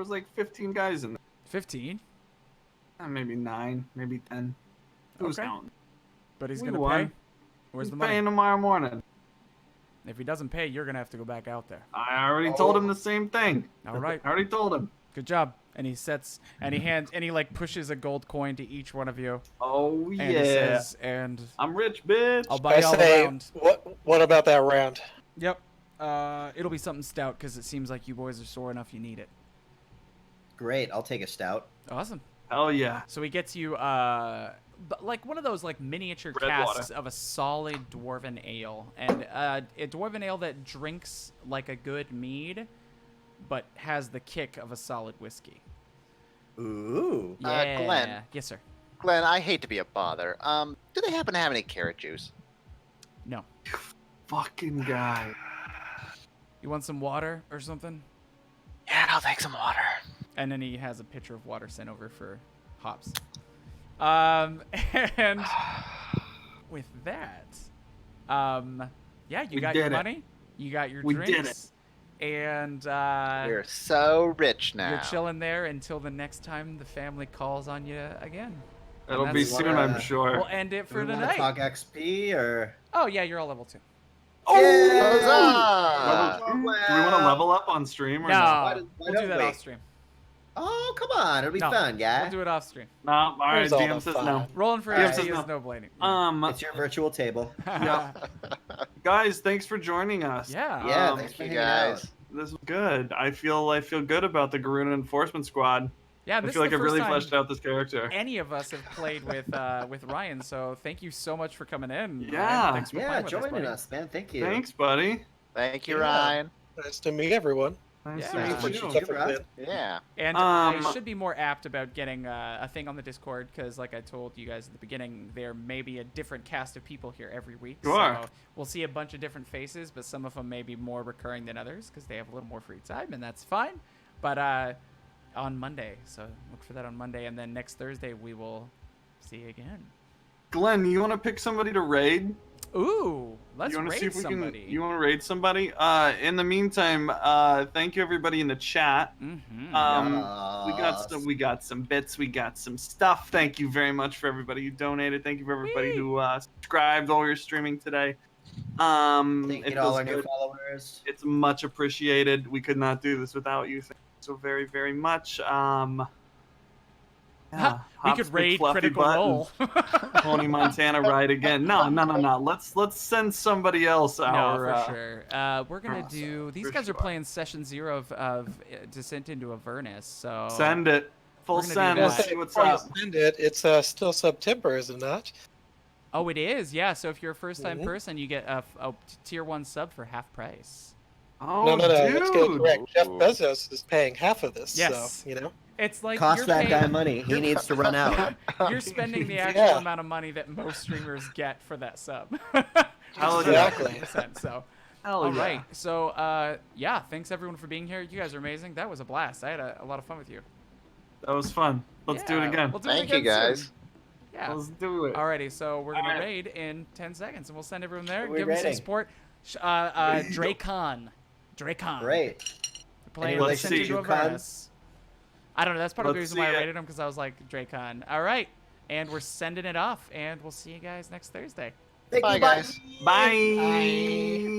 like 15 guys in there. 15, Maybe 9, maybe 10. Who's Okay. counting? but he's We gonna won. pay. Where's He's the money? paying tomorrow morning. If he doesn't pay, you're gonna have to go back out there. I already told him the same thing. All right, I already told him. good job. And he sets and he like pushes a gold coin to each one of you, Oh and yeah. he says, "And I'm rich, bitch. I'll buy y'all a say, round." what about that round? Yep. It'll be something stout because it seems like you boys are sore enough. You need it. Great. I'll take a stout. Awesome. Hell yeah. So he gets you like one of those like miniature Red casks water. of a solid dwarven ale, and a dwarven ale that drinks like a good mead, but has the kick of a solid whiskey. Ooh. Yeah. Glenn. Yes, sir. Glenn, I hate to be a bother. Do they happen to have any carrot juice? No. Fucking guy. You want some water or something? Yeah, I'll take some water. And then he has a pitcher of water sent over for hops. And with that, yeah, you We got did your it. money, you got your We did drinks, and We're so rich now. you're chilling there until the next time the family calls on you again. And It'll be that's- soon, I'm sure. We'll end it Do for we want to tonight. talk XP or? Oh yeah, you're all level 2. Huzzah! Do we want to level up on stream or No, not? Why we'll don't do that we? off stream. Oh, come on. It'll be No, fun, guy. We'll do it off stream. No, all right. Where's all DM the says fun? no. Rolling for Alright. XP No. is no blading. It's your virtual table. Yeah. Guys, thanks for joining us. Yeah. Yeah, Um, thanks for you hanging guys. out. This is good. I feel good about the Geruna Enforcement Squad. Yeah, I this feel is like the I've first really time fleshed out this character. any of us have played with Ryan, so thank you so much for coming in. Yeah. Ryan. Thanks for Yeah, playing with joining buddy. us, man. Thank you. Thanks, buddy. Thank you, Yeah. Ryan. Nice to meet everyone. Nice Yeah. to Nice to meet meet you. you. Stuff like Rob. that. Yeah. And I Um, should be more apt about getting a thing on the Discord because, like I told you guys at the beginning, there may be a different cast of people here every week. Sure. So we'll see a bunch of different faces, but some of them may be more recurring than others because they have a little more free time, and that's fine. But on Monday, so look for that on Monday, and then next Thursday we will see you again. Glenn, you want to pick somebody to raid? Ooh, let's you want to see raid if we somebody. can? You want to raid somebody? In the meantime, thank you everybody in the chat. Mm-hmm. We got some bits, we got some stuff. Thank you very much for everybody who donated. Thank you for everybody who subscribed while we were streaming today. Thank It you to all feels our new good. followers. It's much appreciated. We could not do this without you. Thank you so very, very much. Yeah, We Hops could big raid fluffy Critical butt and Role. Tony Montana ride again. No. Let's send somebody else No, our. for sure. We're gonna do. These for guys are sure. playing session 0 of Descent into Avernus. So Send it. Full We're gonna do send. that. Let's see what's Before you up. send it, it's still September, is it not? Oh, it is. Yeah. So if you're a first-time Mhm. person, you get a tier 1 sub for half price. Oh, No. dude. Let's get it correct. Jeff Bezos is paying half of this. Yes. So, you know. It's like Cost you're that guy paying, money. He needs to run out. you're spending the actual Yeah. amount of money that most streamers get for that sub. Hell yeah. Exactly. 100%, so. Hell All yeah. right. So, yeah, thanks everyone for being here. You guys are amazing. That was a blast. I had a lot of fun with you. That was fun. Let's do it Yeah, again. We'll do it Thank you, again soon. guys. Yeah. Let's do it. Alrighty, so we're gonna Alright. raid in 10 seconds, and we'll send everyone there. Who are we Give them some raiding? support. Dracon. Dracon. Great. They're playing Any relation Descent to into Dracon? Avernus. I don't know. That's part of the Let's reason why I see it. rated them, because I was like Dracon. All right, and we're sending it off, and we'll see you guys next Thursday. Thank Bye, you, guys. Bye.